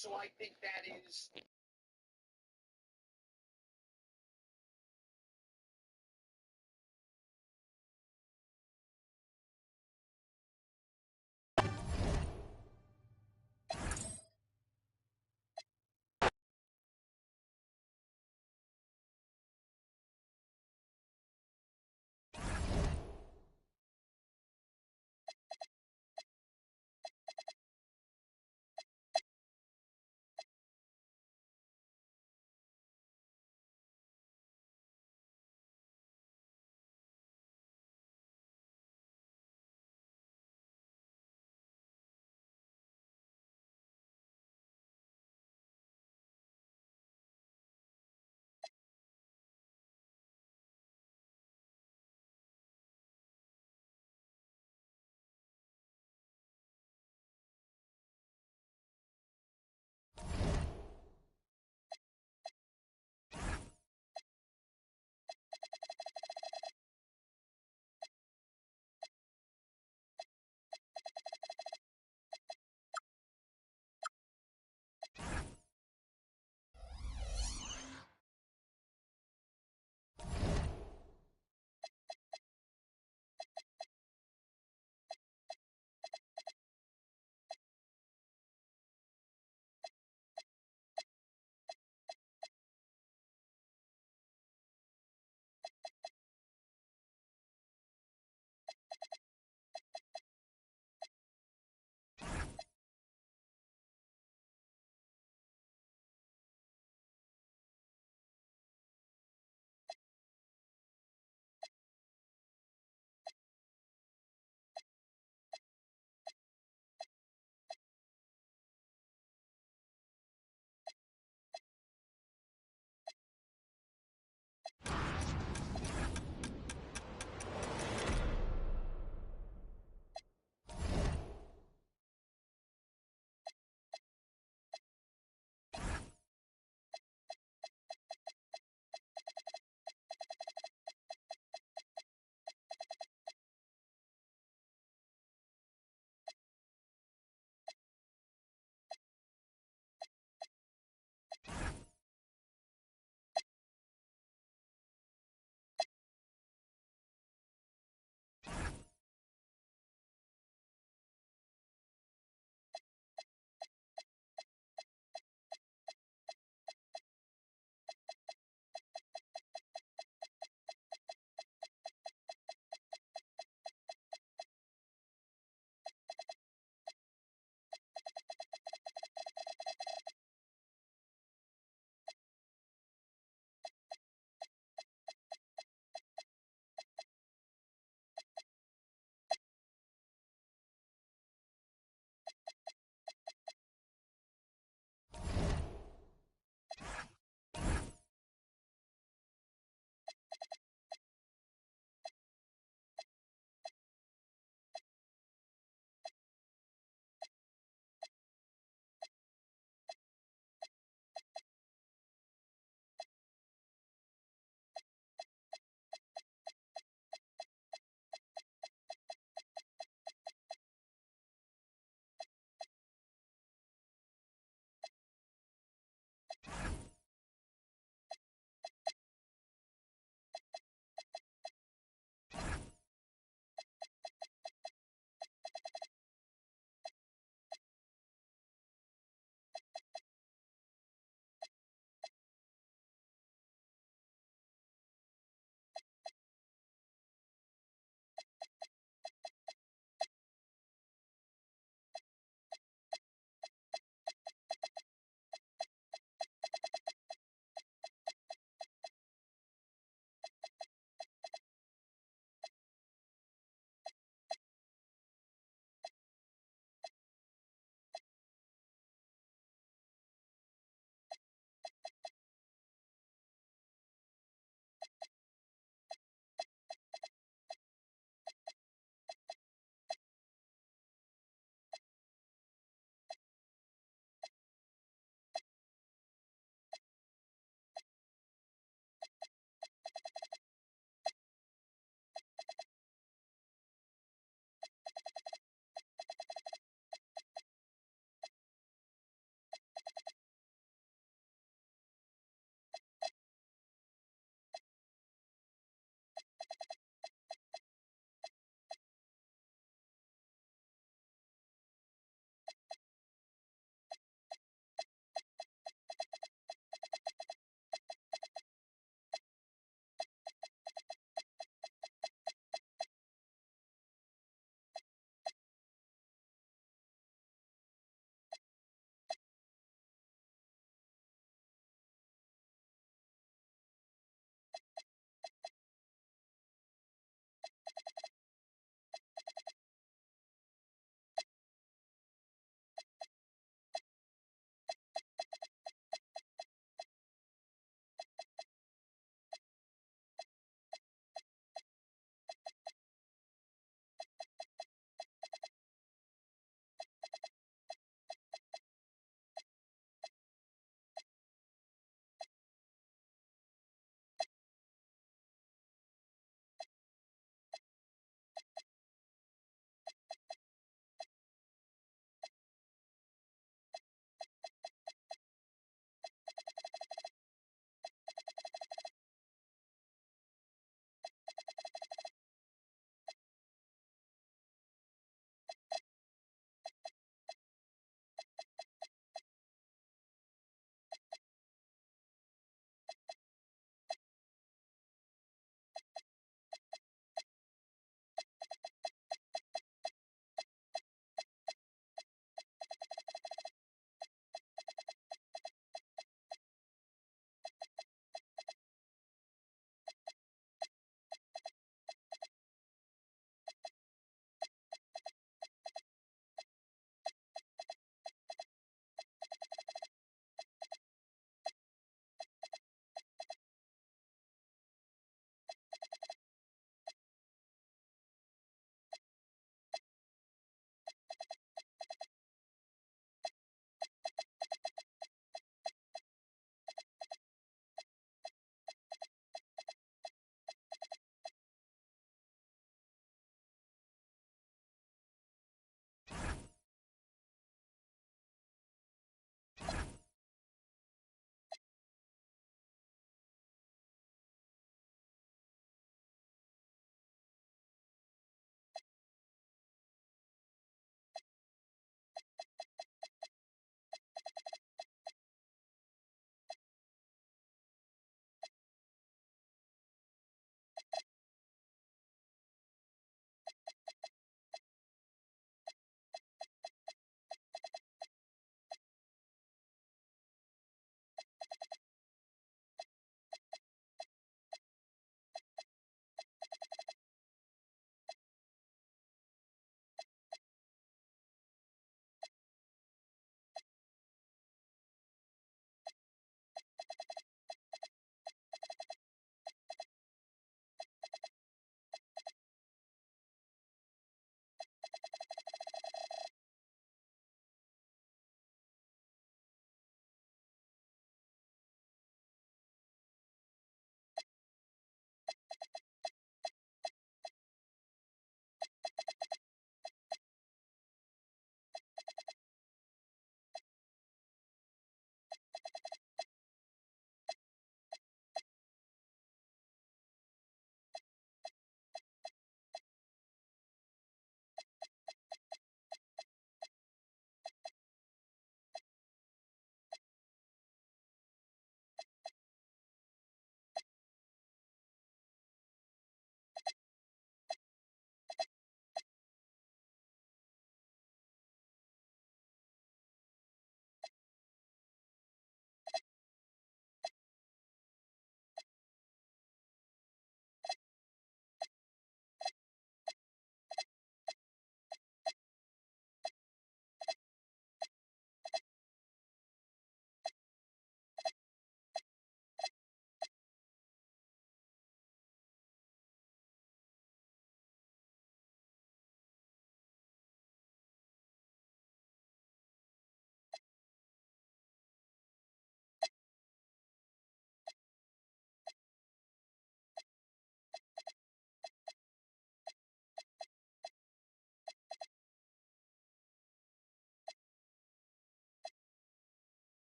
So I think that is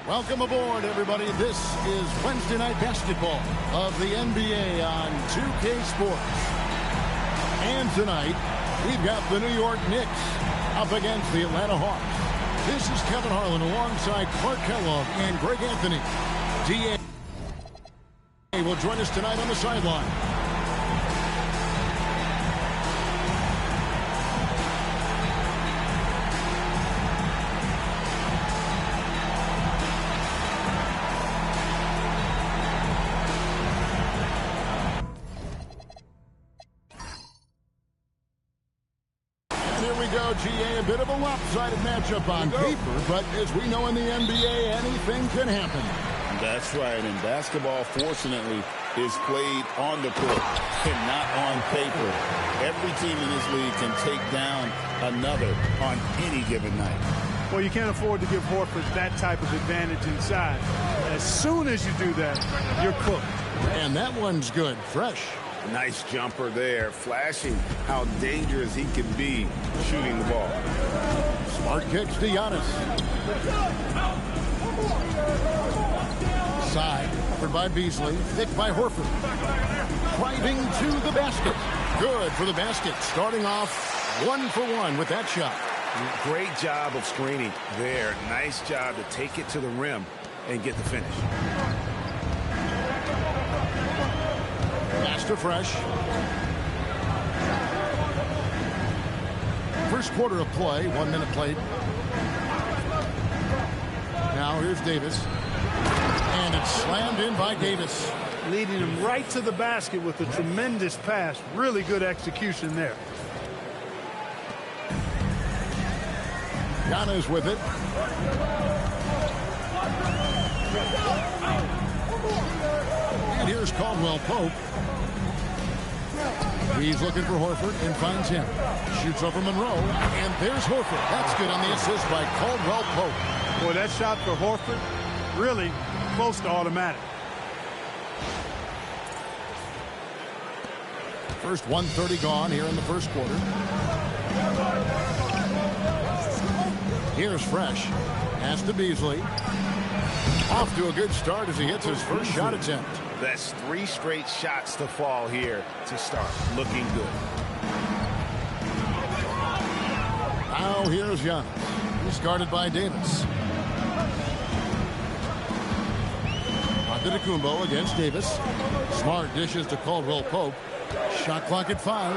Welcome aboard, everybody. This is Wednesday Night Basketball of the NBA on 2K Sports. And tonight, we've got the New York Knicks up against the Atlanta Hawks. This is Kevin Harlan alongside Clark Kellogg and Greg Anthony. DA will join us tonight on the sideline. GA, a bit of a lopsided matchup on paper, but as we know in the NBA, anything can happen. That's right, and basketball, fortunately, is played on the court and not on paper. Every team in this league can take down another on any given night. Well, you can't afford to give Horford that type of advantage inside. As soon as you do that, you're cooked. And that one's good, fresh. Nice jumper there, flashing how dangerous he can be shooting the ball. Smart kicks to Giannis. Side, covered by Beasley, thick by Horford. Driving to the basket. Good for the basket. Starting off 1 for 1 with that shot. Great job of screening there. Nice job to take it to the rim and get the finish. Pass to Fresh. First quarter of play, 1 minute played. Now here's Davis. And it's slammed in by Davis. Leading him right to the basket with a tremendous pass. Really good execution there. Giannis with it. And here's Caldwell Pope. He's looking for Horford and finds him. Shoots over Monroe, and there's Horford. That's good on the assist by Caldwell Pope. Boy, that shot for Horford, really close to automatic. First 1:30 gone here in the first quarter. Here's Fresh. Pass to Beasley. Off to a good start as he hits his first shot attempt. That's 3 straight shots to fall here to start. Looking good. Now here's Giannis. He's guarded by Davis. Antetokounmpo against Davis. Smart dishes to Caldwell Pope. Shot clock at 5.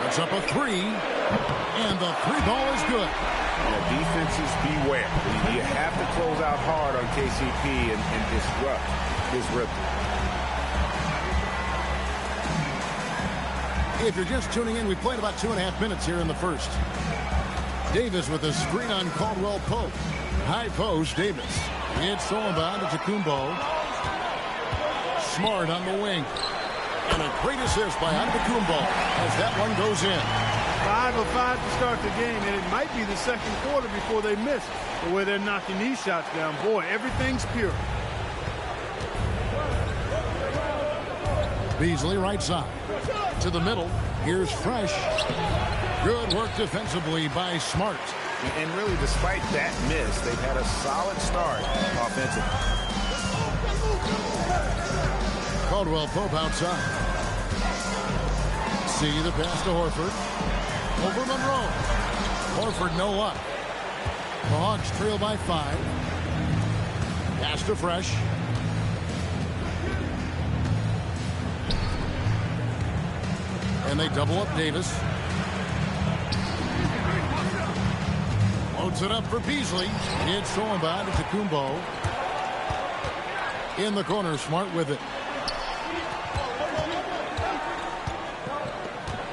It's up a 3. And the 3 ball is good. Yeah, defenses beware. You have to close out hard on KCP and disrupt his rhythm. If you're just tuning in, we played about 2.5 minutes here in the first. Davis with a screen on Caldwell Pope. High post, Davis. It's Solomon to Antetokounmpo. Smart on the wing. And a great assist by Antetokounmpo as that one goes in. 5 of 5 to start the game, and it might be the second quarter before they miss the way they're knocking these shots down. Boy, everything's pure. Beasley right side. To the middle. Here's Fresh. Good work defensively by Smart. And really, despite that miss, they've had a solid start offensively. Caldwell Pope outside. See the pass to Horford. Over Monroe. Horford no luck. The Hawks trail by 5. Pass to Fresh. And they double up Davis. Loads it up for Beasley. It's Solomon to Antetokounmpo. In the corner, Smart with it.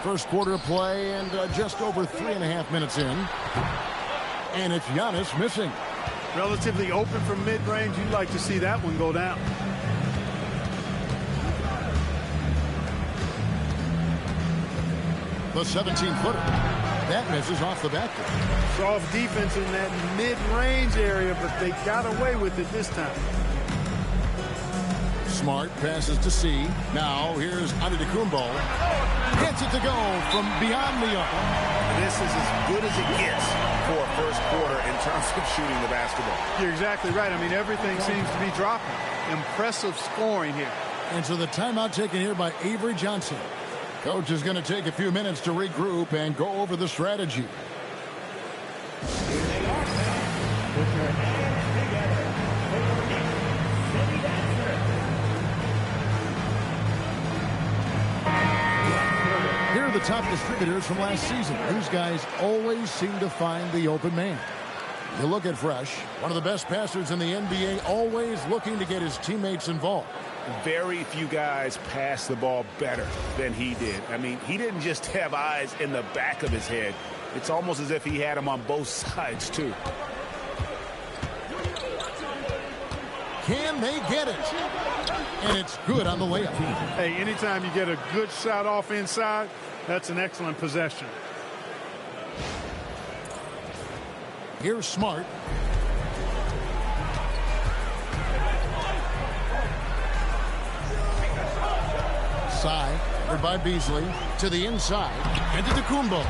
First quarter of play and just over 3.5 minutes in. And it's Giannis missing. Relatively open from mid-range. You'd like to see that one go down. The 17-footer. That misses off the back. Soft defense in that mid-range area, but they got away with it this time. Smart passes to C. Now here's Antetokounmpo. Gets it to go from beyond the arc. This is as good as it gets for a first quarter in terms of shooting the basketball. You're exactly right. I mean, everything seems to be dropping. Impressive scoring here. And so the timeout taken here by Avery Johnson. Coach is going to take a few minutes to regroup and go over the strategy. Here are the top distributors from last season. These guys always seem to find the open man. You look at Fresh, one of the best passers in the NBA, always looking to get his teammates involved. Very few guys pass the ball better than he did. I mean, he didn't just have eyes in the back of his head. It's almost as if he had them on both sides, too. Can they get it? And it's good on the layup. Hey, anytime you get a good shot off inside, that's an excellent possession. Here's Smart. Side, covered by Beasley, to the inside, and to Antetokounmpo.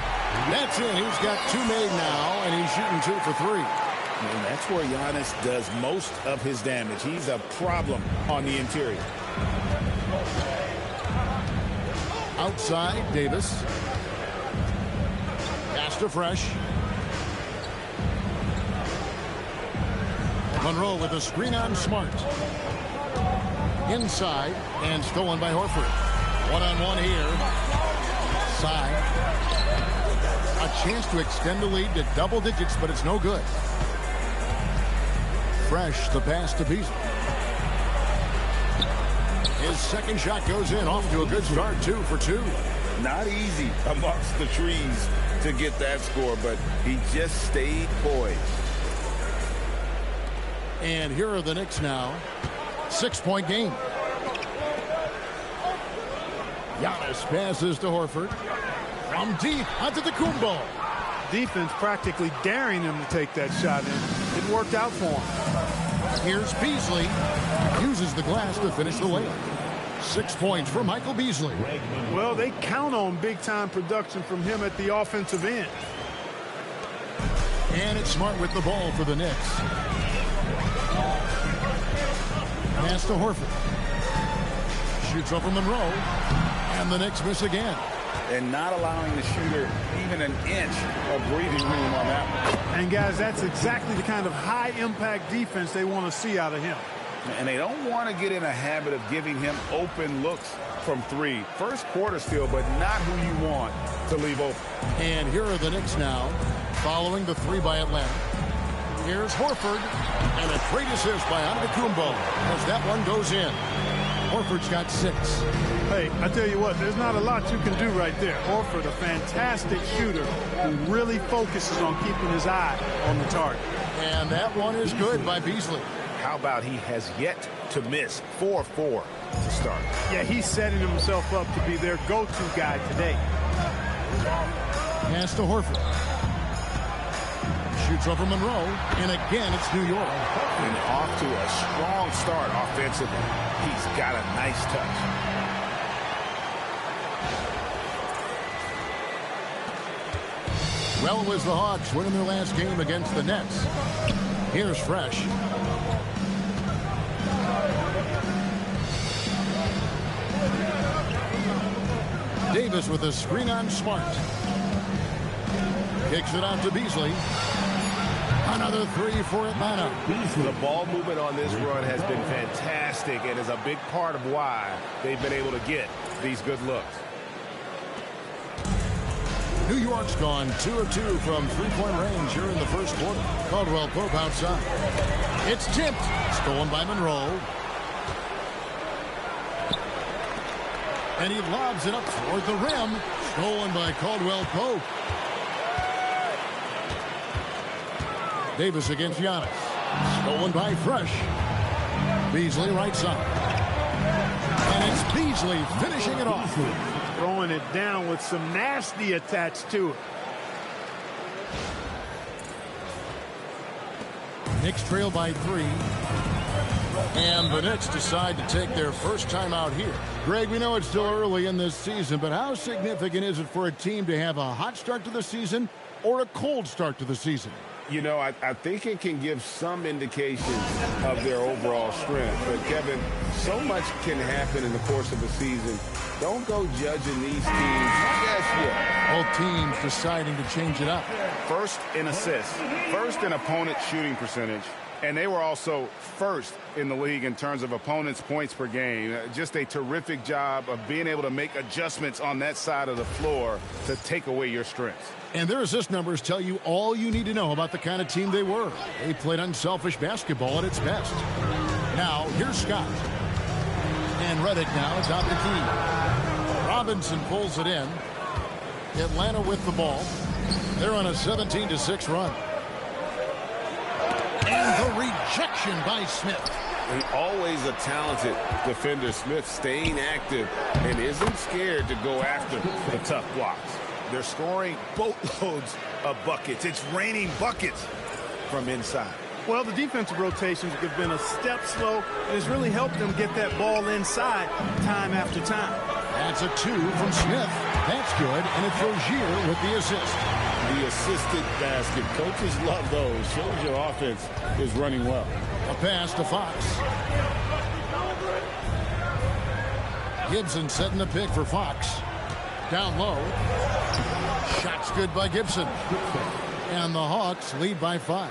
That's it. He's got 2 made now, and he's shooting 2 for 3. And that's where Giannis does most of his damage. He's a problem on the interior. Outside, Davis. Pass to Fresh. Monroe with a screen on Smart. Inside, and stolen by Horford. One-on-one here. Side. A chance to extend the lead to double digits, but it's no good. Fresh, the pass to Beasley. His second shot goes in, off to a good start, 2 for 2. Not easy amongst the trees to get that score, but he just stayed poised. And here are the Knicks now. 6-point game. Giannis passes to Horford. From deep, Antetokounmpo. Defense practically daring him to take that shot in. It worked out for him. Here's Beasley. Uses the glass to finish the layup. 6 points for Michael Beasley. Well, they count on big-time production from him at the offensive end. And it's Smart with the ball for the Knicks. Pass to Horford. Shoots over Monroe. And the Knicks miss again. And not allowing the shooter even an inch of breathing room on that one. And, guys, that's exactly the kind of high-impact defense they want to see out of him. And they don't want to get in a habit of giving him open looks from 3. First quarter still, but not who you want to leave open. And here are the Knicks now, following the 3 by Atlanta. Here's Horford, and a great assist by Antetokounmpo as that one goes in. Horford's got 6. Hey, I tell you what, there's not a lot you can do right there. Horford, a fantastic shooter who really focuses on keeping his eye on the target. And that one is good by Beasley. How about he has yet to miss 4-4 to start? Yeah, he's setting himself up to be their go-to guy today. Pass to Horford. Shoots over Monroe, and again it's New York. And off to a strong start offensively. He's got a nice touch. Well, it was the Hawks winning their last game against the Nets. Here's Fresh. Davis with a screen on Smart. Kicks it out to Beasley. Another 3 for Atlanta. The ball movement on this run has been fantastic and is a big part of why they've been able to get these good looks. New York's gone 2 of 2 from 3-point range here in the first quarter. Caldwell Pope outside. It's tipped. Stolen by Monroe. And he lobs it up toward the rim. Stolen by Caldwell Pope. Davis against Giannis. Stolen by Fresh. Beasley right side. And it's Beasley finishing it off. Throwing it down with some nasty attached to it. Knicks trail by 3. And the Knicks decide to take their first time out here. Greg, we know it's still early in this season, but how significant is it for a team to have a hot start to the season or a cold start to the season? You know, I think it can give some indication of their overall strength. But, Kevin, so much can happen in the course of a season. Don't go judging these teams just yet. Both teams deciding to change it up. First in assists, first in opponent shooting percentage, and they were also first in the league in terms of opponents' points per game. Just a terrific job of being able to make adjustments on that side of the floor to take away your strengths. And their assist numbers tell you all you need to know about the kind of team they were. They played unselfish basketball at its best. Now, here's Scott. And Redick now atop the key. Robinson pulls it in. Atlanta with the ball. They're on a 17-6 run. And the rejection by Smith. And always a talented defender. Smith staying active and isn't scared to go after the tough blocks. They're scoring boatloads of buckets. It's raining buckets from inside. Well, the defensive rotations have been a step slow, and it's really helped them get that ball inside time after time. That's a 2 from Smith. That's good, and it's Rozier with the assist. The assisted basket. Coaches love those. Shows your offense is running well. A pass to Fox. Gibson setting the pick for Fox. Down low. Shots good by Gibson. And the Hawks lead by 5.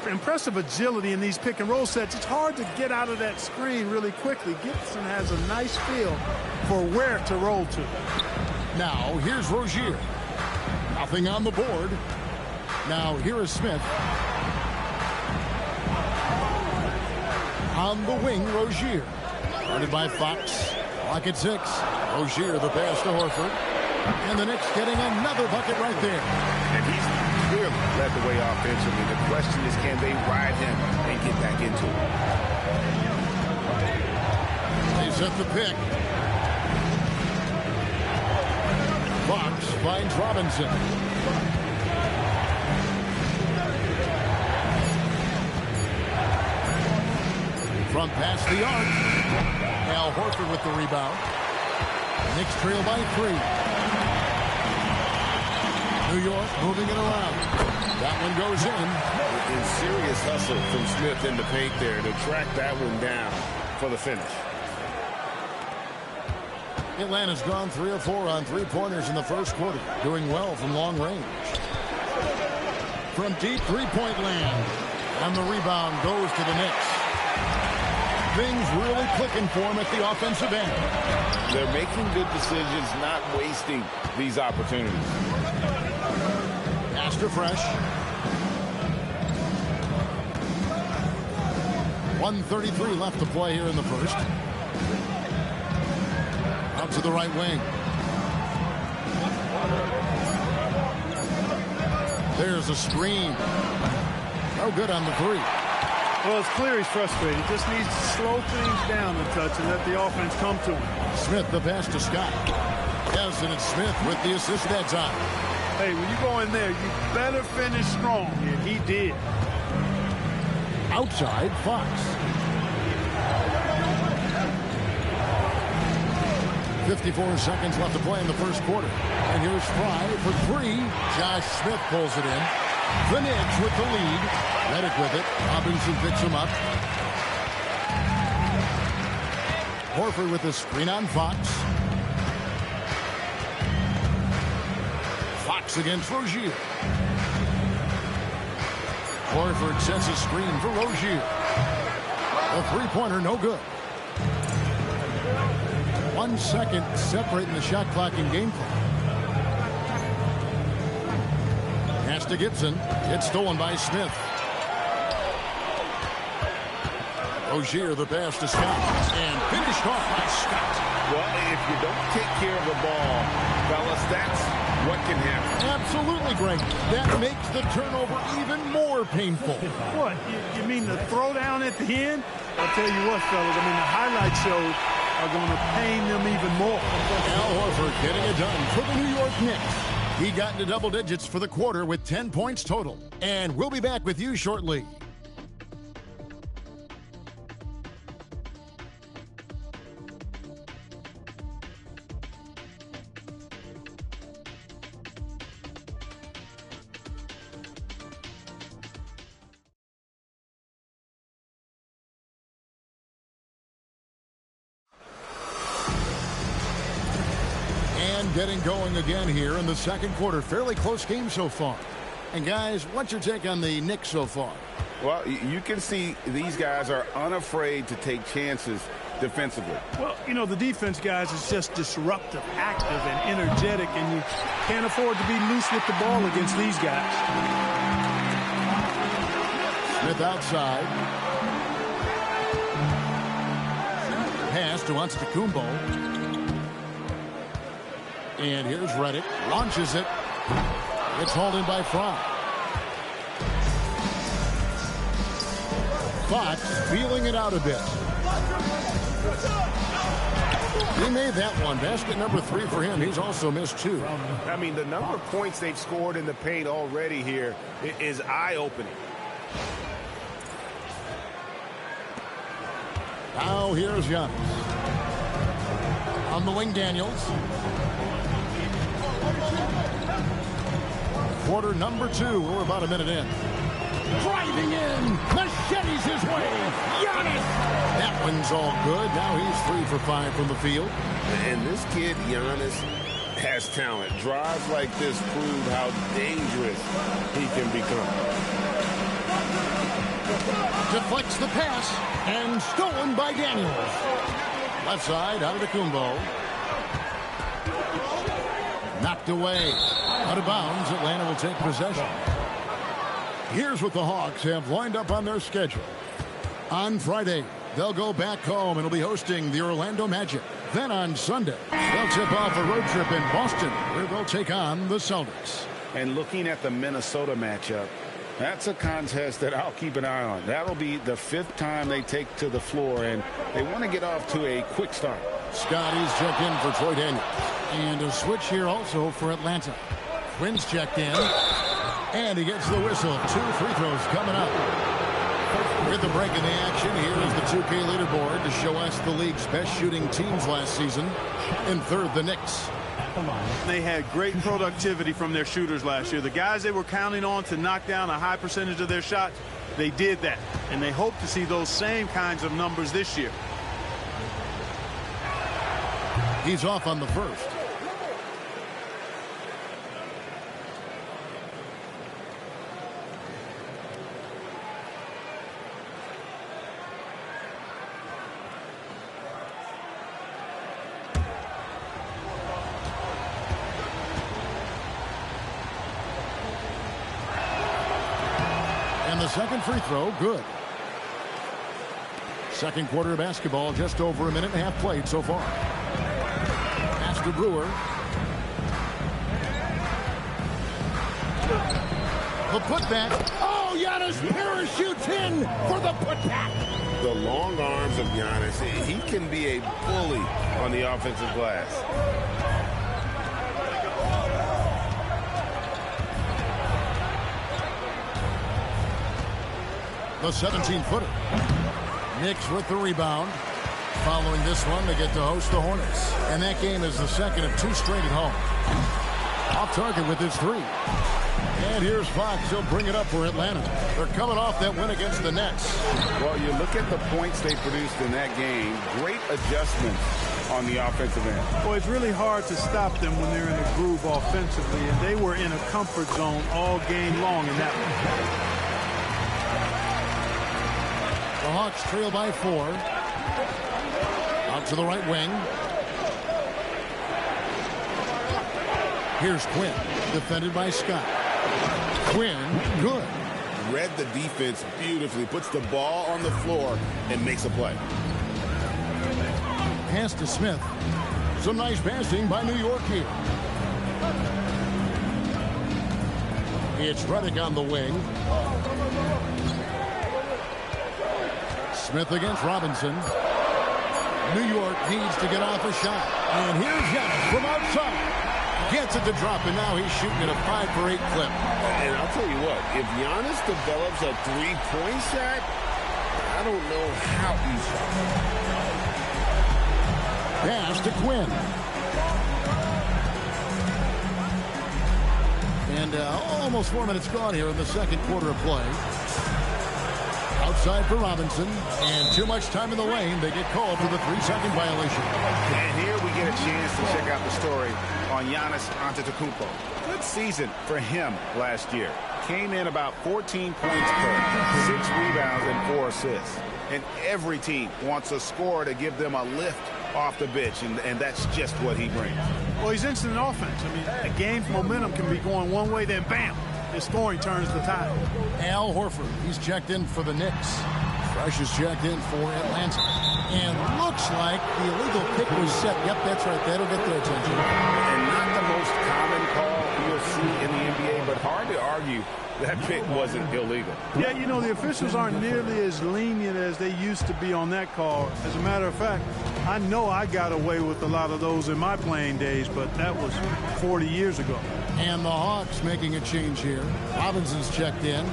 Impressive agility in these pick and roll sets. It's hard to get out of that screen really quickly. Gibson has a nice feel for where to roll to. Now here's Rozier. Nothing on the board. Now here is Smith. On the wing, Rozier. Guarded by Fox. Clock at 6. Rozier the pass to Horford. And the Knicks getting another bucket right there. And he's clearly led the way offensively. The question is, can they ride him and get back into it? They set the pick. Fox finds Robinson. Front pass the arc. Al Horford with the rebound. Knicks trail by 3. New York moving it around. That one goes in. In serious hustle from Smith in the paint there to track that one down for the finish. Atlanta's gone 3 of 4 on three-pointers in the first quarter. Doing well from long range. From deep three-point land. And the rebound goes to the Knicks. Things really clicking for them at the offensive end. They're making good decisions, not wasting these opportunities. Pass to Fresh. 1:33 left to play here in the first. Out to the right wing. There's a screen. No good on the 3. Well, it's clear he's frustrated. He just needs to slow things down a touch and let the offense come to him. Smith the pass to Scott. Yes, and it's Smith with the assist that time. Hey, when you go in there, you better finish strong, and he did. Outside, Fox. 54 seconds left to play in the first quarter. And here's Fry for 3. Josh Smith pulls it in. The Knicks with the lead. Redick with it. Robinson picks him up. Horford with the screen on Fox. Fox against Rozier. Horford sets a screen for Rozier. A three-pointer, no good. 1 second separating the shot clock and game clock. Pass to Gibson. It's stolen by Smith. Rozier, the pass to Scott, and finished off by Scott. Well, if you don't take care of the ball, fellas, that's what can happen. Absolutely, Greg. That makes the turnover even more painful. What? You mean the throwdown at the end? I'll tell you what, fellas, I mean, the highlight shows are going to pain them even more. Al Horford getting it done for the New York Knicks. He got into double digits for the quarter with 10 points total. And we'll be back with you shortly. Getting going again here in the second quarter. Fairly close game so far. And guys, what's your take on the Knicks so far? Well, you can see these guys are unafraid to take chances defensively. Well, you know, the defense, guys, is just disruptive, active, and energetic, and you can't afford to be loose with the ball against these guys. Smith outside. Pass to Antetokounmpo. And here's Reddick. Launches it. It's hauled in by Fry. Fox feeling it out a bit. He made that one. Basket number 3 for him. He's also missed 2. I mean, the number of points they've scored in the paint already here is eye-opening. Now here's Giannis. On the wing, Daniels. Quarter number 2. We're about a minute in. Driving in. Machetes his way. Giannis. That one's all good. Now he's 3 for 5 from the field. And this kid, Giannis, has talent. Drives like this prove how dangerous he can become. Deflects the pass. And stolen by Daniels. Left side, out of the Kumbo. Knocked away. Out of bounds, Atlanta will take possession. Here's what the Hawks have lined up on their schedule. On Friday, they'll go back home and will be hosting the Orlando Magic. Then on Sunday, they'll tip off a road trip in Boston, where they'll take on the Celtics. And looking at the Minnesota matchup, that's a contest that I'll keep an eye on. That'll be the 5th time they take to the floor, and they want to get off to a quick start. Scotty's checked in for Troy Daniels. And a switch here also for Atlanta. Quinn's checked in. And he gets the whistle. 2 free throws coming up. With the break in the action, here is the 2K leaderboard to show us the league's best shooting teams last season. In third, the Knicks. They had great productivity from their shooters last year. The guys they were counting on to knock down a high percentage of their shots, they did that. And they hope to see those same kinds of numbers this year. He's off on the first. And the second free throw, good. Second quarter of basketball, just over a minute and a half played so far. Pass to Brewer. The putback. Oh, Giannis parachutes in for the putback. The long arms of Giannis, he can be a bully on the offensive glass. The 17-footer. Knicks with the rebound. Following this one, they get to host the Hornets. And that game is the second of 2 straight at home. Off target with his 3. And here's Fox. He'll bring it up for Atlanta. They're coming off that win against the Nets. Well, you look at the points they produced in that game. Great adjustment on the offensive end. Well, it's really hard to stop them when they're in a groove offensively, and they were in a comfort zone all game long in that one. The Hawks trail by 4. Out to the right wing. Here's Quinn, defended by Scott. Quinn, good. read the defense beautifully, puts the ball on the floor, and makes a play. Pass to Smith. Some nice passing by New York here. It's Reddick on the wing. Smith against Robinson. New York needs to get off a shot. And here's Giannis from outside. Gets it to drop, and now he's shooting at a 5 for 8 clip. And I'll tell you what, if Giannis develops a three-point shot, I don't know how he's... Pass to Quinn. And almost 4 minutes gone here in the second quarter of play. Outside for Robinson. And too much time in the lane. They get called for the 3-second violation. And here we get a chance to check out the story on Giannis Antetokounmpo. Good season for him last year. Came in about 14 points per, 6 rebounds and 4 assists. And every team wants a scorer to give them a lift off the bench, and that's just what he brings. Well, he's instant offense. I mean, a game's momentum can be going one way, then bam, his scoring turns the tide. Al Horford, he's checked in for the Knicks. Fresh is checked in for Atlanta. And looks like the illegal kick was set. Yep, that's right. That'll get their attention. And not the most common call you'll see in the NBA, but hard to argue that pick wasn't illegal. Yeah, you know, the officials aren't nearly as lenient as they used to be on that call. As a matter of fact, I know I got away with a lot of those in my playing days, but that was 40 years ago. And the Hawks making a change here. Robinson's checked in.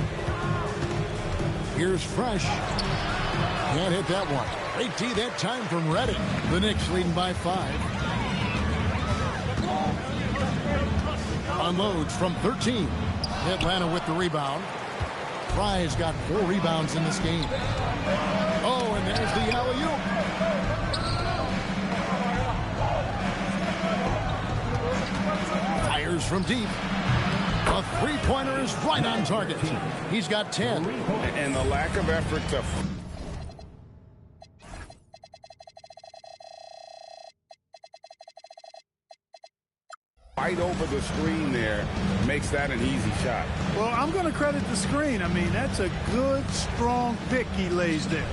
Here's Fresh. Can't hit that one. Great D that time from Reddick. The Knicks leading by 5. Unloads from 13. Atlanta with the rebound. Fry's got 4 rebounds in this game. Oh, and there's the alley-oop. Fires from deep. A three-pointer is right on target. He's got 10. And the lack of effort to... fight over the screen there makes that an easy shot. Well, I'm going to credit the screen. I mean, that's a good, strong pick he lays there.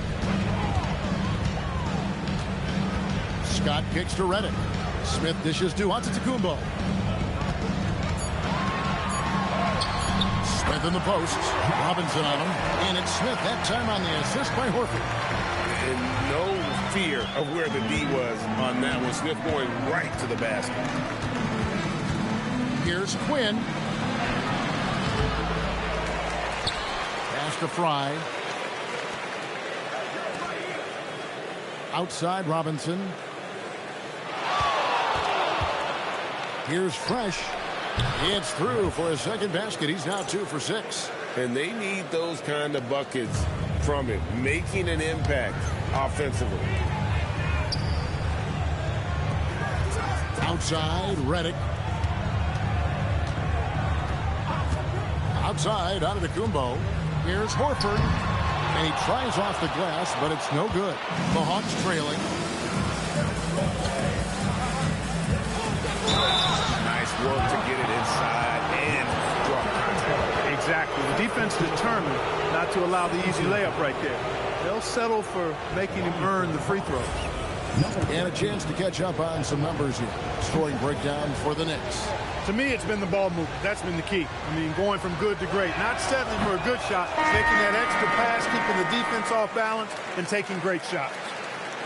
Scott kicks to Reddick. Smith dishes to Antetokounmpo. Smith in the post. Robinson on him. And it's Smith that time on the assist by Horford. And no fear of where the D was on that one. Smith going right to the basket. Here's Quinn. Pass to Fry. Outside Robinson. Here's Fresh. It's through for a second basket. He's now 2 for 6. And they need those kind of buckets from him, making an impact offensively. Outside, Reddick. Outside, Antetokounmpo. Here's Horford. And he tries off the glass, but it's no good. The Hawks trailing. Nice work to get it inside and draw contact. Exactly. The defense determined not to allow the easy layup right there. They'll settle for making him earn the free throws. And a chance to catch up on some numbers here. Scoring breakdown for the Knicks. To me, it's been the ball movement. That's been the key. I mean, going from good to great. Not settling for a good shot, taking that extra pass, keeping the defense off balance, and taking great shots.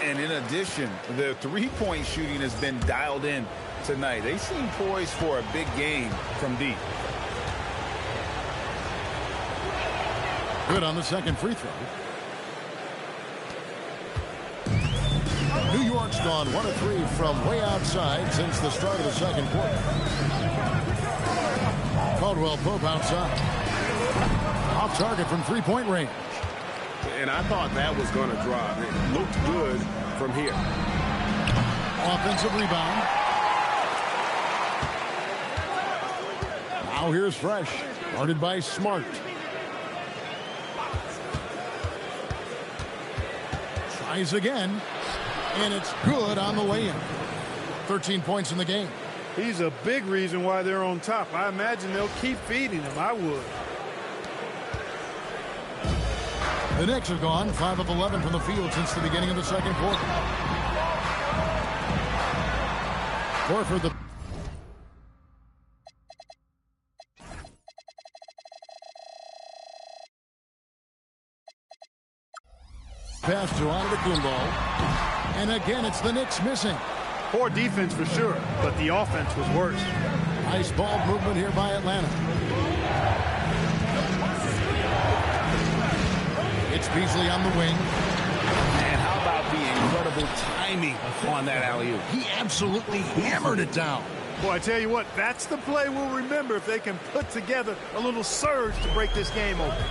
And in addition, the three-point shooting has been dialed in tonight. They seem poised for a big game from deep. Good on the second free throw. New York's gone 1 of 3 from way outside since the start of the second quarter. Caldwell Pope outside. Off target from three-point range. And I thought that was going to drop. It looked good from here. Offensive rebound. Now here's Fresh. Guarded by Smart. Tries again. And it's good on the way-in. 13 points in the game. He's a big reason why they're on top. I imagine they'll keep feeding him. I would. The Knicks have gone 5 of 11 from the field since the beginning of the second quarter. Horford, the pass to Antetokounmpo. And again, it's the Knicks missing. Poor defense for sure, but the offense was worse. Nice ball movement here by Atlanta. It's Beasley on the wing. And how about the incredible timing on that alley-oop? He absolutely hammered it down. Boy, I tell you what, that's the play we'll remember if they can put together a little surge to break this game open.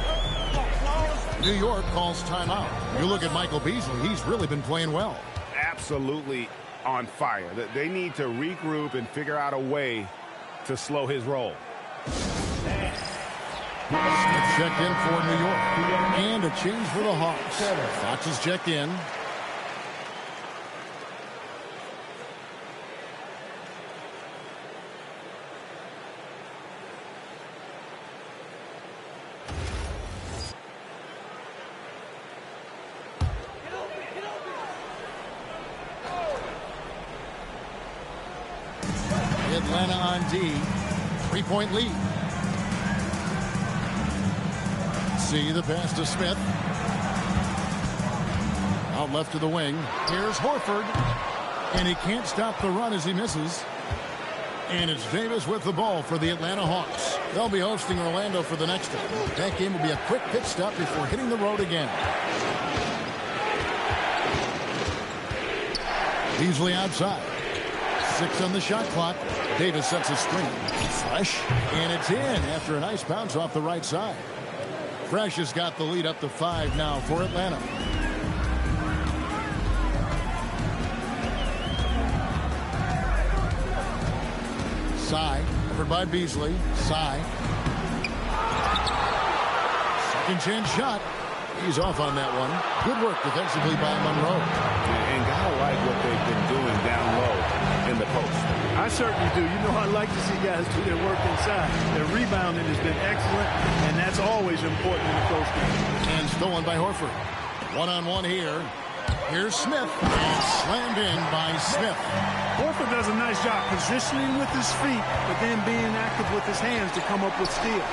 New York calls timeout. You look at Michael Beasley, he's really been playing well. Absolutely on fire. They need to regroup and figure out a way to slow his roll. Smith checked in for New York. And a change for the Hawks. Fox is checked in. Atlanta on D. 3-point lead. See the pass to Smith. Out left to the wing. Here's Horford. And he can't stop the run as he misses. And it's Davis with the ball for the Atlanta Hawks. They'll be hosting Orlando for the next one. That game will be a quick pit stop before hitting the road again. Beasley outside. 6 on the shot clock. Davis sets a screen. Fresh. And it's in after a nice bounce off the right side. Fresh has got the lead up to 5 now for Atlanta. Sy, covered by Beasley. Sy. Second chance shot. He's off on that one. Good work defensively by Monroe. And gotta like what they've been doing down low in the post. I certainly do. You know, I like to see guys do their work inside. Their rebounding has been excellent, and that's always important in a close game. And stolen by Horford. One-on-one here. Here's Smith. And slammed in by Smith. Horford does a nice job positioning with his feet, but then being active with his hands to come up with steal.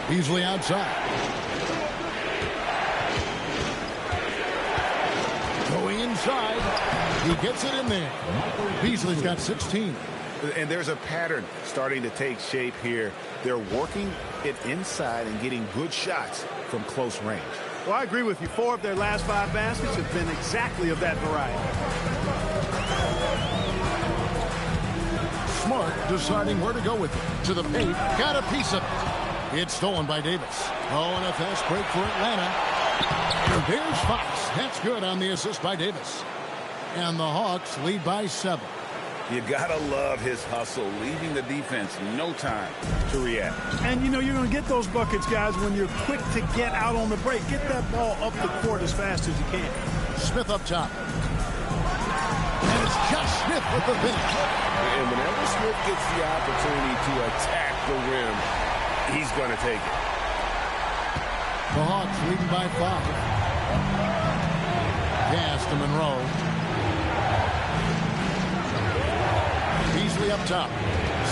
Beasley outside. Going inside. He gets it in there. Beasley's got 16. And there's a pattern starting to take shape here. They're working it inside and getting good shots from close range. Well, I agree with you. 4 of their last 5 baskets have been exactly of that variety. Smart deciding where to go with it. To the paint. Got a piece of it. It's stolen by Davis. Oh, and a fast break for Atlanta. And there's Fox. That's good on the assist by Davis. And the Hawks lead by 7. You gotta love his hustle, leaving the defense no time to react. And, you know, you're going to get those buckets, guys, when you're quick to get out on the break. Get that ball up the court as fast as you can. Smith up top. And it's just Smith with the finish. And whenever Smith gets the opportunity to attack the rim, he's going to take it. The Hawks leading by 5. Pass to Monroe. Beasley up top.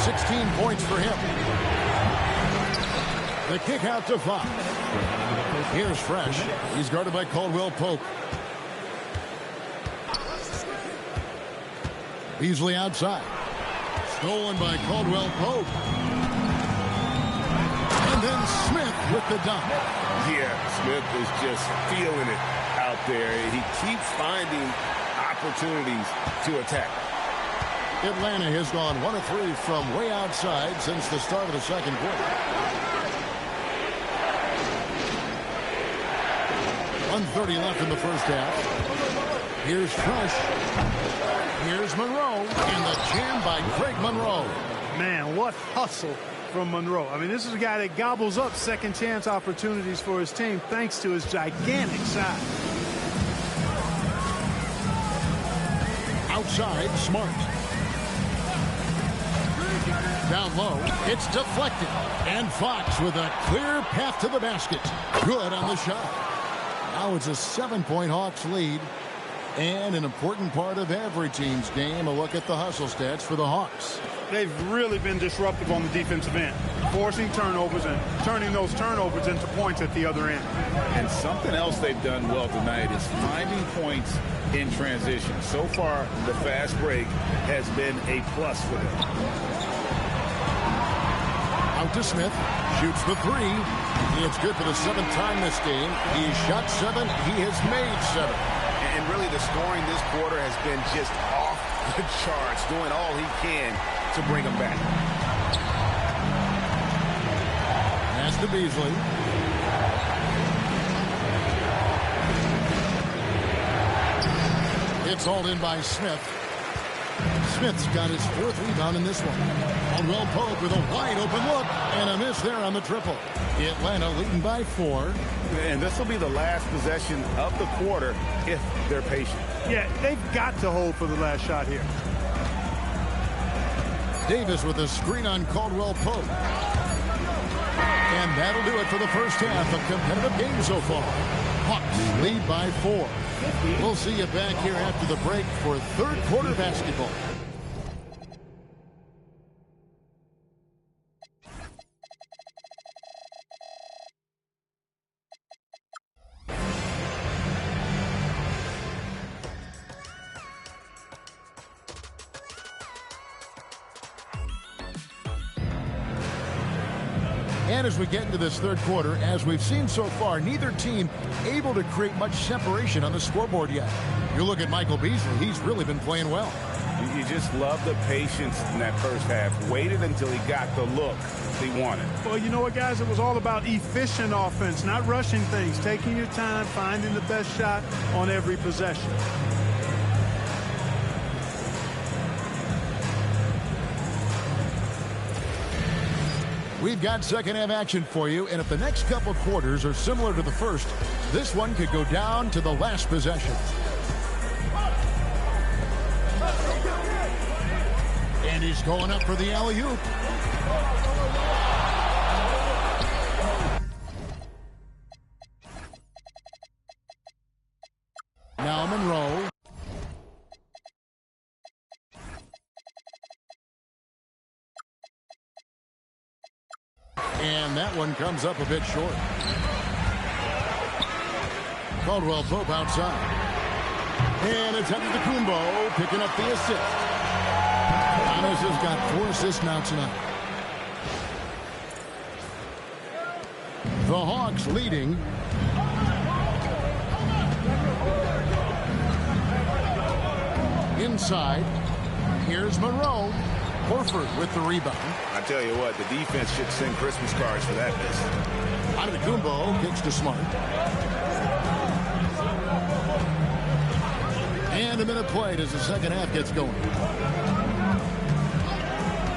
16 points for him. The kick out to Fox. Here's Fresh. He's guarded by Caldwell Pope. Beasley outside. Stolen by Caldwell Pope. And then Smith with the dunk. Yeah, Smith is just feeling it out there. He keeps finding opportunities to attack. Atlanta has gone 1 of 3 from way outside since the start of the second quarter. 1:30 left in the first half. Here's Fresh. Here's Monroe. And the jam by Greg Monroe. Man, what hustle from Monroe. I mean, this is a guy that gobbles up second chance opportunities for his team thanks to his gigantic size. Outside, Smart. Down low. It's deflected. And Fox with a clear path to the basket. Good on the shot. Now it's a 7-point Hawks lead. And an important part of every team's game, a look at the hustle stats for the Hawks. They've really been disruptive on the defensive end, forcing turnovers and turning those turnovers into points at the other end. And something else they've done well tonight is finding points in transition. So far, the fast break has been a plus for them. Out to Smith. Shoots the three. It's good for the 7th time this game. He shot 7. He has made 7. And really the scoring this quarter has been just off the charts, doing all he can to bring them back. Pass to Beasley. It's hauled in by Smith. Smith's got his 4th rebound in this one. Caldwell Pope with a wide open look and a miss there on the triple. Atlanta leading by 4. And this will be the last possession of the quarter if they're patient. Yeah, they've got to hold for the last shot here. Davis with a screen on Caldwell Pope. And that'll do it for the first half. A competitive game so far. Hawks lead by 4. We'll see you back here after the break for 3rd quarter basketball. And as we get into this 3rd quarter, as we've seen so far, neither team able to create much separation on the scoreboard yet. You look at Michael Beasley, he's really been playing well. You just love the patience in that first half. Waited until he got the look he wanted. Well, you know what, guys? It was all about efficient offense, not rushing things, taking your time, finding the best shot on every possession. We've got second half action for you, and if the next couple quarters are similar to the first, this one could go down to the last possession. And he's going up for the alley-oop. Now Monroe. And that one comes up a bit short. Caldwell Pope outside. And it's Antetokounmpo picking up the assist. Giannis has got 4 assists now tonight. The Hawks leading. Inside. Here's Monroe. Horford with the rebound. I tell you what, the defense should send Christmas cards for that miss. Antetokounmpo kicks to Smart. And a minute played as the second half gets going.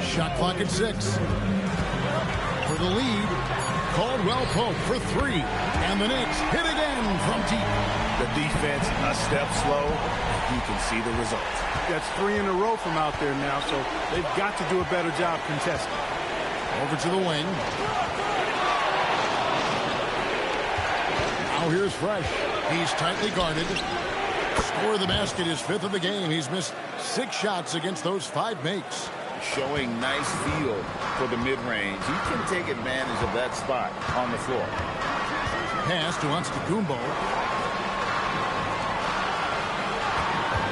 Shot clock at 6. For the lead, Caldwell Pope for 3. And the Knicks hit again from deep. The defense a step slow. You can see the result. That's 3 in a row from out there now, so they've got to do a better job contesting. Over to the wing. Now here's Fresh. He's tightly guarded. Score of the basket is 5th of the game. He's missed 6 shots against those 5 makes. Showing nice feel for the mid-range. He can take advantage of that spot on the floor. Pass to Antetokounmpo.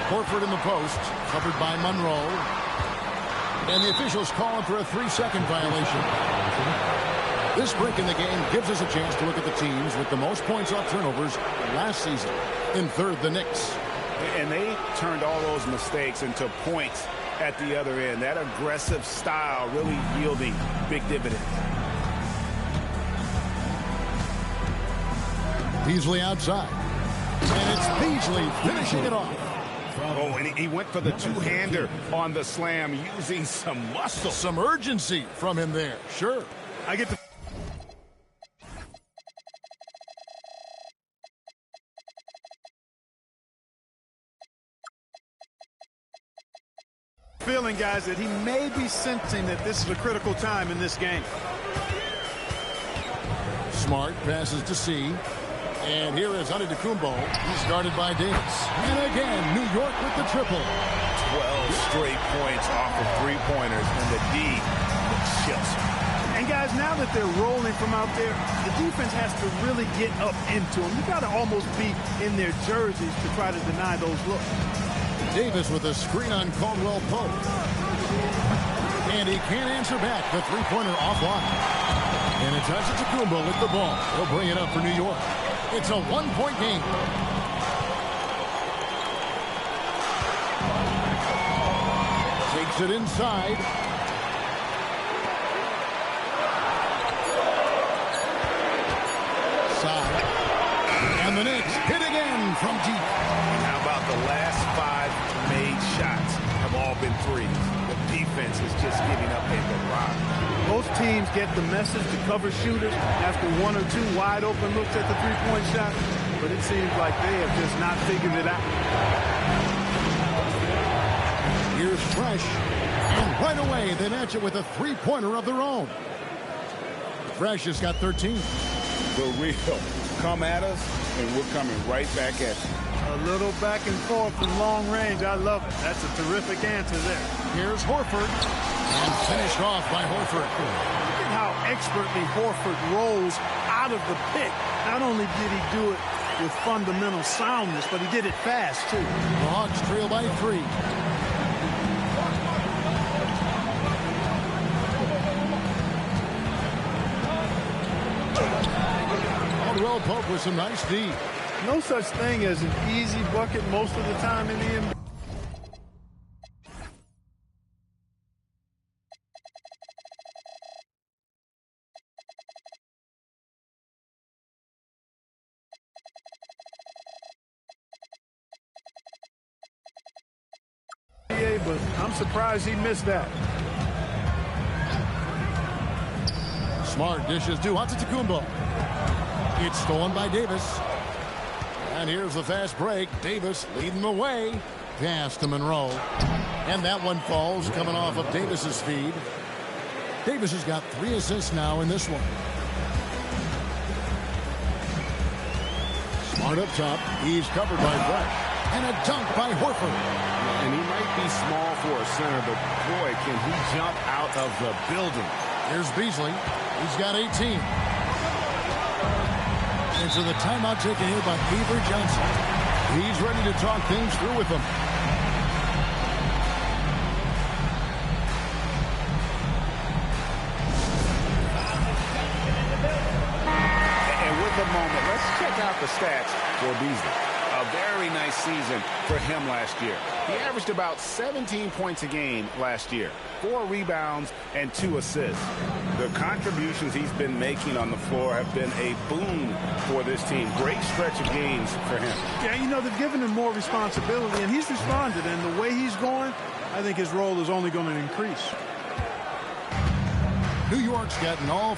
Horford in the post, covered by Monroe. And the officials calling for a 3-second violation. This break in the game gives us a chance to look at the teams with the most points off turnovers last season. In 3rd, the Knicks. And they turned all those mistakes into points at the other end. That aggressive style really yielding big dividends. Beasley outside. And it's Beasley finishing it off. Oh, and he went for the two-hander on the slam, using some muscle. Some urgency from him there. Sure. I get the feeling feeling, guys, that he may be sensing that this is a critical time in this game. Smart passes to C. And here is Antetokounmpo. He's guarded by Davis. And again, New York with the triple. 12 straight points off of three-pointers, and the D looks just. And guys, now that they're rolling from out there, the defense has to really get up into them. You got to almost be in their jerseys to try to deny those looks. Davis with a screen on Caldwell Pope. And he can't answer back. The three-pointer offline. And it's Antetokounmpo with the ball. He'll bring it up for New York. It's a one-point game. Takes it inside. Side. And the Knicks hit again from deep. And how about the last 5 made shots have all been threes? The defense is just giving up a barrage. Most teams get the message to cover shooters after 1 or 2 wide open looks at the three-point shot, but it seems like they have just not figured it out. Here's Fresh, and right away they match it with a three-pointer of their own. Fresh has got 13. The real come at us, and we're coming right back at you. A little back and forth from long range. I love it. That's a terrific answer there. Here's Horford. And finished off by Horford. Look at how expertly Horford rolls out of the pick. Not only did he do it with fundamental soundness, but he did it fast, too. The Hawks trail by 3. Caldwell Pope with some nice D. No such thing as an easy bucket most of the time in the NBA. But I'm surprised he missed that. Smart dishes to Antetokounmpo. It's stolen by Davis. And here's the fast break. Davis leading the way. Pass to Monroe. And that one falls coming off of Davis's feed. Davis has got 3 assists now in this one. Smart up top. He's covered by Fresh. And a dunk by Horford. And he might be small for a center, but boy, can he jump out of the building. Here's Beasley. He's got 18. And so the timeout taken here by Beaver Johnson. He's ready to talk things through with them. And with the moment, let's check out the stats for Beasley. A very nice season for him last year. He averaged about 17 points a game last year, 4 rebounds and 2 assists. The contributions he's been making on the floor have been a boon for this team. Great stretch of games for him. Yeah, you know, they've given him more responsibility, and he's responded. And the way he's going, I think his role is only going to increase. New York's gotten all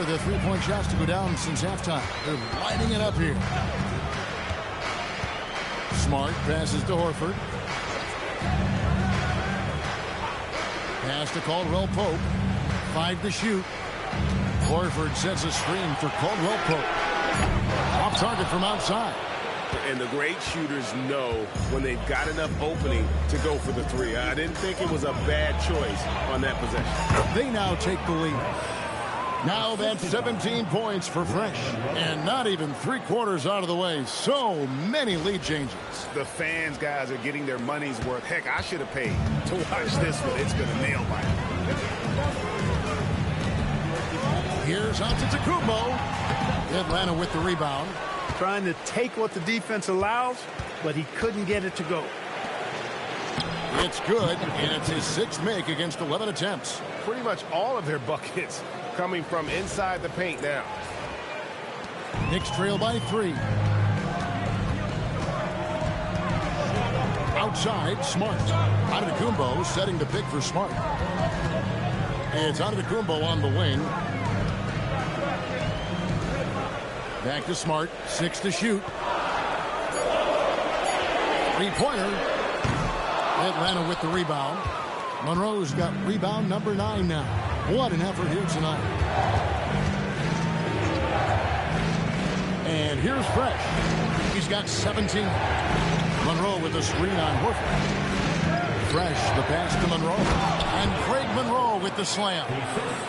the three-point shots to go down since halftime. They're lighting it up here. Smart passes to Horford. Pass to Caldwell Pope. 5 to shoot. Horford sets a screen for Caldwell Pope. Off target from outside. And the great shooters know when they've got enough opening to go for the three. I didn't think it was a bad choice on that possession. They now take the lead. Now that's 17 points for Fresh. And not even 3/4 out of the way. So many lead changes. The fans, guys, are getting their money's worth. Heck, I should have paid to watch this one. It's going to nail mine. Here's Antetokounmpo. Atlanta with the rebound. Trying to take what the defense allows, but he couldn't get it to go. It's good, and it's his 6th make against 11 attempts. Pretty much all of their buckets coming from inside the paint now. Knicks trail by 3. Outside, Smart. Antetokounmpo setting the pick for Smart. It's Antetokounmpo on the wing. Back to Smart. 6 to shoot. 3-pointer. Atlanta with the rebound. Monroe's got rebound number 9 now. What an effort here tonight. And here's Fresh. He's got 17. Monroe with a screen on Horford. Fresh, the pass to Monroe. And Craig Monroe with the slam.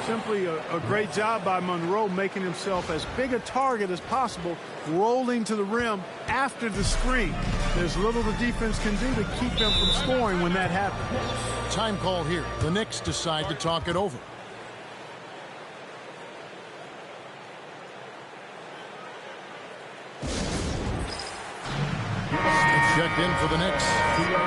Simply a great job by Monroe, making himself as big a target as possible, rolling to the rim after the screen. There's little the defense can do to keep him from scoring when that happens. Time call here. The Knicks decide to talk it over. Checked in for the Knicks.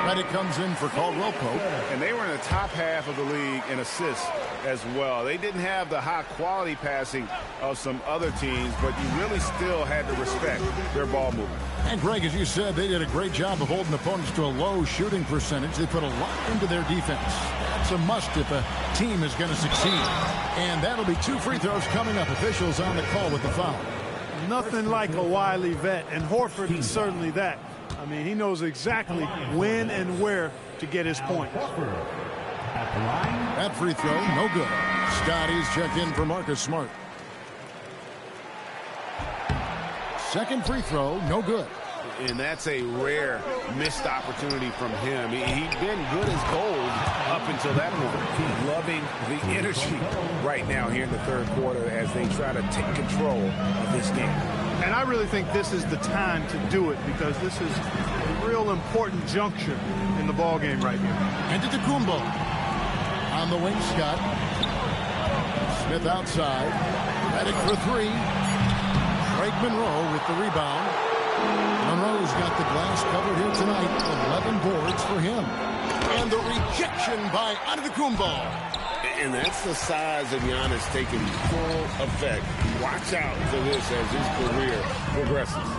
Reddick comes in for Caldwell Pope. And they were in the top half of the league in assists as well. They didn't have the high quality passing of some other teams, but you really still had to respect their ball movement. And Greg, as you said, they did a great job of holding opponents to a low shooting percentage. They put a lot into their defense. That's a must if a team is going to succeed. And that'll be 2 free throws coming up. Officials on the call with the foul. Nothing like a wily vet, and Horford is certainly that. I mean, he knows exactly when and where to get his point. That free throw, no good. Scotty's checked in for Marcus Smart. Second free throw, no good. And that's a rare missed opportunity from him. He'd been good as gold up until that moment. He's loving the energy right now here in the third quarter as they try to take control of this game. And I really think this is the time to do it because this is a real important juncture in the ball game right here. Antetokounmpo on the wing, Scott. Smith outside. Reddick for 3. Craig Monroe with the rebound. Monroe's got the glass covered here tonight. 11 boards for him. And the rejection by Antetokounmpo. And that's the size of Giannis taking full effect. Watch out for this as his career progresses.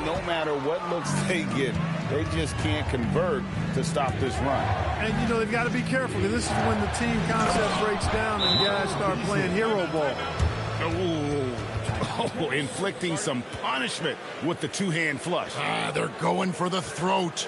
No matter what looks they get, they just can't convert to stop this run. And, you know, they've got to be careful because this is when the team concept breaks down and guys start playing hero ball. Oh, inflicting some punishment with the two-hand flush. They're going for the throat.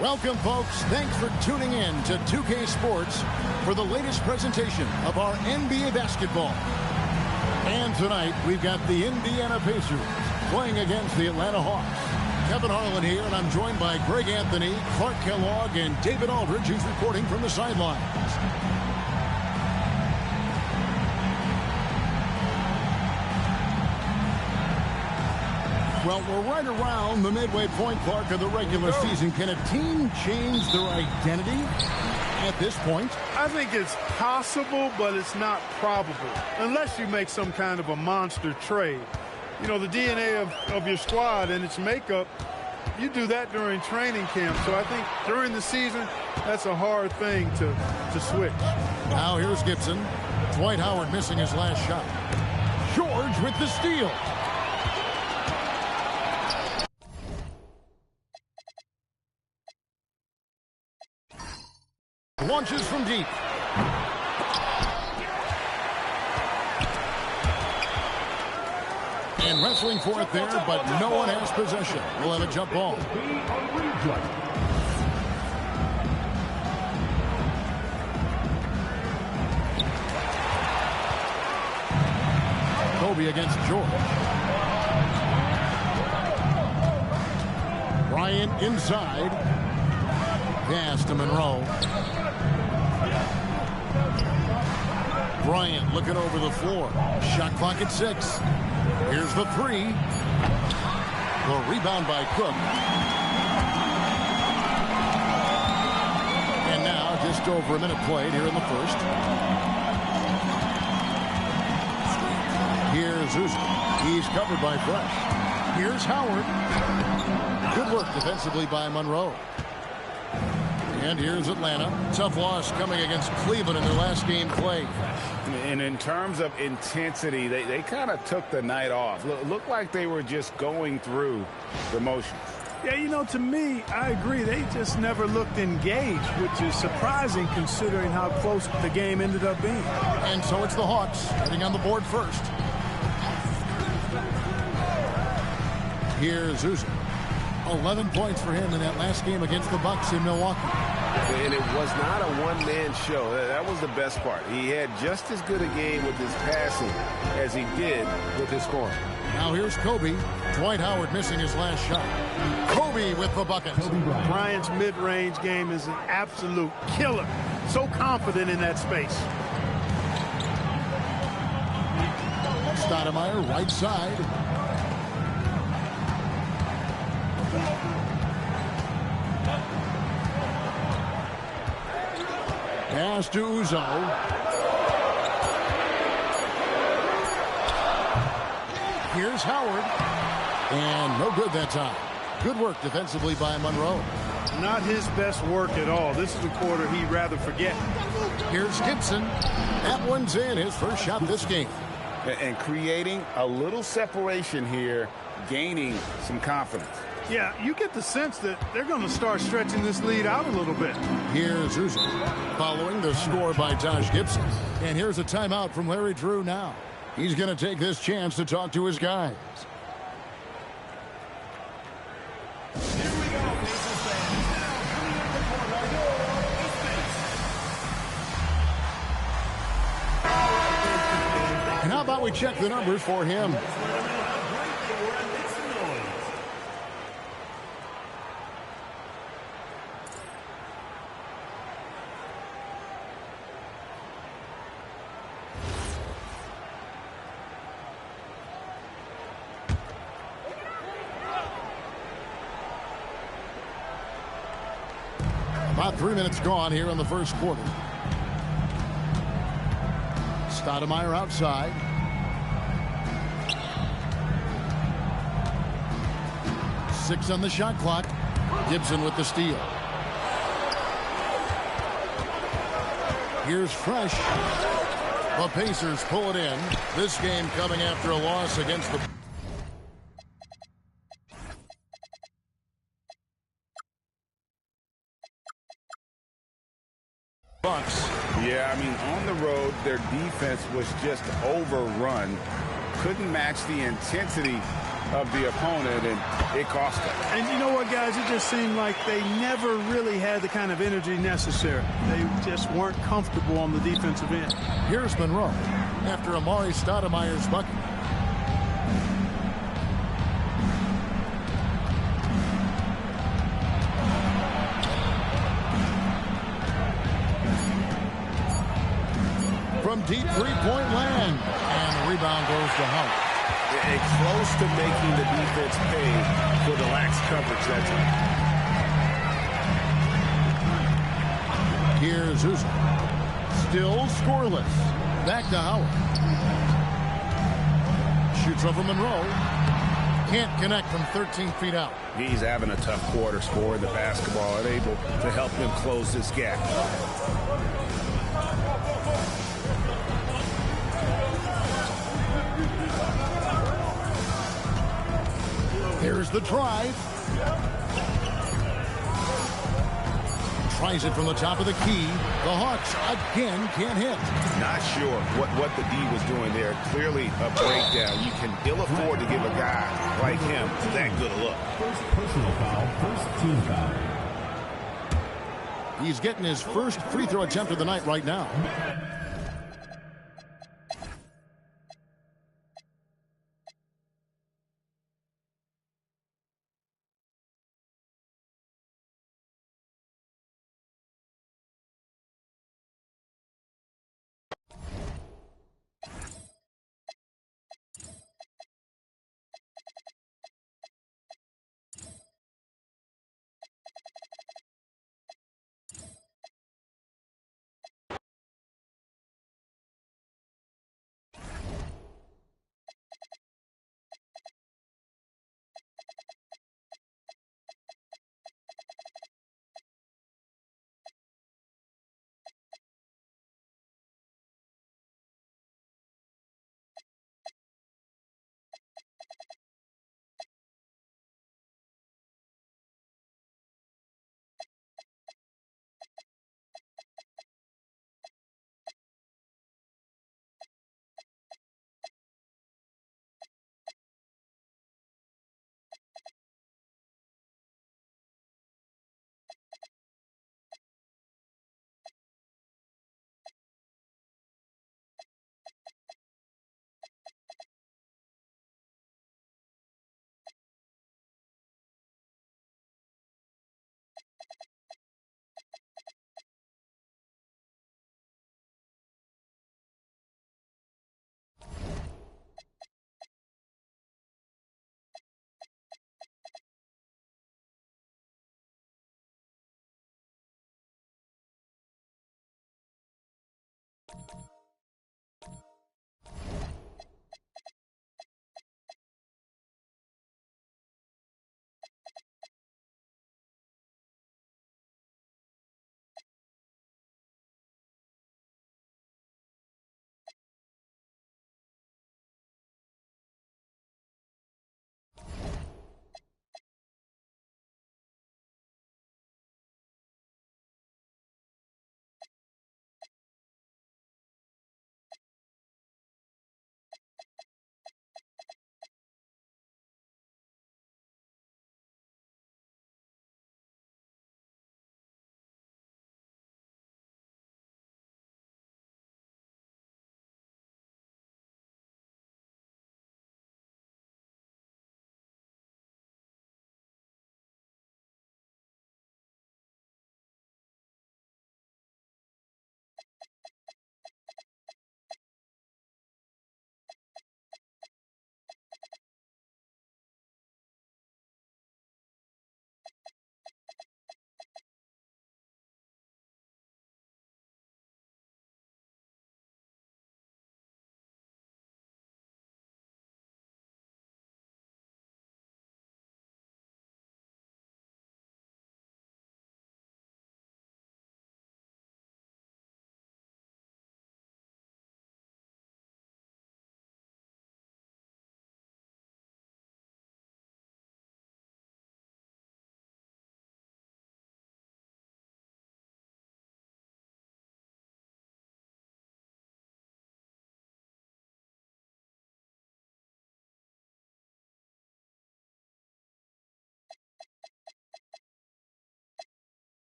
Welcome, folks. Thanks for tuning in to 2K Sports for the latest presentation of our NBA basketball. And tonight, we've got the Indiana Pacers playing against the Atlanta Hawks. Kevin Harlan here, and I'm joined by Greg Anthony, Clark Kellogg, and David Aldridge, who's reporting from the sidelines. Well, we're right around the midway point, Clark, of the regular season. Can a team change their identity at this point? I think it's possible, but it's not probable, unless you make some kind of a monster trade. You know, the DNA of your squad and its makeup, you do that during training camp. So I think during the season, that's a hard thing to switch. Now here's Gibson. Dwight Howard missing his last shot. George with the steal. Launches from deep. And wrestling for it there, but no one has possession. We'll have a jump ball. Kobe against George. Bryant inside. Pass to Monroe. Bryant looking over the floor. Shot clock at 6. Here's the 3. The rebound by Cook. And now just over a minute played here in the first. Here's Uzi. He's covered by Fresh. Here's Howard. Good work defensively by Monroe. And here's Atlanta. Tough loss coming against Cleveland in their last game played. And in terms of intensity, they kind of took the night off. Looked like they were just going through the motions. Yeah, you know, to me, I agree. They just never looked engaged, which is surprising considering how close the game ended up being. And so it's the Hawks getting on the board first. Here's Uzi. 11 points for him in that last game against the Bucks in Milwaukee. And it was not a one-man show. That was the best part. He had just as good a game with his passing as he did with his scoring. Now here's Kobe. Dwight Howard missing his last shot. Kobe with the bucket. Bryant's mid-range game is an absolute killer. So confident in that space. Stoudemire right side. Pass to Uzo. Here's Howard. And no good that time. Good work defensively by Monroe. Not his best work at all. This is a quarter he'd rather forget. Here's Gibson. That one's in. His first shot this game. And creating a little separation here, gaining some confidence. Yeah, you get the sense that they're going to start stretching this lead out a little bit. Here's Uzi following the score by Taj Gibson. And here's a timeout from Larry Drew now. He's going to take this chance to talk to his guys. Here we go, Pacers fans. Now coming up the court are your offense. And how about we check the numbers for him? About 3 minutes gone here in the first quarter. Stoudemire outside. Six on the shot clock. Gibson with the steal. Here's Fresh. The Pacers pull it in. This game coming after a loss against the Bucks. Yeah, I mean, on the road, their defense was just overrun. Couldn't match the intensity of the opponent, and it cost them. And you know what, guys? It just seemed like they never really had the kind of energy necessary. They just weren't comfortable on the defensive end. Here's Monroe after Amari Stoudemire's bucket. From deep three-point land, and the rebound goes to Howard. Close to making the defense pay for the lax coverage that time. Here's Uzo. Still scoreless. Back to Howard. Shoots over Monroe. Can't connect from 13 feet out. He's having a tough quarter, scoring the basketball and able to help them close this gap. Here's the drive. Tries it from the top of the key. The Hawks again can't hit. Not sure what the D was doing there. Clearly a breakdown. You can ill afford to give a guy like him that good a look. First personal foul, first team foul. He's getting his first free throw attempt of the night right now.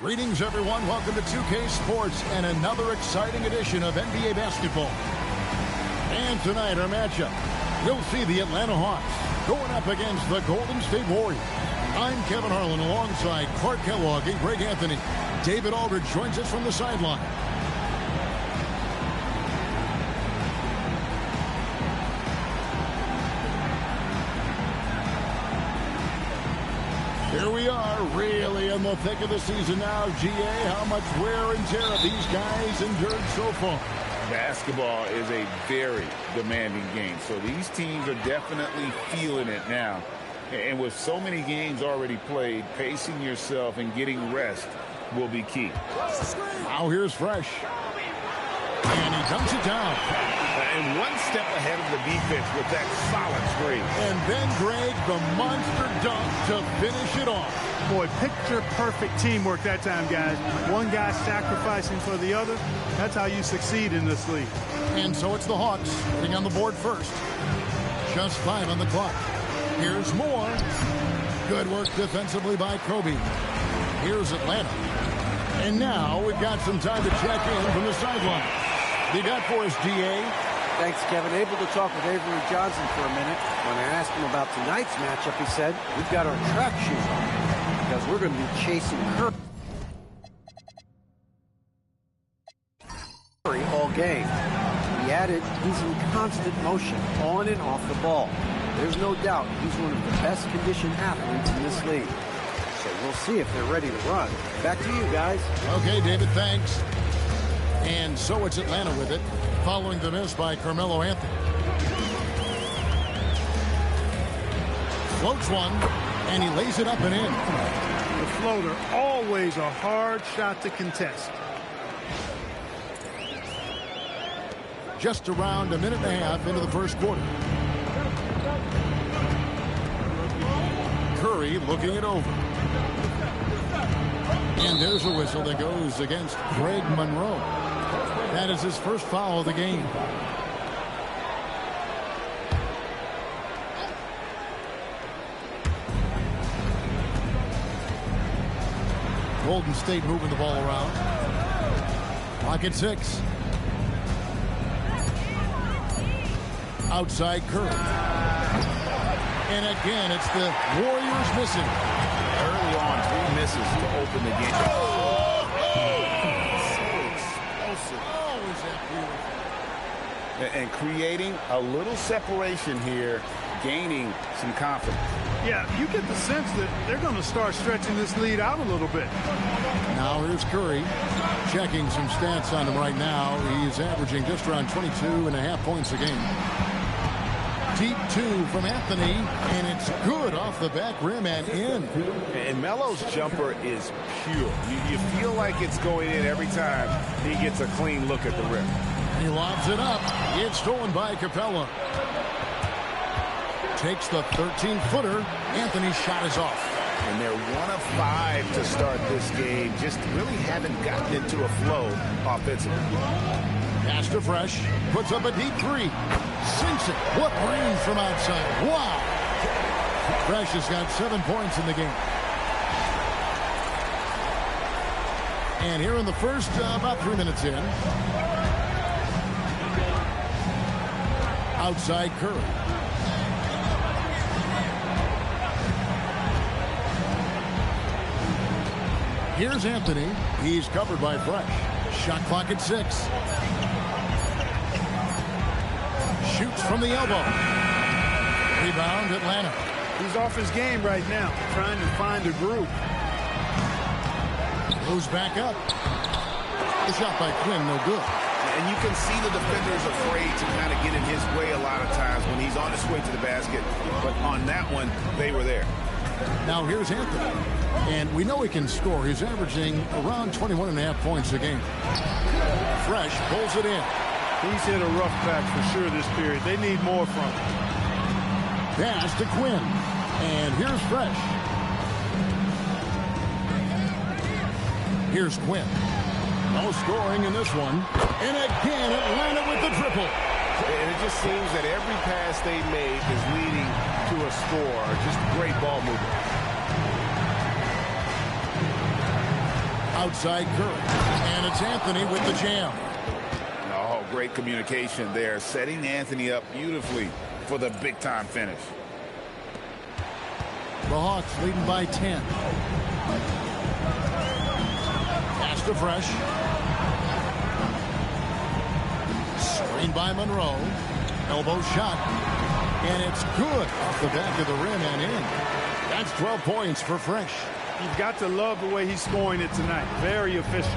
Greetings, everyone. Welcome to 2K Sports and another exciting edition of NBA basketball. And tonight, our matchup, you'll see the Atlanta Hawks going up against the Golden State Warriors. I'm Kevin Harlan alongside Clark Kellogg and Greg Anthony. David Aldridge joins us from the sideline. Here we are, really in the thick of the season now. GA, how much wear and tear have these guys endured so far? Basketball is a very demanding game, so these teams are definitely feeling it now. And with so many games already played, pacing yourself and getting rest will be key. Now here's Fresh. And he dunks it down. And one step ahead of the defense with that solid screen. And then Greg, the monster dunk to finish it off. Boy, picture-perfect teamwork that time, guys. One guy sacrificing for the other. That's how you succeed in this league. And so it's the Hawks getting on the board first. Just 5 on the clock. Here's more. Good work defensively by Kobe. Here's Atlanta. And now we've got some time to check in from the sideline. You got for us, GA? Thanks, Kevin. Able to talk with Avery Johnson for a minute. When I asked him about tonight's matchup, he said, we've got our track shoes on because we're going to be chasing Curry all game. He added, he's in constant motion, on and off the ball. There's no doubt he's one of the best conditioned athletes in this league. So we'll see if they're ready to run. Back to you, guys. Okay, David, thanks. And so it's Atlanta with it, following the miss by Carmelo Anthony. Floats one, and he lays it up and in. The floater, always a hard shot to contest. Just around a minute and a half into the first quarter. Curry looking it over. And there's a whistle that goes against Greg Monroe. That is his first foul of the game. Golden State moving the ball around. Clock at 6. Outside Curry. And again, it's the Warriors missing. Early on, 3 misses to open the game. And creating a little separation here, gaining some confidence. Yeah, you get the sense that they're going to start stretching this lead out a little bit. Now here's Curry checking some stats on him right now. He's averaging just around 22.5 points a game. Deep 2 from Anthony, and it's good off the back rim and in. And Melo's jumper is pure. You feel like it's going in every time he gets a clean look at the rim. He lobs it up. It's stolen by Capella. Takes the 13-footer. Anthony's shot is off. And they're 1 of 5 to start this game. Just really haven't gotten into a flow offensively. Pass to Fresh. Puts up a deep 3. Sinks it. What range from outside. Wow. Fresh has got 7 points in the game. And here in the first, about 3 minutes in. Outside Curry. Here's Anthony. He's covered by Fresh. Shot clock at 6. Shoots from the elbow. Rebound, Atlanta. He's off his game right now, trying to find a groove. Goes back up. The shot by Quinn, no good. And you can see the defender's afraid to kind of get in his way a lot of times when he's on his way to the basket. But on that one, they were there. Now here's Anthony. And we know he can score. He's averaging around 21.5 points a game. Fresh pulls it in. He's hit a rough patch for sure this period. They need more from him. Pass to Quinn. And here's Fresh. Here's Quinn. No scoring in this one. And again, Atlanta with the triple. And it just seems that every pass they made is leading to a score. Just great ball movement. Outside Curry. And it's Anthony with the jam. Oh, great communication there. Setting Anthony up beautifully for the big-time finish. The Hawks leading by 10. Pass to Fresh. Screen by Monroe. Elbow shot. And it's good off the back of the rim and in. That's 12 points for Fresh. You've got to love the way he's scoring it tonight. Very efficient.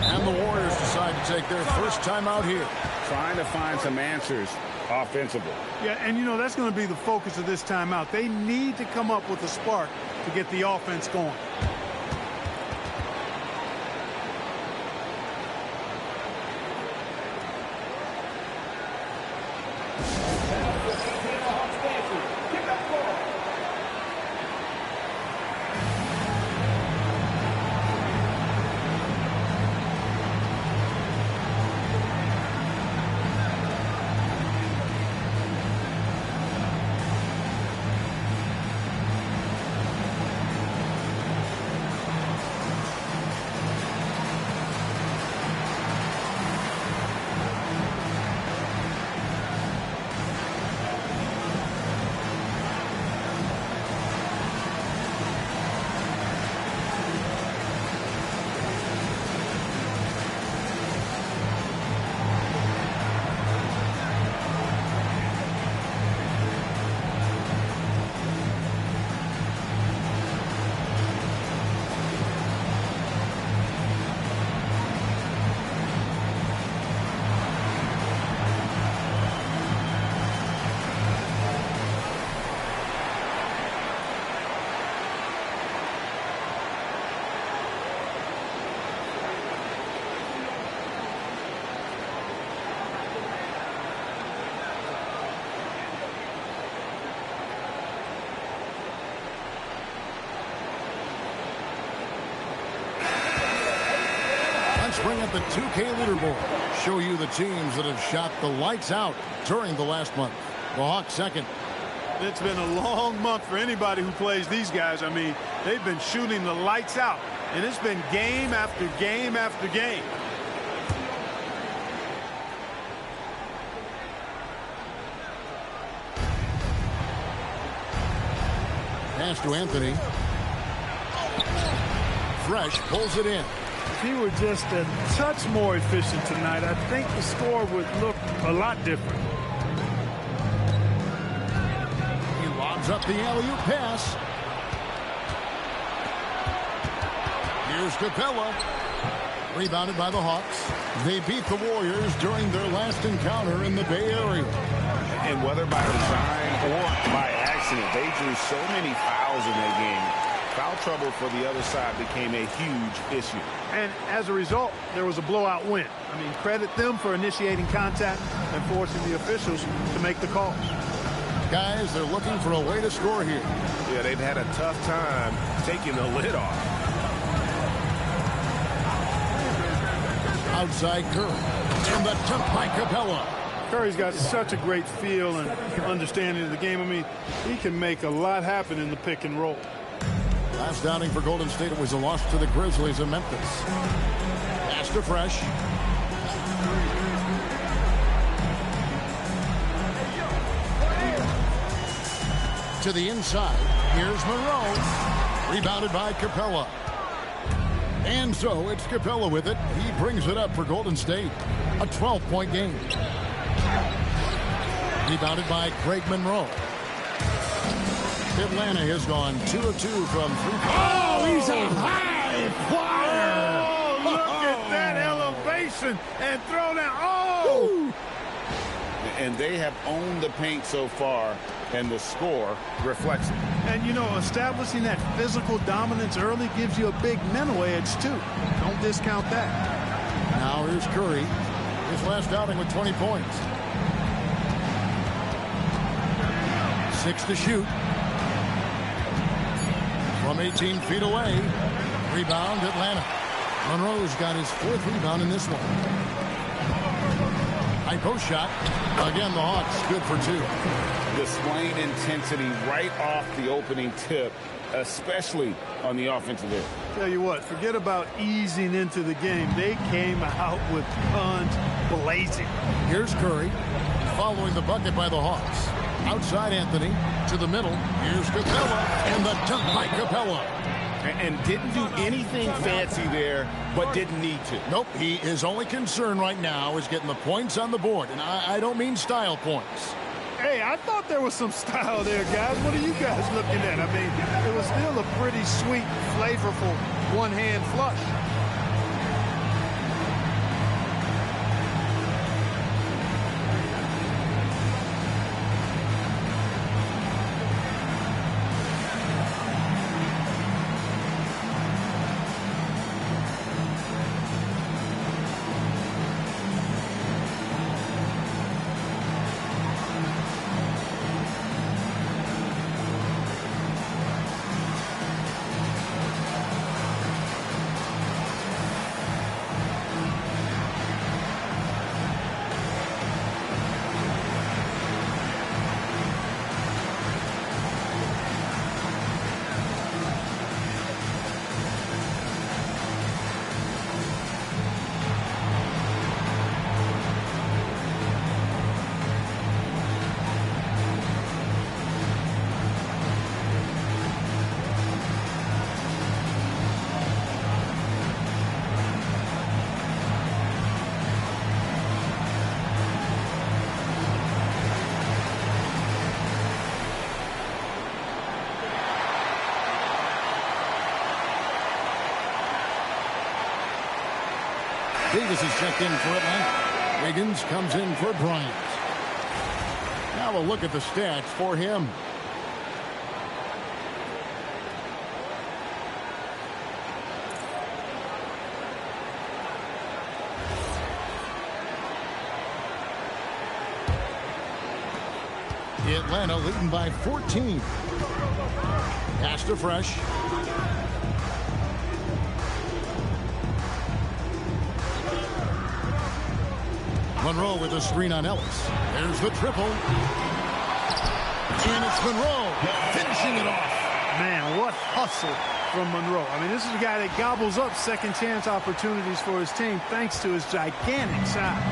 And the Warriors decide to take their first time out here. Trying to find some answers offensively. Yeah, and you know, that's going to be the focus of this timeout. They need to come up with a spark to get the offense going. Bring up the 2K leaderboard. Show you the teams that have shot the lights out during the last month. The Hawks second. It's been a long month for anybody who plays these guys. I mean, they've been shooting the lights out, and it's been game after game after game. Pass to Anthony. Fresh pulls it in. If he were just a touch more efficient tonight, I think the score would look a lot different. He lobs up the alley-oop pass. Here's Capella. Rebounded by the Hawks. They beat the Warriors during their last encounter in the Bay Area. And whether by design or by accident, they drew so many fouls in that game. Foul trouble for the other side became a huge issue. And as a result, there was a blowout win. I mean, credit them for initiating contact and forcing the officials to make the call. Guys, they're looking for a way to score here. Yeah, they've had a tough time taking the lid off. Outside Curry. And the attempt by Capella. Curry's got such a great feel and understanding of the game. I mean, he can make a lot happen in the pick and roll. Last outing for Golden State, it was a loss to the Grizzlies of Memphis. Pass to Fresh. To the inside. Here's Monroe. Rebounded by Capella. And so it's Capella with it. He brings it up for Golden State. A 12-point game. Rebounded by Craig Monroe. Atlanta has gone 2 of 2 from 3. Oh, he's a high flyer. Oh, look at that elevation and throw down. Oh! And they have owned the paint so far, and the score reflects it. And, you know, establishing that physical dominance early gives you a big mental edge, too. Don't discount that. Now here's Curry. His last outing with 20 points. 6 to shoot. From 18 feet away. Rebound, Atlanta. Monroe's got his 4th rebound in this one. High post shot. Again, the Hawks good for 2. Displaying intensity right off the opening tip. especially on the offensive end. Tell you what, forget about easing into the game. They came out with guns blazing. Here's Curry following the bucket by the Hawks. Outside Anthony to the middle. Here's Capella, and the dunk by Capella. And didn't do anything fancy there, but didn't need to. Nope, his only concern right now is getting the points on the board. And I don't mean style points. Hey, I thought there was some style there, guys. What are you guys looking at? I mean, it was still a pretty sweet, flavorful one-hand flush. Davis is checked in for Atlanta. Wiggins comes in for Bryant. Now a look at the stats for him. Atlanta leading by 14. Pass to Fresh. Monroe with a screen on Ellis. There's the triple. And it's Monroe finishing it off. Man, what hustle from Monroe. I mean, this is a guy that gobbles up second chance opportunities for his team thanks to his gigantic size.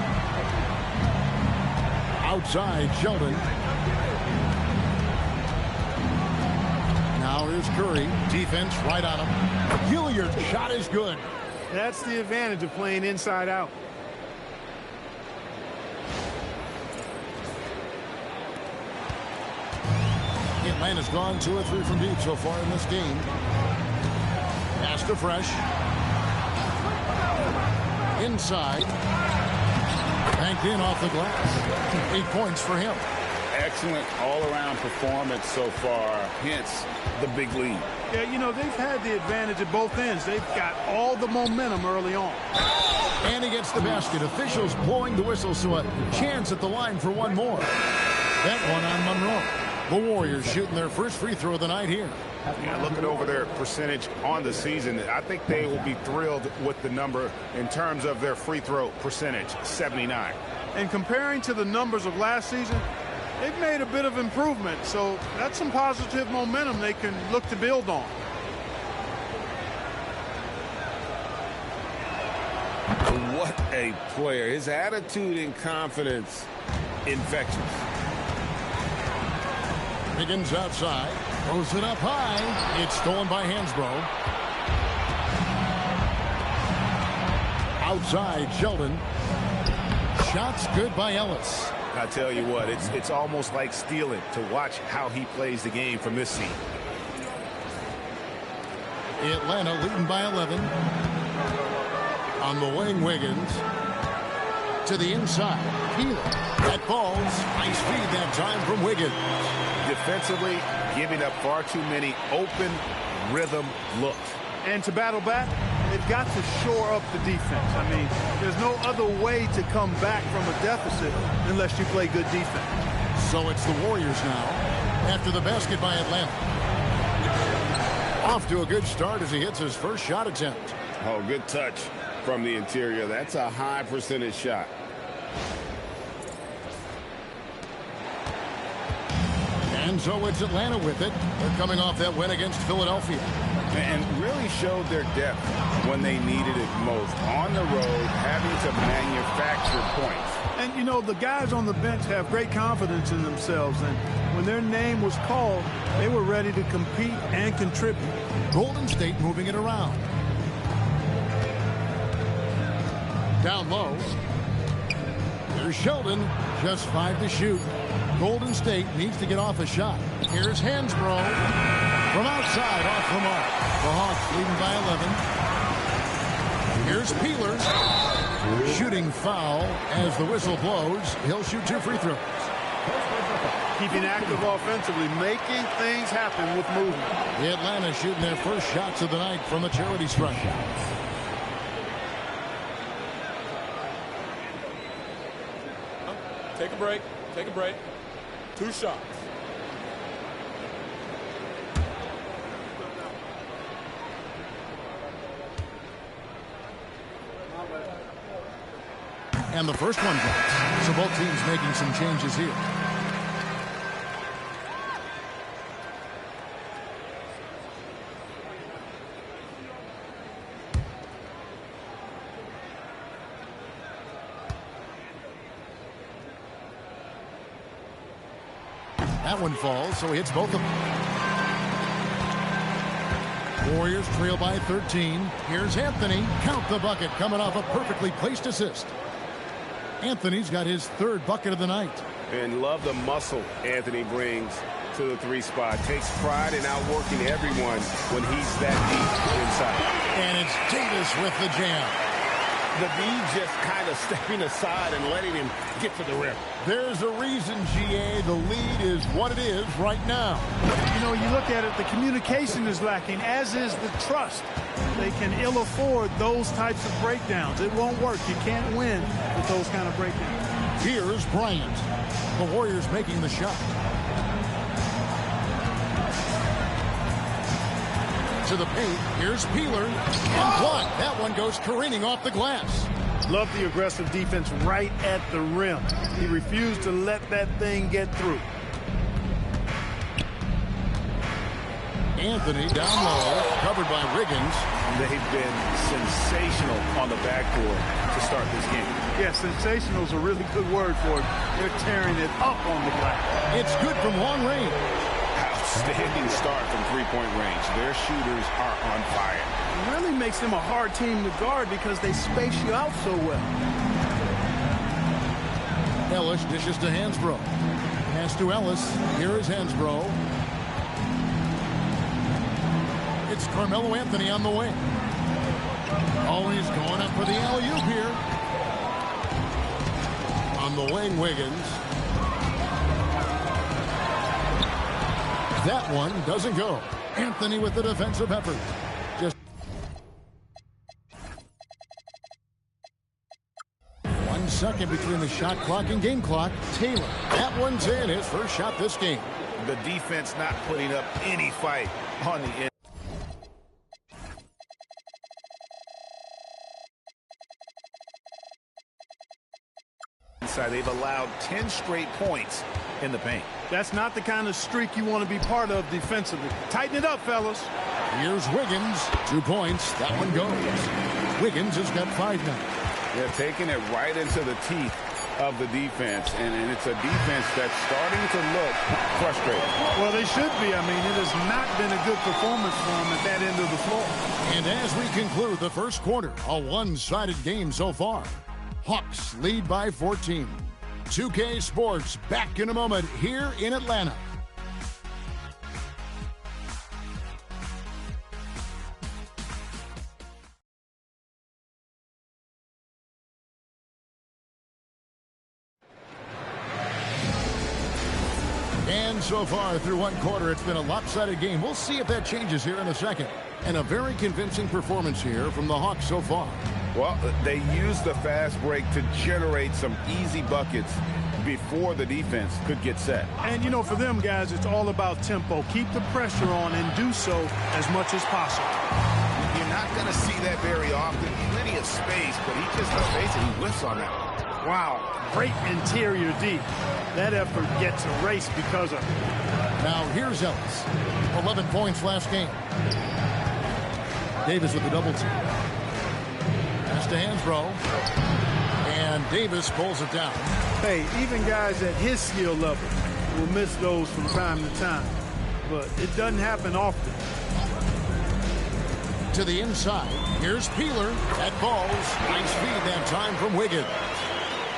Outside, Sheldon. Now here's Curry. Defense right on him. Hilliard's shot is good. That's the advantage of playing inside out. Atlanta's gone 2 or 3 from deep so far in this game. Pass to Fresh. Inside. Banked in off the glass. 8 points for him. Excellent all-around performance so far, hence the big lead. Yeah, you know, they've had the advantage at both ends. They've got all the momentum early on. And he gets the basket. Officials blowing the whistle, so a chance at the line for one more. That one on Monroe. The Warriors shooting their first free throw of the night here. Yeah, looking over their percentage on the season, I think they will be thrilled with the number in terms of their free throw percentage, 79. And comparing to the numbers of last season, they've made a bit of improvement. So that's some positive momentum they can look to build on. What a player. His attitude and confidence, infectious. Wiggins outside. Throws it up high. It's stolen by Hansbrough. Outside, Sheldon. Shots good by Ellis. I tell you what, it's almost like stealing to watch how he plays the game from this seat. Atlanta leading by 11. On the wing, Wiggins. To the inside. Keeler. That falls. Nice feed that time from Wiggins. Defensively, giving up far too many open rhythm looks. And to battle back, they've got to shore up the defense. I mean, there's no other way to come back from a deficit unless you play good defense. So it's the Warriors now after the basket by Atlanta. Off to a good start as he hits his first shot attempt. Oh, good touch from the interior. That's a high percentage shot. And so it's Atlanta with it. They're coming off that win against Philadelphia. And really showed their depth when they needed it most. On the road, having to manufacture points. And, you know, the guys on the bench have great confidence in themselves. And when their name was called, they were ready to compete and contribute. Golden State moving it around. Down low. Here's Sheldon. Just 5 to shoot. Golden State needs to get off a shot. Here's Hansbrough. From outside, off the mark. The Hawks leading by 11. Here's Peeler. Shooting foul as the whistle blows. He'll shoot 2 free throws. Keeping active offensively, making things happen with movement. The Atlanta shooting their first shots of the night from a charity stripe. Take a break. Take a break. 2 shots. And the first one drops. So both teams making some changes here. That one falls, so he hits both of them. Warriors trail by 13. Here's Anthony. Count the bucket, coming off a perfectly placed assist. Anthony's got his 3rd bucket of the night. And love the muscle Anthony brings to the 3 spot. Takes pride in outworking everyone when he's that deep inside. And it's Davis with the jam. The D just kind of stepping aside and letting him get to the rim. There's a reason, GA. The lead is what it is right now. You know, you look at it, the communication is lacking, as is the trust. They can ill afford those types of breakdowns. It won't work. You can't win with those kind of breakdowns. Here's Bryant. The Warriors making the shot. To the paint. Here's Peeler. And blocked. That one goes careening off the glass. Love the aggressive defense right at the rim. He refused to let that thing get through. Anthony down low, covered by Wiggins. They've been sensational on the backboard to start this game. Yeah, sensational is a really good word for it. They're tearing it up on the glass. It's good from long range. Outstanding start from 3-point range. Their shooters are on fire. It really makes them a hard team to guard because they space you out so well. Ellis dishes to Hansbrough. Pass to Ellis. Here is Hansbrough. It's Carmelo Anthony on the wing. Always going up for the alley-oop here. On the wing, Wiggins. That one doesn't go. Anthony with the defensive effort. Just 1 second between the shot clock and game clock. Taylor. That one's in. His first shot this game. The defense not putting up any fight on the end. They've allowed 10 straight points in the paint. That's not the kind of streak you want to be part of defensively. Tighten it up, fellas. Here's Wiggins. 2 points. That one goes. Wiggins has got 5 now. They're taking it right into the teeth of the defense, and it's a defense that's starting to look frustrated. Well, they should be. I mean, it has not been a good performance for them at that end of the floor. And as we conclude the first quarter, a one-sided game so far. Hawks lead by 14. 2K Sports back in a moment here in Atlanta. And so far through one quarter, it's been a lopsided game. We'll see if that changes here in the second. And a very convincing performance here from the Hawks so far. Well, they used the fast break to generate some easy buckets before the defense could get set. And, you know, for them guys, it's all about tempo. Keep the pressure on and do so as much as possible. You're not going to see that very often. Plenty of space, but he just, let's face it, he whiffs on that. Wow, great interior D. That effort gets erased because of it. Now here's Ellis. 11 points last game. Davis with the double team. Pass to Hansbrough. And Davis pulls it down. Hey, even guys at his skill level will miss those from time to time. But it doesn't happen often. To the inside. Here's Peeler. That falls. Nice feed that time from Wiggins.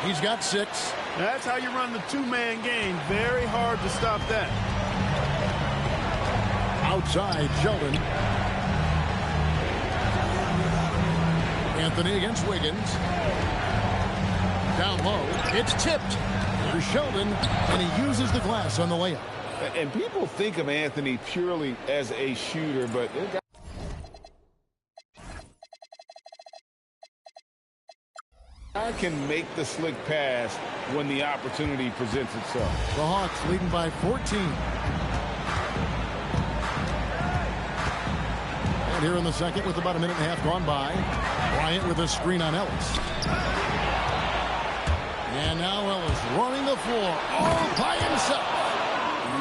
He's got 6. That's how you run the two-man game. Very hard to stop that. Outside, Sheldon. Anthony against Wiggins. Down low. It's tipped. Here's Sheldon, and he uses the glass on the layup. And people think of Anthony purely as a shooter, but I can make the slick pass when the opportunity presents itself. The Hawks leading by 14. And here in the second with about a minute and a half gone by. Bryant with a screen on Ellis. And now Ellis running the floor all by himself.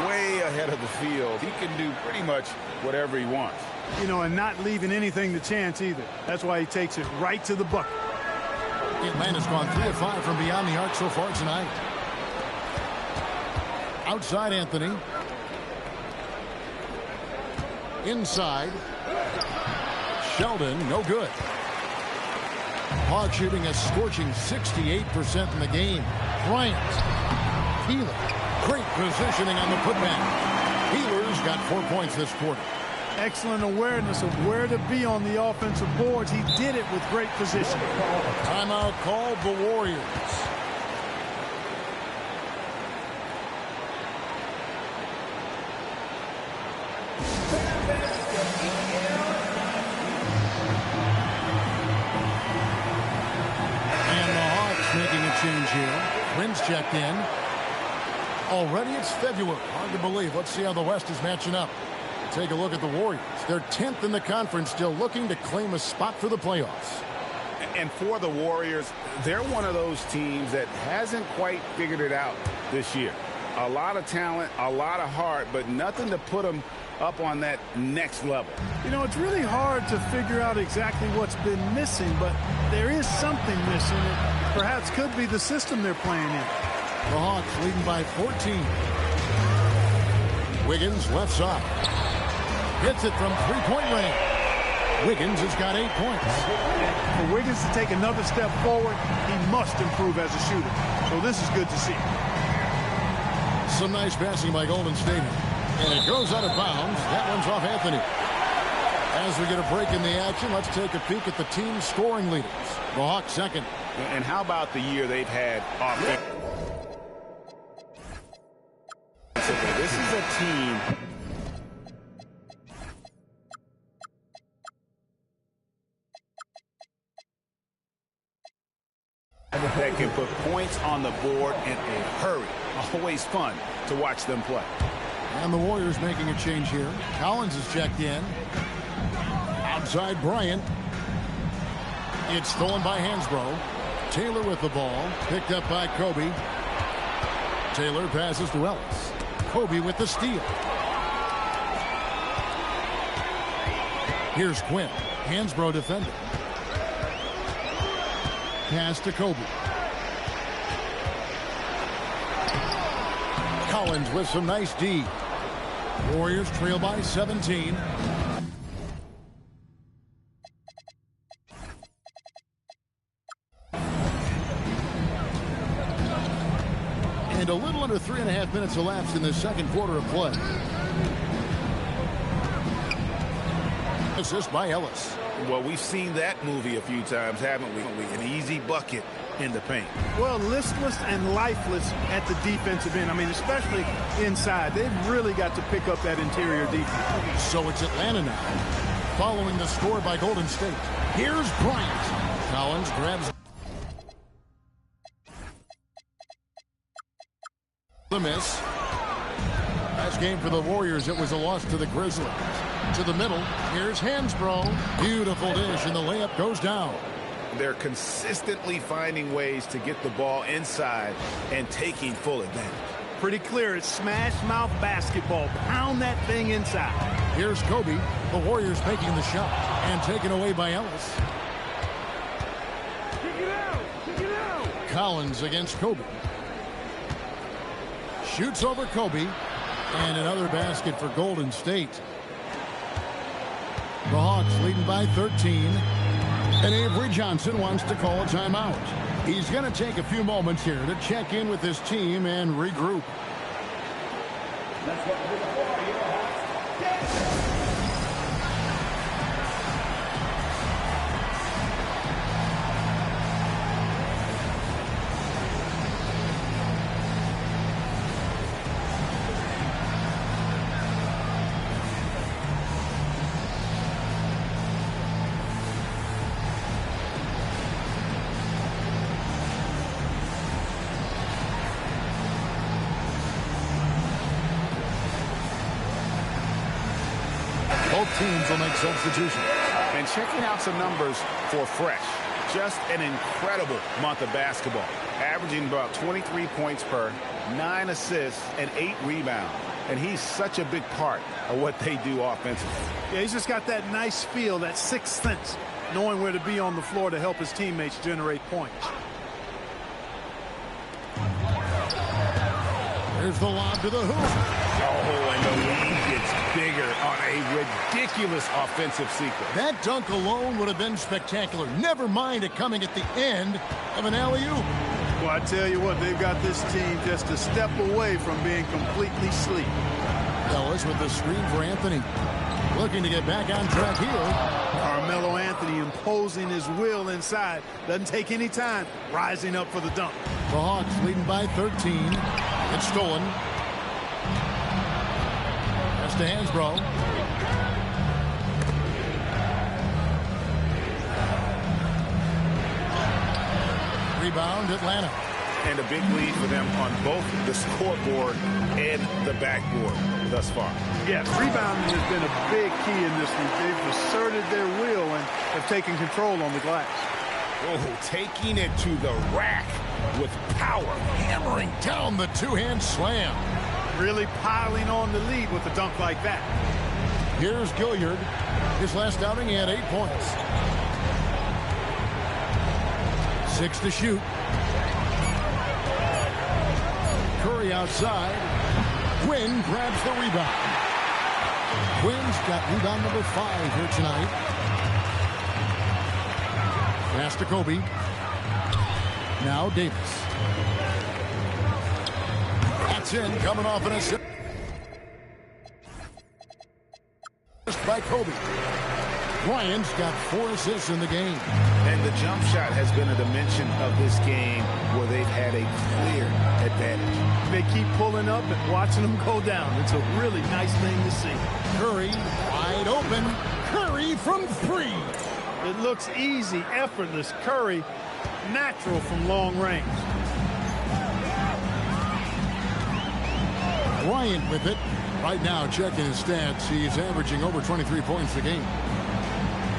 Way ahead of the field. He can do pretty much whatever he wants. You know, and not leaving anything to chance either. That's why he takes it right to the bucket. Atlanta's gone 3 of 5 from beyond the arc so far tonight. Outside Anthony. Inside. Sheldon, no good. Hawks shooting a scorching 68% in the game. Bryant. Peeler. Great positioning on the putback. Peeler's got 4 points this quarter. Excellent awareness of where to be on the offensive boards. He did it with great position. Timeout called the Warriors. And the Hawks making a change here. Prince checked in. Already it's February. Hard to believe. Let's see how the West is matching up. Take a look at the Warriors. They're 10th in the conference, still looking to claim a spot for the playoffs. And for the Warriors, they're one of those teams that hasn't quite figured it out this year. A lot of talent, a lot of heart, but nothing to put them up on that next level. You know, it's really hard to figure out exactly what's been missing, but there is something missing. It perhaps could be the system they're playing in. The Hawks leading by 14. Wiggins left side. Hits it from three-point range. Wiggins has got 8 points. For Wiggins to take another step forward, he must improve as a shooter. So this is good to see. Some nice passing by Golden State. And it goes out of bounds. That one's off Anthony. As we get a break in the action, let's take a peek at the team's scoring leaders. The Hawks second. And how about the year they've had offensively? This is a team that can put points on the board in a hurry. Always fun to watch them play. And the Warriors making a change here. Collins is checked in. Outside Bryant. It's stolen by Hansbrough. Taylor with the ball. Picked up by Kobe. Taylor passes to Ellis. Kobe with the steal. Here's Quinn. Hansbrough defending. Pass to Kobe. Collins with some nice D. Warriors trail by 17. And a little under 3.5 minutes elapsed in the second quarter of play. Assist by Ellis. Well, we've seen that movie a few times, haven't we? An easy bucket in the paint. Well, listless and lifeless at the defensive end. I mean, especially inside. They've really got to pick up that interior defense. So it's Atlanta now, following the score by Golden State. Here's Bryant. Collins grabs the miss. Last game for the Warriors, it was a loss to the Grizzlies. To the middle, here's Hansbrough. Beautiful dish, and the layup goes down. They're consistently finding ways to get the ball inside and taking full advantage. Pretty clear. It's smash mouth basketball. Pound that thing inside. Here's Kobe. The Warriors making the shot and taken away by Ellis. Kick it out. Kick it out. Collins against Kobe. Shoots over Kobe. And another basket for Golden State. The Hawks leading by 13. And Avery Johnson wants to call a timeout. He's going to take a few moments here to check in with his team and regroup. Both teams will make substitutions. And checking out some numbers for Fresh. Just an incredible month of basketball. Averaging about 23 points per, 9 assists, and 8 rebounds. And he's such a big part of what they do offensively. Yeah, he's just got that nice feel, that sixth sense, knowing where to be on the floor to help his teammates generate points. Here's the lob to the hoop. Oh, and the lead gets bigger on a ridiculous offensive sequence. That dunk alone would have been spectacular. Never mind it coming at the end of an alley-oop. Well, I tell you what, they've got this team just a step away from being completely asleep. Ellis with the screen for Anthony. Looking to get back on track here. Carmelo Anthony imposing his will inside. Doesn't take any time. Rising up for the dunk. The Hawks leading by 13. It's stolen. That's to Hansbrough. Rebound, Atlanta. And a big lead for them on both the scoreboard and the backboard thus far. Yes, rebounding has been a big key in this league. They've asserted their will and have taken control on the glass. Oh, taking it to the rack with power. Hammering down the two-hand slam. Really piling on the lead with a dunk like that. Here's Gilliard. His last outing, he had 8 points. 6 to shoot. Curry outside. Quinn grabs the rebound. Quinn's got rebound number 5 here tonight. Pass to Kobe. Now Davis. That's in, coming off an assist by Kobe. Bryant's got 4 assists in the game. And the jump shot has been a dimension of this game where they've had a clear advantage. They keep pulling up and watching them go down. It's a really nice thing to see. Curry wide open. Curry from 3. It looks easy, effortless. Curry, natural from long range. Bryant with it. Right now, checking his stats, he's averaging over 23 points a game.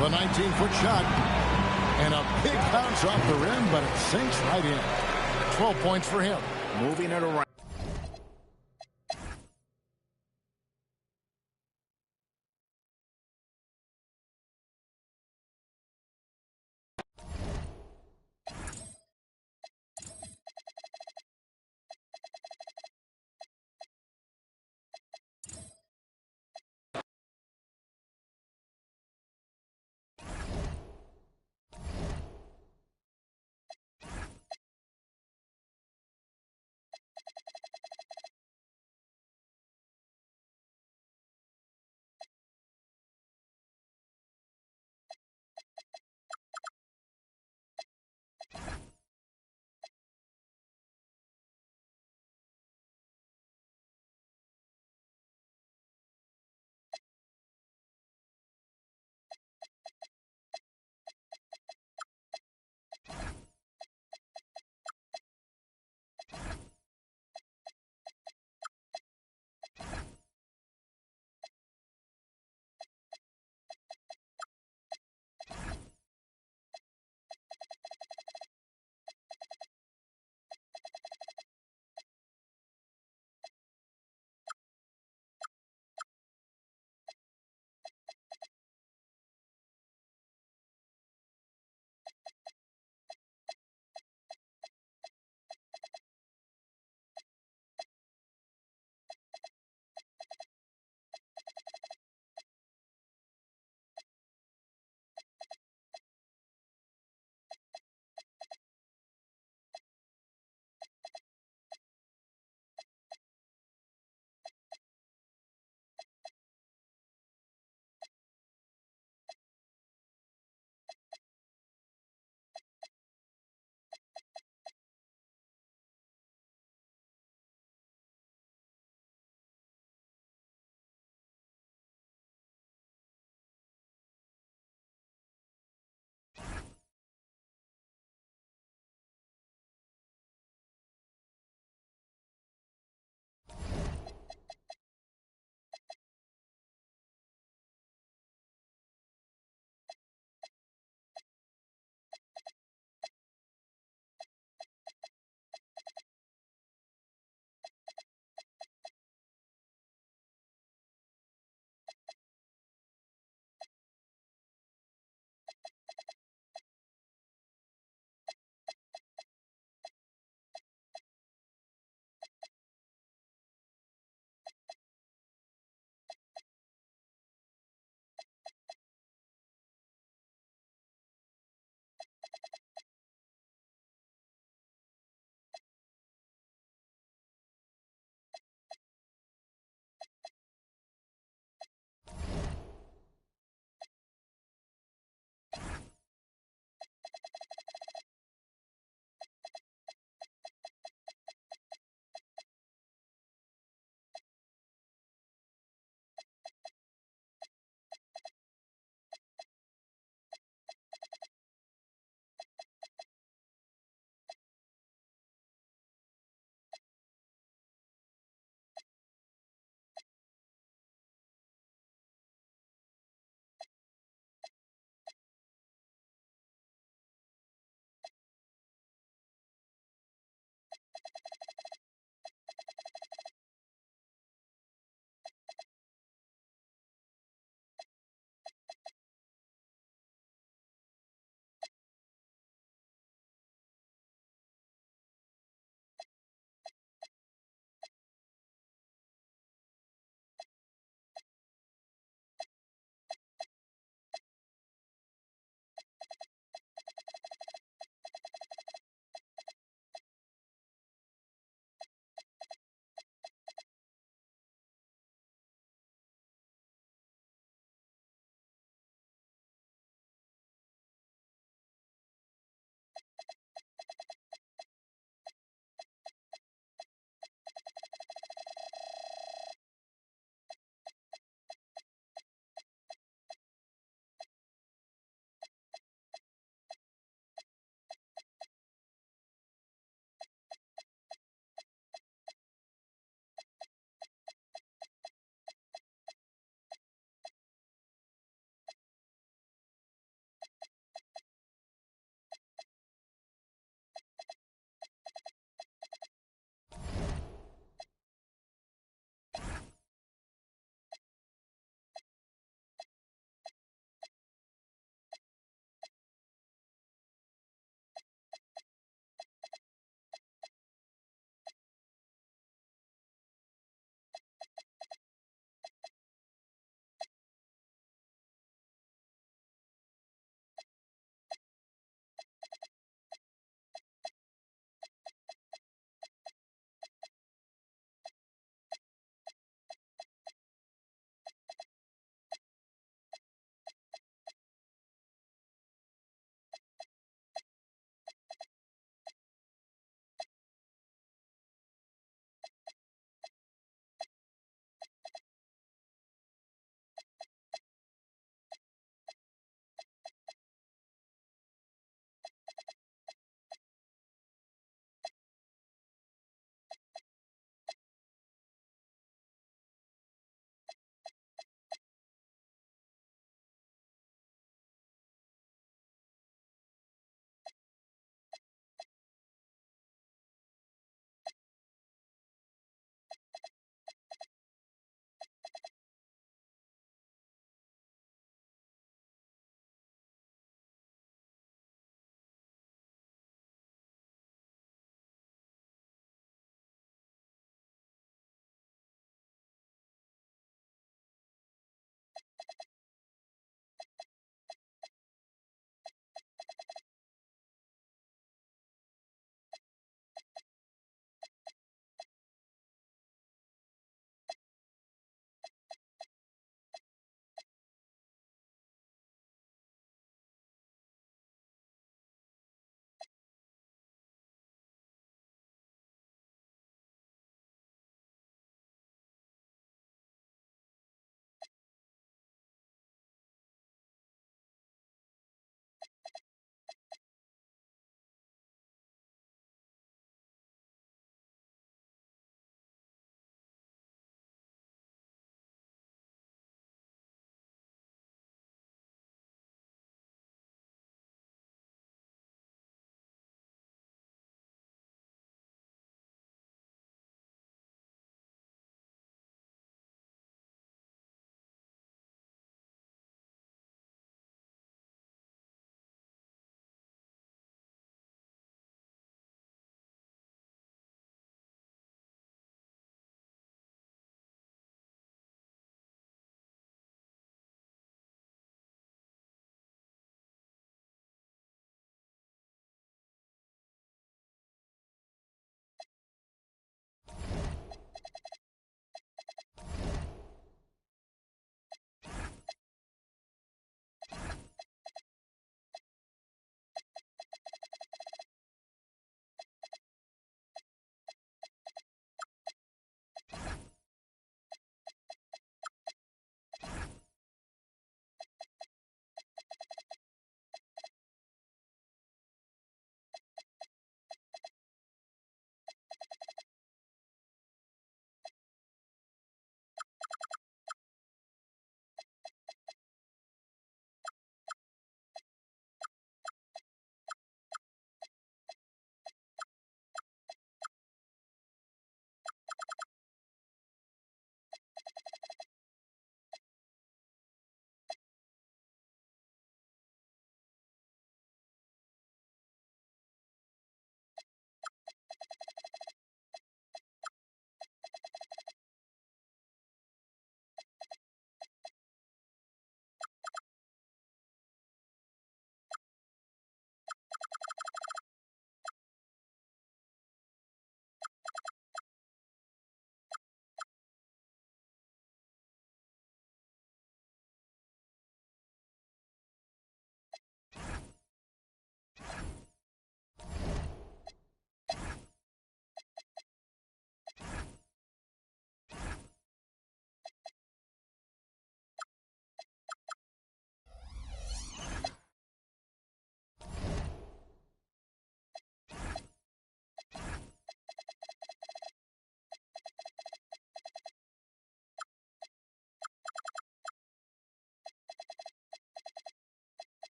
The 19-foot shot. And a big bounce off the rim, but it sinks right in. 12 points for him. Moving it around.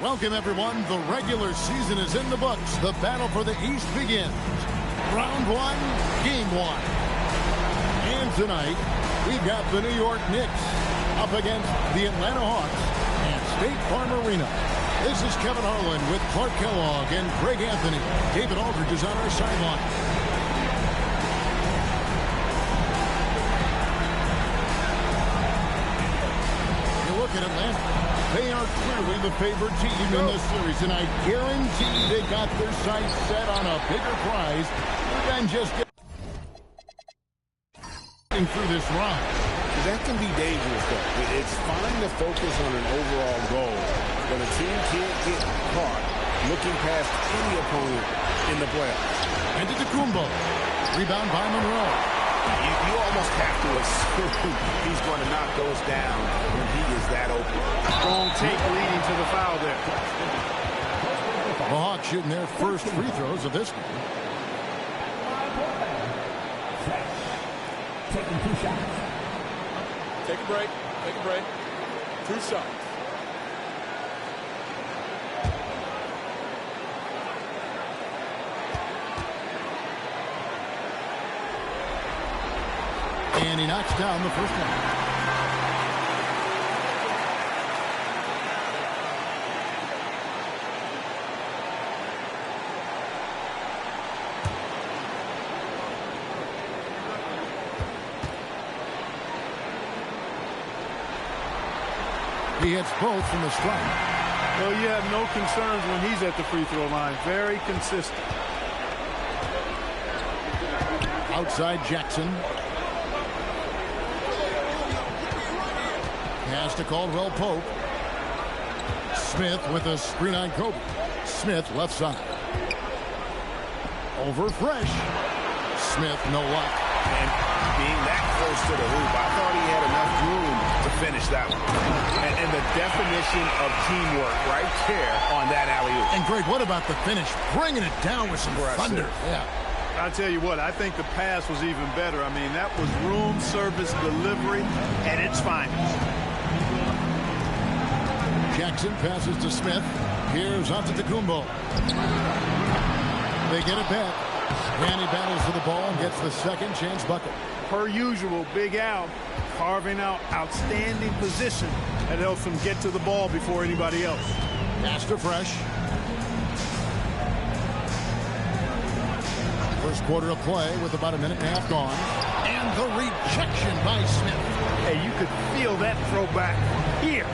Welcome, everyone. The regular season is in the books. The battle for the East begins. Round one, game one. And tonight, we've got the New York Knicks up against the Atlanta Hawks at State Farm Arena. This is Kevin Harlan with Clark Kellogg and Greg Anthony. David Aldridge is on our sideline. You look at Atlanta. They are clearly the favorite team in this series, and I guarantee they got their sights set on a bigger prize than just getting through this run. That can be dangerous, though. It's fine to focus on an overall goal, but a team can't get caught looking past any opponent in the playoffs. And to Kumbo. Rebound by Monroe. You almost have to assume he's going to knock those down when he is that open. Strong take leading to the foul there. The Hawks shooting their first free throws of this game. Taking 2 shots. Take a break. Take a break. 2 shots. And he knocks down the first one. He hits both from the strike. Well, you have no concerns when he's at the free throw line. Very consistent. Outside Jackson. Pass to Caldwell Pope. Smith with a screen on Kobe. Smith left side. Over Fresh. Smith, no luck. And being that close to the hoop, I thought he had enough room to finish that one. And the definition of teamwork right there on that alley-oop. And Greg, what about the finish? Bringing it down with some thunder. Yeah. I tell you what, I think the pass was even better. I mean, that was room service delivery at its finest. Jackson passes to Smith. Here's Antetokounmpo. They get it back. And he battles for the ball and gets the second chance bucket. Per usual, Big Al carving out outstanding position that helps him get to the ball before anybody else. Pass to Fresh. First quarter of play with about a minute and a half gone. And the rejection by Smith. Hey, you could feel that throwback here.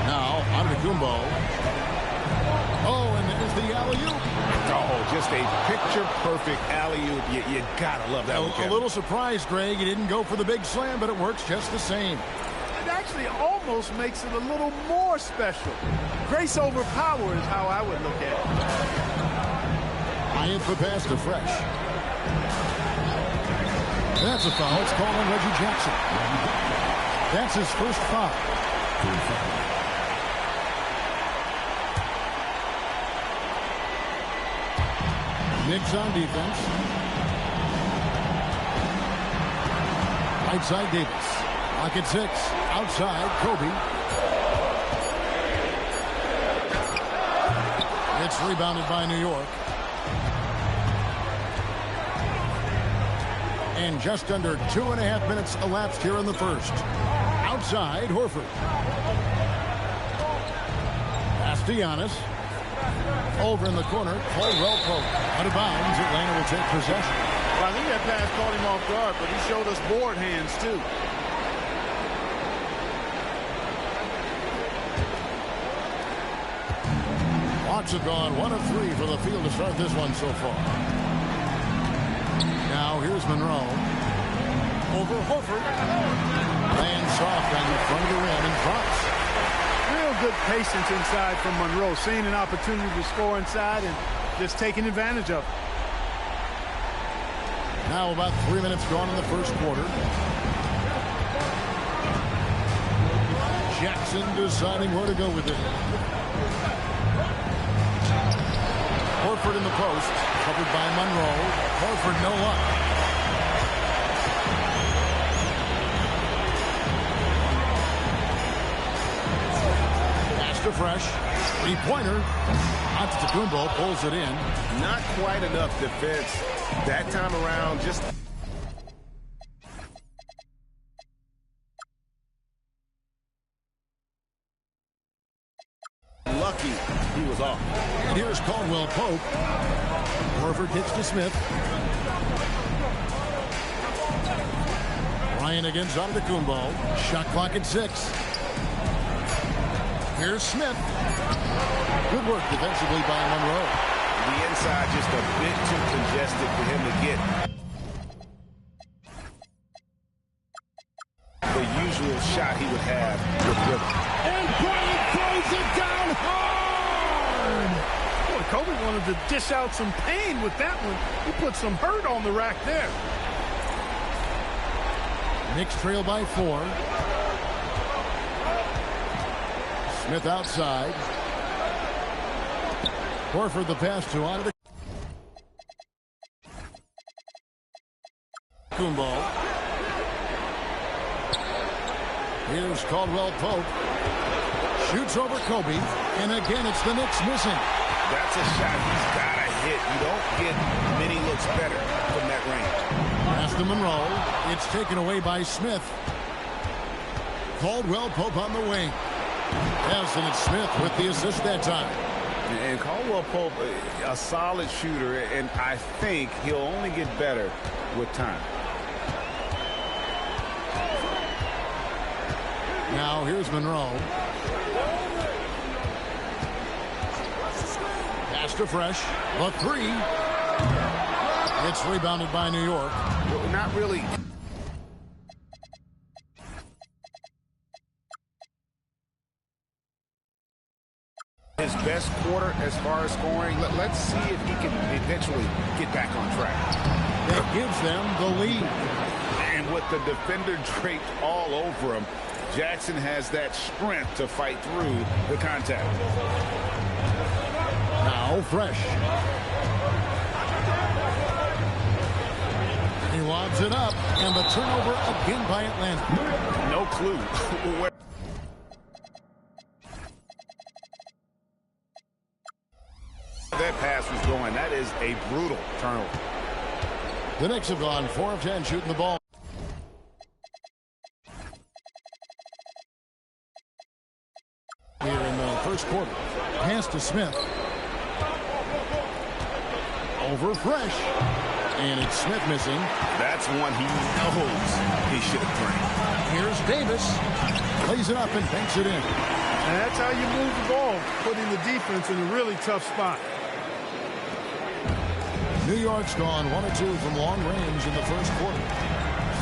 Now, Antetokounmpo. Oh, and there's the alley-oop. Oh, just a picture-perfect alley-oop. You gotta love that one, A little surprised, Greg. He didn't go for the big slam, but it works just the same. It actually almost makes it a little more special. Grace over power is how I would look at it. High in for pass to Fresh. That's a foul. It's called on Reggie Jackson. That's his first foul. Knicks on defense. Right side Davis. Pocket 6. Outside Kobe. It's rebounded by New York. And just under 2.5 minutes elapsed here in the first. Outside Horford. Pass to Giannis. Over in the corner, Caldwell Pope. Out of bounds, Atlanta will take possession. Well, I think that pass caught him off guard, but he showed us board hands, too. Hawks have gone 1 of 3 for the field to start this one so far. Now, here's Monroe. Over Horford. Lands soft on the front of the rim and drops. Real good patience inside from Monroe, seeing an opportunity to score inside and just taking advantage of it. Now about 3 minutes gone in the first quarter. Jackson deciding where to go with it. Horford in the post, covered by Monroe. Horford no luck. fresh. Three-pointer. Antetokounmpo pulls it in. Not quite enough defense that time around. Just lucky he was off. And here's Caldwell Pope. Horford hits to Smith. Ryan against Antetokounmpo. Shot clock at 6. Here's Smith. Good work defensively by Monroe. The inside just a bit too congested for him to get the usual shot he would have with rhythm. And Bryant throws it down hard. Boy, Kobe wanted to dish out some pain with that one. He put some hurt on the rack there. Knicks trail by 4. Smith outside. Horford the pass to Antetokounmpo. Here's Caldwell Pope. Shoots over Kobe. And again, it's the Knicks missing. That's a shot he's got to hit. You don't get many looks better from that range. Pass to Monroe. It's taken away by Smith. Caldwell Pope on the wing. Yes, and it's Smith with the assist that time. And Caldwell Pope, a solid shooter, and I think he'll only get better with time. Now here's Monroe. Pass to Fresh. The 3. It's rebounded by New York. Not really. His best quarter as far as scoring. Let's see if he can eventually get back on track. That gives them the lead. And with the defender draped all over him, Jackson has that strength to fight through the contact. Now Fresh. He lobs it up, and the turnover again by Atlanta. No clue where that pass was going. That is a brutal turnover. The Knicks have gone 4 of 10 shooting the ball. Here in the first quarter. Pass to Smith. Over Fresh. And it's Smith missing. That's one he knows he should have drained. Here's Davis. Plays it up and banks it in. And that's how you move the ball, putting the defense in a really tough spot. New York's gone 1 of 2 from long range in the first quarter.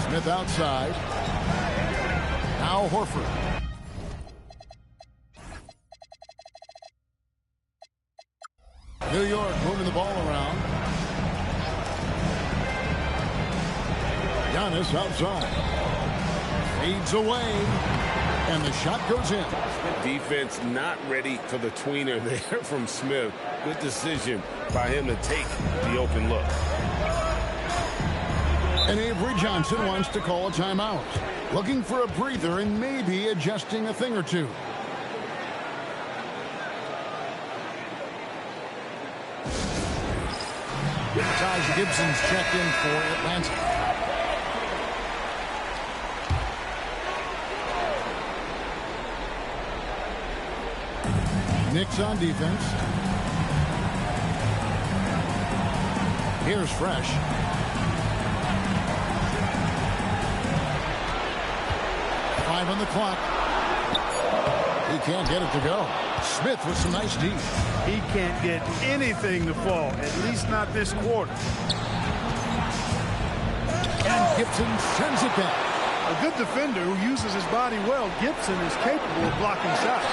Smith outside. Now Horford. New York moving the ball around. Giannis outside. Fades away. And the shot goes in. Defense not ready for the tweener there from Smith. Good decision by him to take the open look. And Avery Johnson wants to call a timeout. Looking for a breather and maybe adjusting a thing or two. Taj Gibson's checked in for Atlanta. Knicks on defense. Here's Fresh. Five on the clock. He can't get it to go. Smith with some nice D. He can't get anything to fall, at least not this quarter. And Gibson sends it down. A good defender who uses his body well, Gibson is capable of blocking shots.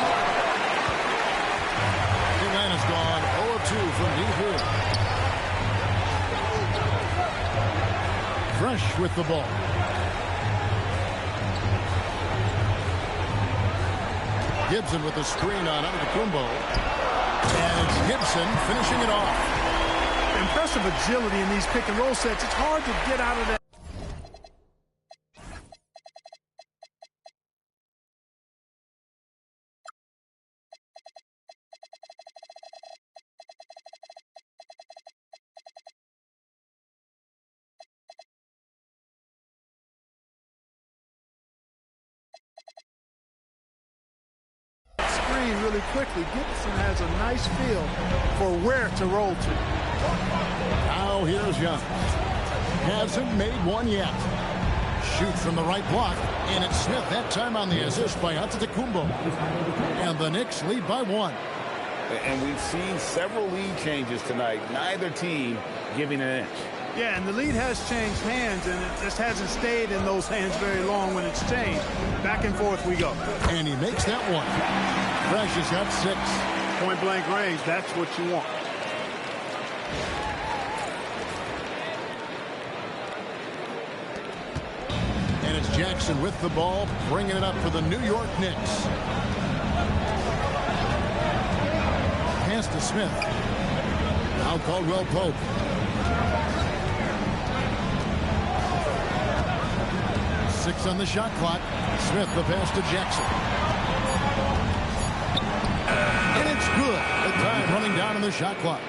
Atlanta's gone 0 of 2 from deep here. Fresh with the ball. Gibson with the screen on Antetokounmpo. And it's Gibson finishing it off. Impressive agility in these pick and roll sets. It's hard to get out of that. screen really quickly. Gibson has a nice feel for where to roll to. Now here's Young. Hasn't made one yet. Shoots from the right block, and it's Smith that time on the assist by Antetokounmpo. And the Knicks lead by 1. And we've seen several lead changes tonight. Neither team giving an inch. Yeah, and the lead has changed hands, and it just hasn't stayed in those hands very long when it's changed. Back and forth we go. And he makes that one. Fresh has got 6. Point-blank range, that's what you want. And it's Jackson with the ball, bringing it up for the New York Knicks. Pass to Smith. Now Caldwell Pope. Six on the shot clock. Smith the pass to Jackson. And it's good. The time running down on the shot clock.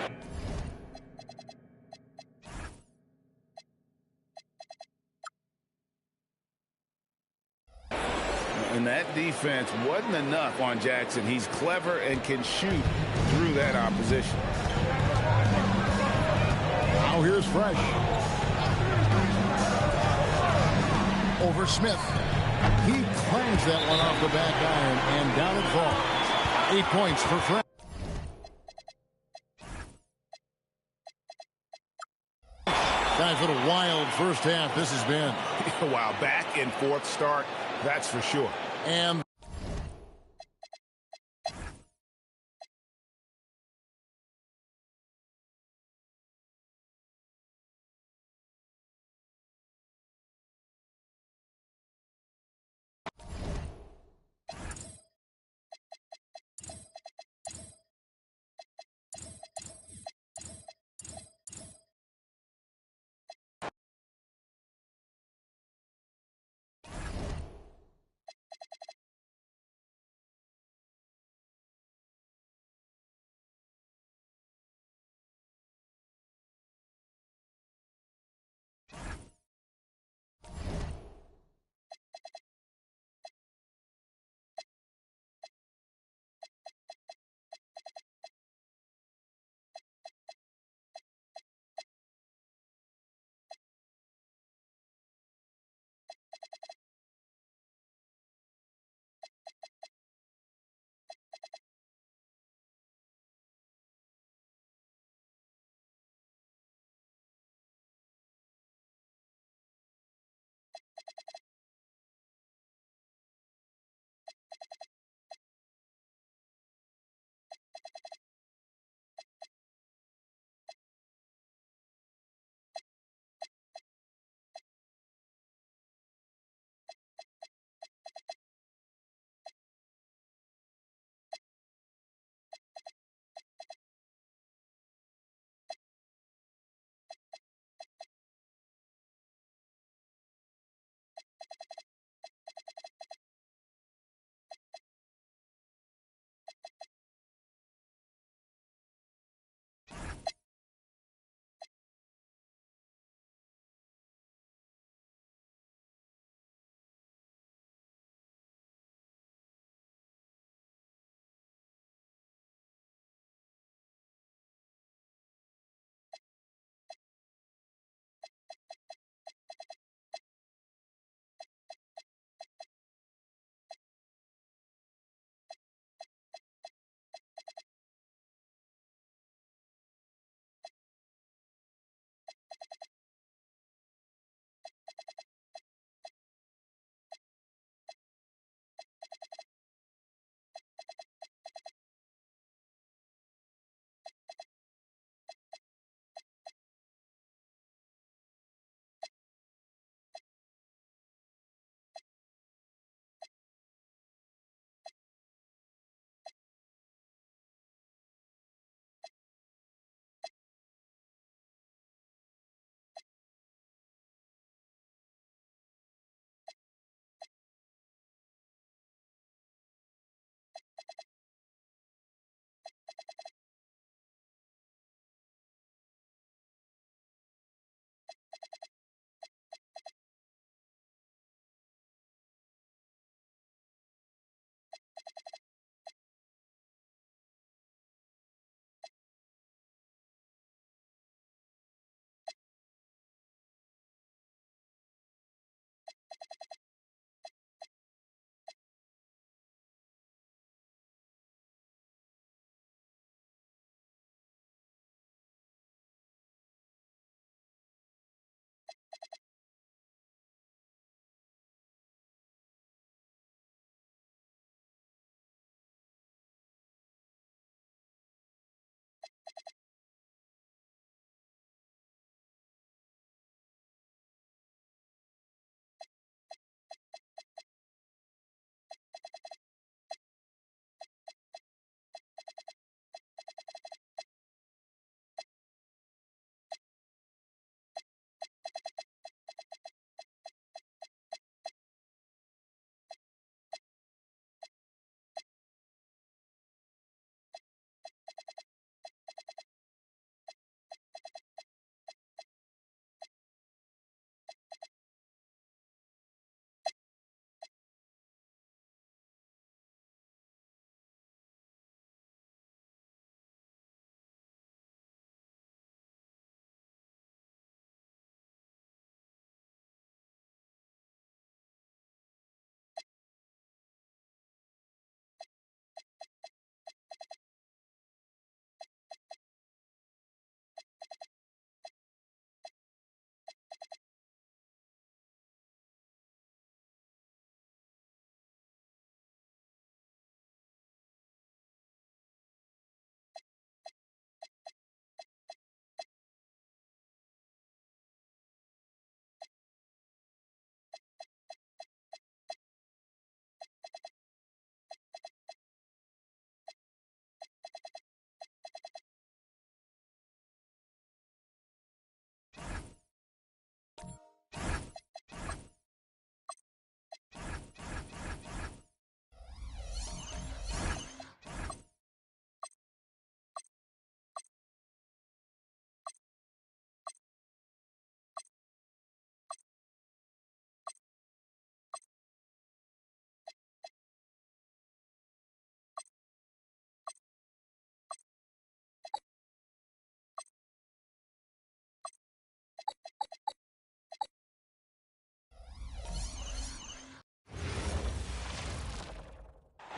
And that defense wasn't enough on Jackson. He's clever and can shoot through that opposition. Now here's Fresh. Over Smith. He clangs that one off the back iron, and down it falls. 8 points for Fresh. Guys, what a wild first half this has been. Wow, back and forth start, that's for sure. And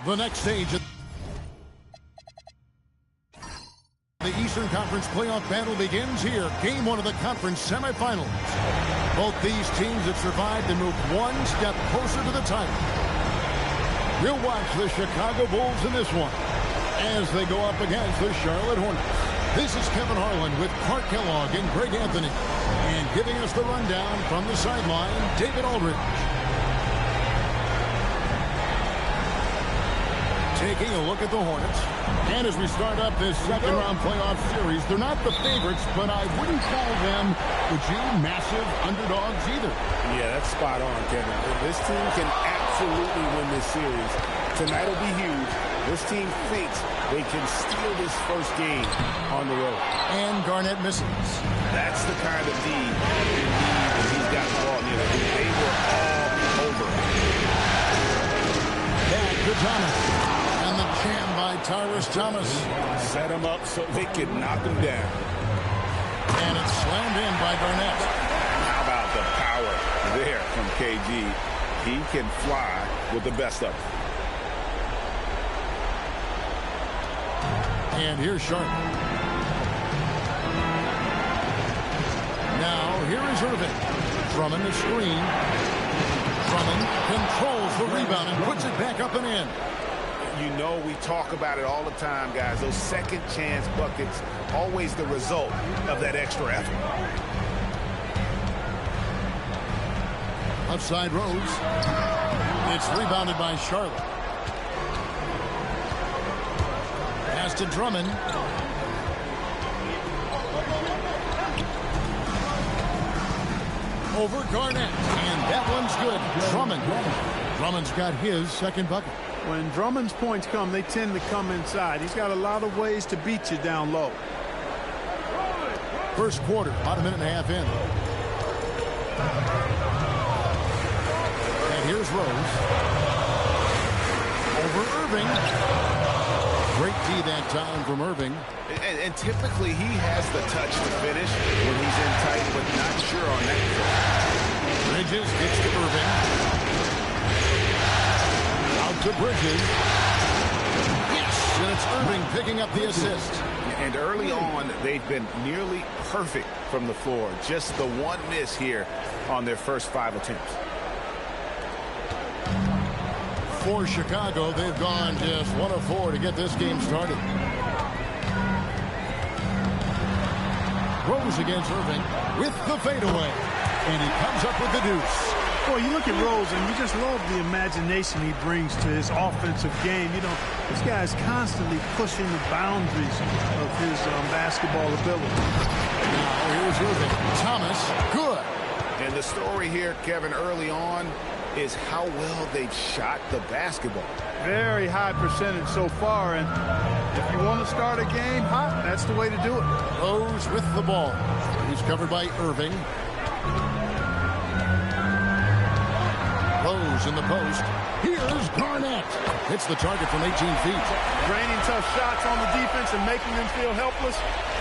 The next stage of the Eastern Conference playoff battle begins here. Game 1 of the conference semifinals. Both these teams have survived and moved one step closer to the title. We'll watch the Chicago Bulls in this one as they go up against the Charlotte Hornets. This is Kevin Harlan with Clark Kellogg and Greg Anthony. And giving us the rundown from the sideline, David Aldridge. Taking a look at the Hornets. And as we start up this second-round playoff series, they're not the favorites, but I wouldn't call them, would you, massive underdogs either. Yeah, that's spot on, Kevin. This team can absolutely win this series. Tonight will be huge. This team thinks they can steal this first game on the road. And Garnett misses. That's the kind of D you need when he's got the ball near the hoop. They were all over. Back to Thomas. And the jam by Tyrus Thomas. Set him up so they could knock him down. And it's slammed in by Garnett. How about the power there from KG? He can fly with the best of them. And here's Sharp. Now, here is Irving. Drummond the screen. Drummond controls the rebound and puts it back up and in. You know we talk about it all the time, guys. Those second chance buckets, always the result of that extra effort. Outside Rose. It's rebounded by Charlotte. Pass to Drummond. Over Garnett. And that one's good. Drummond. Drummond's got his second bucket. When Drummond's points come, they tend to come inside. He's got a lot of ways to beat you down low. First quarter, about a minute and a half in. And here's Rose. Over Irving. Great D that time from Irving. And typically he has the touch to finish when he's in tight, but not sure on that. Bridges gets to Irving. To Bridges. Yes, and it's Irving picking up the assist. And early on, they've been nearly perfect from the floor. Just the one miss here on their first 5 attempts. For Chicago, they've gone just 1 of 4 to get this game started. Rose against Irving with the fadeaway. And he comes up with the deuce. Boy, you look at Rose, and you just love the imagination he brings to his offensive game. You know, this guy's constantly pushing the boundaries of his basketball ability. Now, here's Irving. Thomas, good. And the story here, Kevin, early on is how well they've shot the basketball. Very high percentage so far, and if you want to start a game hot, that's the way to do it. Rose with the ball. He's covered by Irving. Rose in the post. Here's Garnett. Hits the target from 18 feet. Draining tough shots on the defense and making them feel helpless.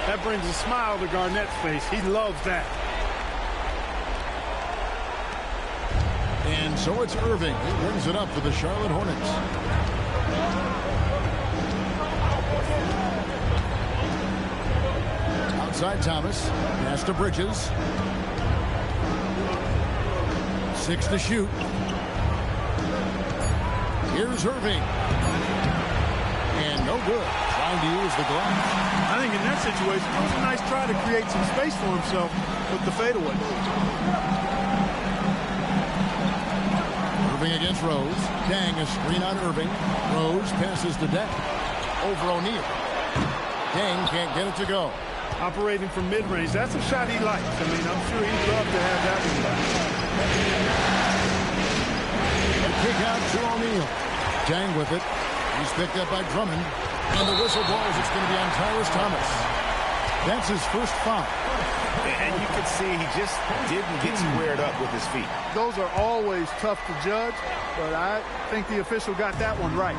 That brings a smile to Garnett's face. He loves that. And so it's Irving who brings it up for the Charlotte Hornets. Outside Thomas. Pass to Bridges. 6 to shoot. Here's Irving. And no good. Trying to use the glove. I think in that situation, it was a nice try to create some space for himself with the fadeaway. Irving against Rose. Dang, a screen on Irving. Rose passes to Dang. Over O'Neal. Dang can't get it to go. Operating from mid-range, that's a shot he likes. I mean, I'm sure he'd love to have that one back. A kick out to O'Neal. Dang with it. He's picked up by Drummond. And the whistle blows. It's going to be on Tyrus Thomas. That's his first foul. And you can see he just didn't get squared up with his feet. Those are always tough to judge, but I think the official got that one right.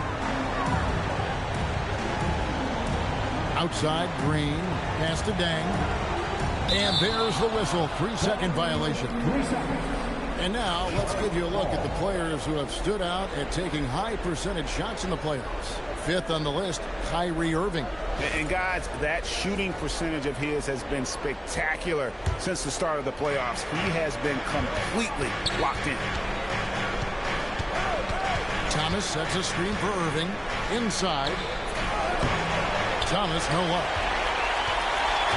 Outside, Green. Pass to Dang. And there's the whistle. 3-second violation. And now let's give you a look at the players who have stood out at taking high percentage shots in the playoffs. Fifth on the list, Kyrie Irving. And guys, that shooting percentage of his has been spectacular since the start of the playoffs. He has been completely locked in. Thomas sets a screen for Irving. Inside. Thomas, no luck.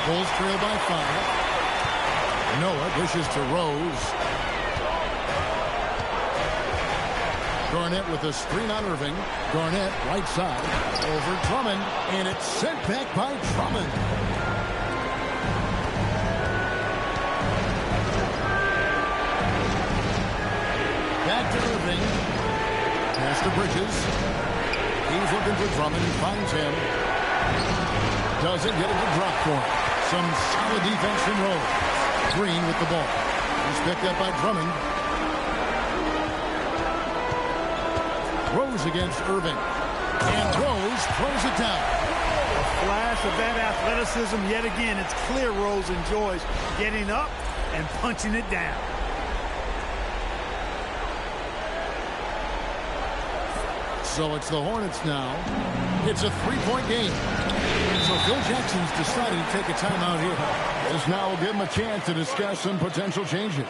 Bulls trail by 5. Noah dishes to Rose. Garnett with a screen on Irving. Garnett, right side, over Drummond, and it's sent back by Drummond. Back to Irving. Pass to Bridges. He's looking for Drummond, finds him. Doesn't get it to drop for him. Some solid defense from Rose. Green with the ball. He's picked up by Drummond. Rose against Irving. And Rose throws it down. A flash of that athleticism yet again. It's clear Rose enjoys getting up and punching it down. So it's the Hornets now. It's a three-point game. So Phil Jackson's decided to take a timeout here. This now will give him a chance to discuss some potential changes.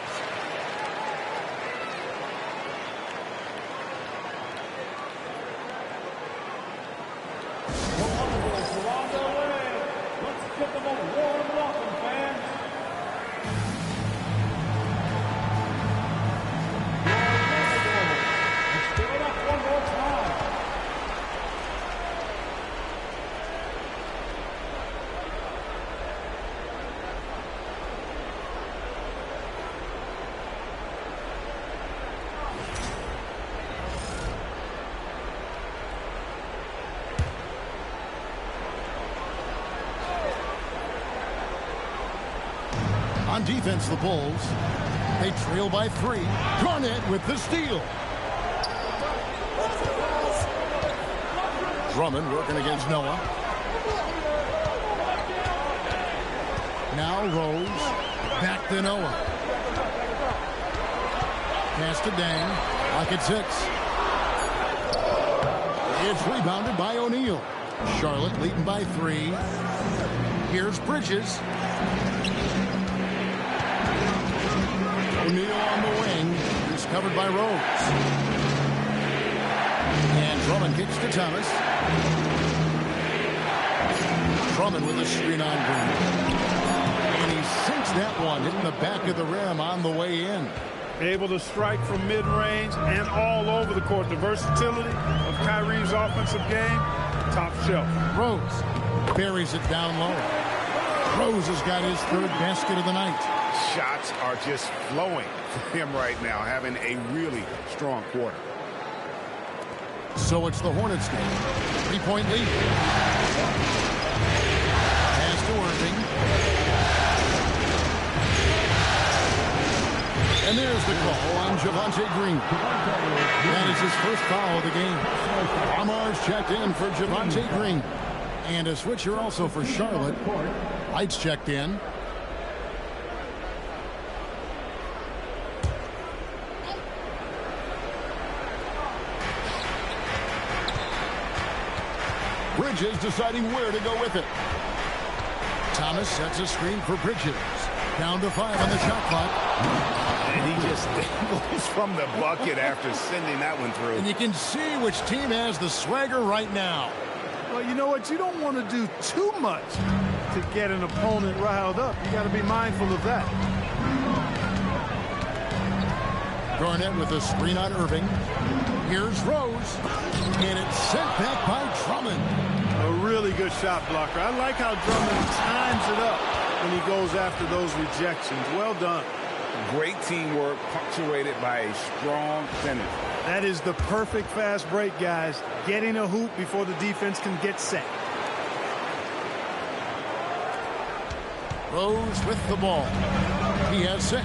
On defense, the Bulls, they trail by 3. Garnett with the steal. Drummond working against Noah. Now Rose, back to Noah. Pass to Dang, lock at 6. It's rebounded by O'Neal. Charlotte leading by 3. Here's Bridges. O'Neal on the wing. He's covered by Rose. And Drummond kicks to Thomas. Drummond with a screen on Green. And he sinks that one, hitting the back of the rim on the way in. Able to strike from mid-range and all over the court. The versatility of Kyrie's offensive game, top shelf. Rose buries it down low. Rose has got his third basket of the night. Shots are just flowing for him right now, having a really strong quarter. So it's the Hornets game. 3-point lead. Pass to Irving. And there's the call on Javonte Green. That is his first foul of the game. Amar's checked in for Javonte Green. And a switcher also for Charlotte. Lights checked in. Bridges deciding where to go with it. Thomas sets a screen for Bridges. Down to 5 on the shot clock. And he just goes from the bucket after sending that one through. And you can see which team has the swagger right now. Well, you know what? You don't want to do too much to get an opponent riled up. You got to be mindful of that. Garnett with a screen on Irving. Here's Rose. And it's sent back by Drummond. A really good shot blocker. I like how Drummond times it up when he goes after those rejections. Well done. Great teamwork punctuated by a strong finish. That is the perfect fast break, guys. Getting a hoop before the defense can get set. Rose with the ball. He has 6.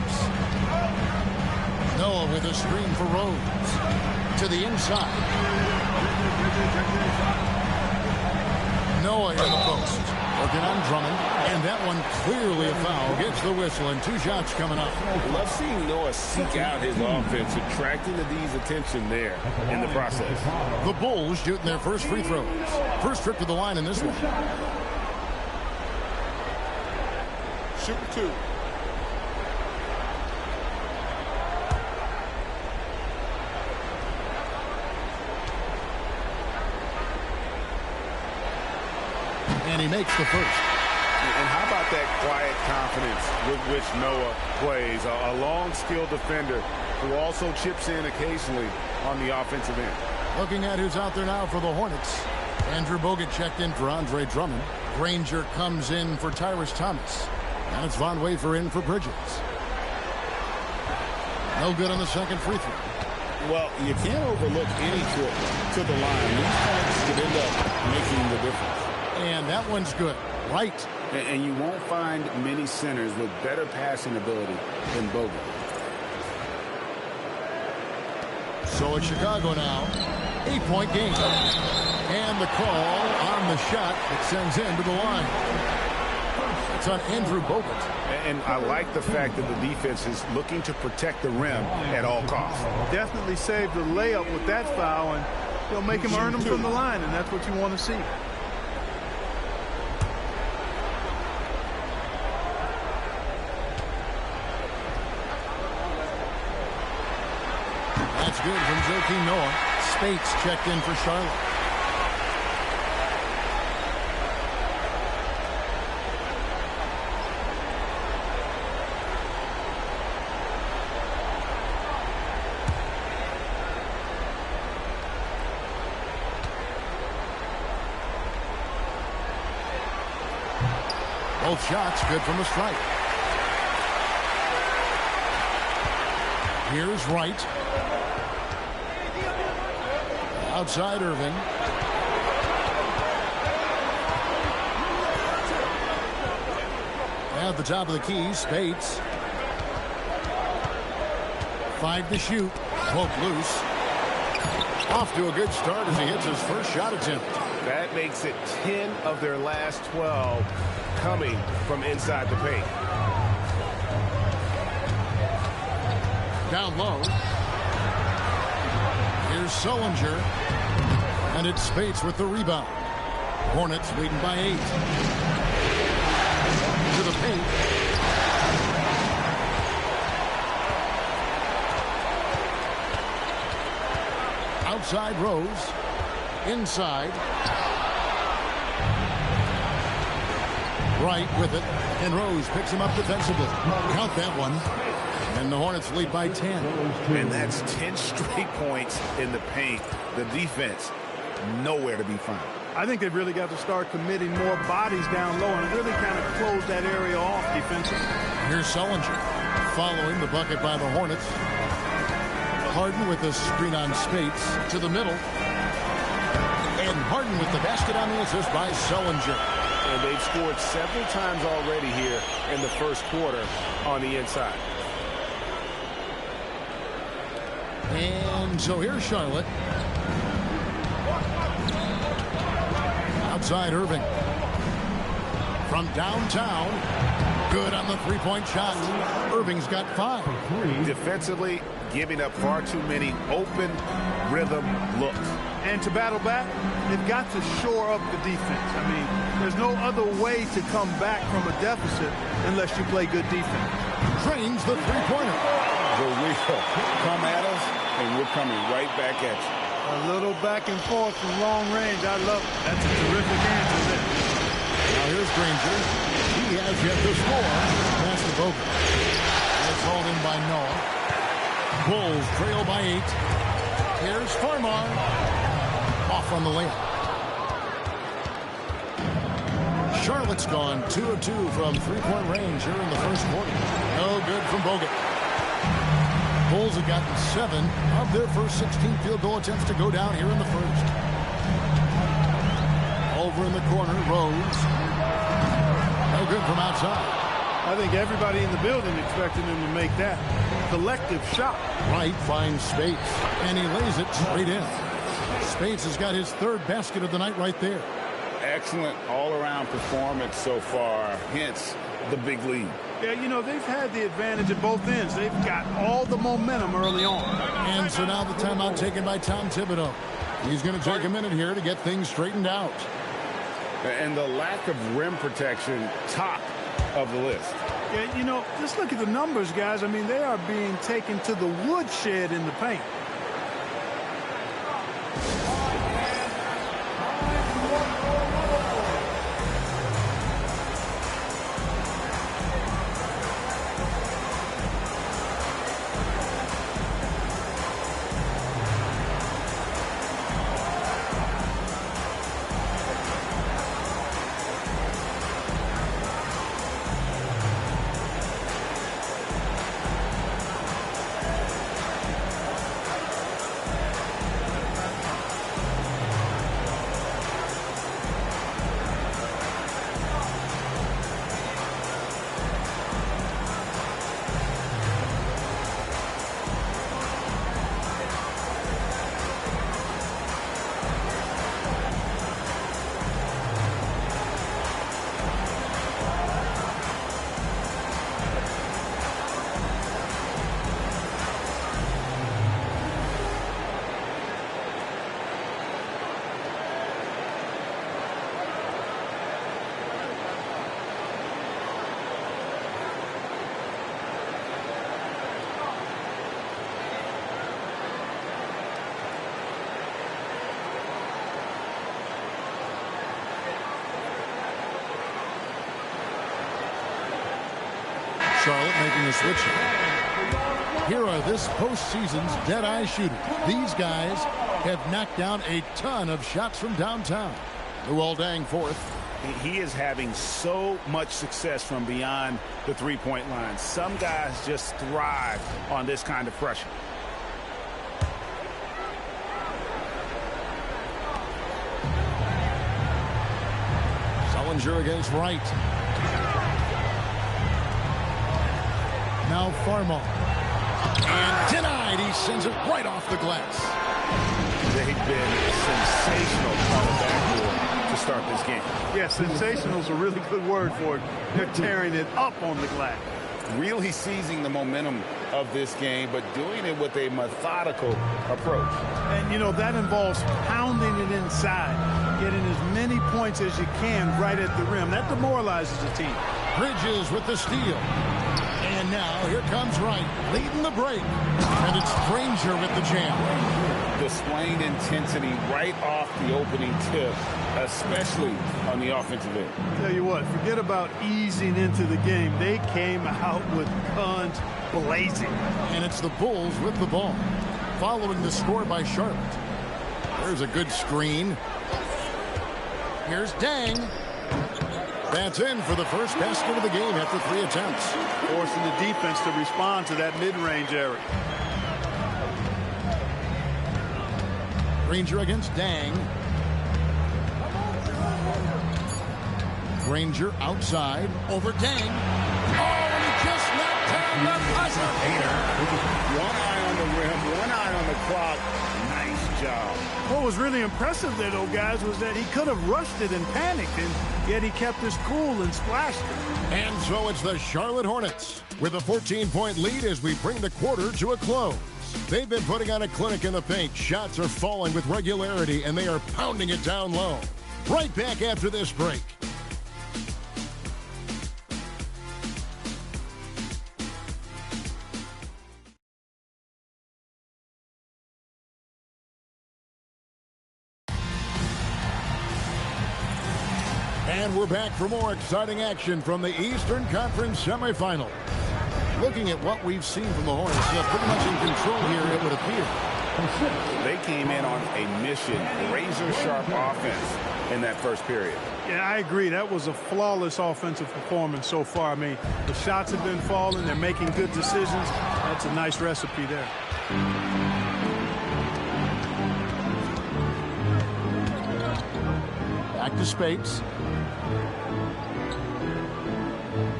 Noah with a screen for Rose. To the inside. Noah in the post. Working on Drummond, and that one clearly a foul. Gets the whistle, and 2 shots coming up. Love seeing Noah seek out his offense, attracting the D's attention there in the process. The Bulls shooting their first free throws. First trip to the line in this one. Shooting 2. And he makes the first. And how about that quiet confidence with which Noah plays? A long, skilled defender who also chips in occasionally on the offensive end. Looking at who's out there now for the Hornets. Andrew Bogut checked in for Andre Drummond. Granger comes in for Tyrus Thomas. And it's Von Wafer in for Bridges. No good on the second free throw. Well, you can't overlook any trip to the line. These points could end up making the difference. And that one's good. Right. And you won't find many centers with better passing ability than Bogut. So it's Chicago now. 8-point game. And the call on the shot that sends him to the line. It's on Andrew Bogut. And I like the fact that the defense is looking to protect the rim at all costs. Definitely saved the layup with that foul, and they'll make him earn them from the line, and that's what you want to see. That's good from Joakim Noah. Spates checked in for Charlotte. Both shots good from the strike. Here's Wright. Outside Irving. At the top of the key, Spates. 5 to shoot. Poke loose. Off to a good start as he hits his first shot attempt. That makes it 10 of their last 12 coming from inside the paint. Down low. Here's Sullinger. And it's Spates with the rebound. Hornets leading by 8. To the paint. Outside Rose. Inside. Wright with it. And Rose picks him up defensively. Count that one. And the Hornets lead by 10. And that's 10 straight points in the paint. The defense, nowhere to be found. I think they've really got to start committing more bodies down low and really kind of close that area off defensively. Here's Sullinger following the bucket by the Hornets. Harden with the screen on Spates to the middle. And Harden with the basket on the assist by Sullinger. And they've scored several times already here in the first quarter on the inside. And so here's Charlotte. Outside Irving. From downtown. Good on the three-point shot. Irving's got 5. Defensively, giving up far too many open rhythm looks. And to battle back, they've got to shore up the defense. I mean, there's no other way to come back from a deficit unless you play good defense. Drains the three-pointer. The wheel come at us, and we're coming right back at you. A little back and forth from long range. I love it. That's a terrific answer there. Now here's Granger. He has yet to score. Pass to Bogut. That's hauled in by Noah. Bulls trail by 8. Here's Farmar. Off on the layup. Charlotte's gone 2 of 2 from three-point range here in the first quarter. No good from Bogut. Bulls have gotten 7 of their first 16 field goal attempts to go down here in the first. Over in the corner, Rose. No good from outside. I think everybody in the building expected him to make that collective shot. Wright finds Spates, and he lays it straight in. Spates has got his 3rd basket of the night right there. excellent all-around performance so far, hence the big lead. Yeah, you know, they've had the advantage at both ends. They've got all the momentum early on. And so now the timeout taken by Tom Thibodeau. He's going to take a minute here to get things straightened out. And the lack of rim protection, top of the list. Yeah, you know, just look at the numbers, guys. I mean, they are being taken to the woodshed in the paint. Charlotte making a switch. Here are this postseason's dead-eye shooters. These guys have knocked down a ton of shots from downtown. Luol Deng fourth. He is having so much success from beyond the three-point line. Some guys just thrive on this kind of pressure. Sullinger against Wright. Now Farmall. And denied. He sends it right off the glass. They've been sensational on the backboard to start this game. Yeah, sensational is a really good word for it. They're tearing it up on the glass. Really seizing the momentum of this game, but doing it with a methodical approach. And, you know, that involves pounding it inside, getting as many points as you can right at the rim. That demoralizes the team. Bridges with the steal. And now here comes Wright, leading the break. And it's Granger with the jam. Displaying intensity right off the opening tip, especially on the offensive end. Tell you what, forget about easing into the game. They came out with guns blazing. And it's the Bulls with the ball. Following the score by Charlotte. There's a good screen. Here's Deng. That's in for the first basket of the game after 3 attempts. Forcing the defense to respond to that mid-range area. Granger against Deng. Granger outside over Deng. Oh, and he just knocked down the buzzer beater. One eye on the rim, one eye on the clock. Nice job. What was really impressive there, though, guys, was that he could have rushed it and panicked, and yet he kept his cool and splashed it. And so it's the Charlotte Hornets with a 14-point lead as we bring the quarter to a close. They've been putting on a clinic in the paint. Shots are falling with regularity, and they are pounding it down low. Right back after this break. And we're back for more exciting action from the Eastern Conference semifinal. Looking at what we've seen from the Hornets, they're pretty much in control here, it would appear. They came in on a mission, razor-sharp offense in that first period. Yeah, I agree. That was a flawless offensive performance so far. I mean, the shots have been falling. They're making good decisions. That's a nice recipe there. Back to Speights.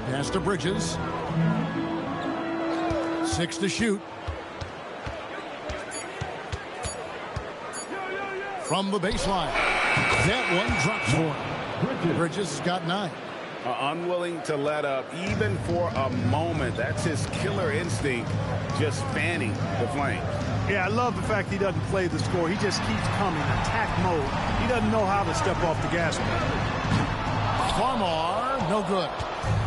Pass to Bridges. 6 to shoot. From the baseline. That one drops for him. Bridges has got 9. Unwilling to let up even for a moment. That's his killer instinct, just fanning the flames. Yeah, I love the fact he doesn't play the score. He just keeps coming, attack mode. He doesn't know how to step off the gas pedal. Farmar, no good.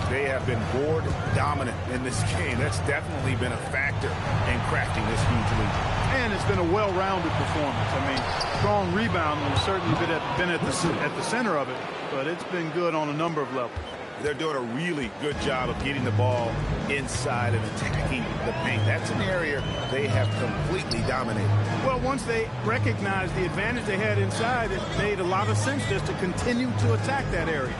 They have been board dominant in this game. That's definitely been a factor in crafting this huge lead. And it's been a well-rounded performance. I mean, strong rebound has certainly been at the center of it, but it's been good on a number of levels. They're doing a really good job of getting the ball inside and attacking the paint. That's an area they have completely dominated. Well, once they recognized the advantage they had inside, it made a lot of sense just to continue to attack that area.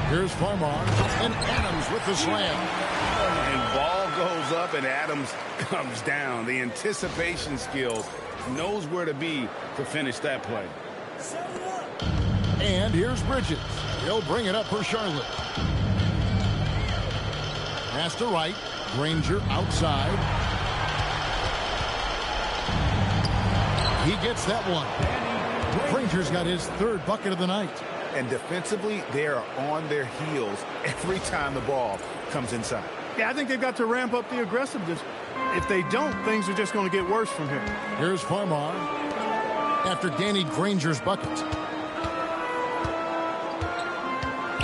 Here's Farmar, and Adams with the slam. And ball goes up, and Adams comes down. The anticipation skills, knows where to be to finish that play. And here's Bridges. He'll bring it up for Charlotte. Pass to right. Granger outside. He gets that one. Granger's got his 3rd bucket of the night. And defensively, they are on their heels every time the ball comes inside. Yeah, I think they've got to ramp up the aggressiveness. If they don't, things are just going to get worse from here. Here's Farmar after Danny Granger's bucket.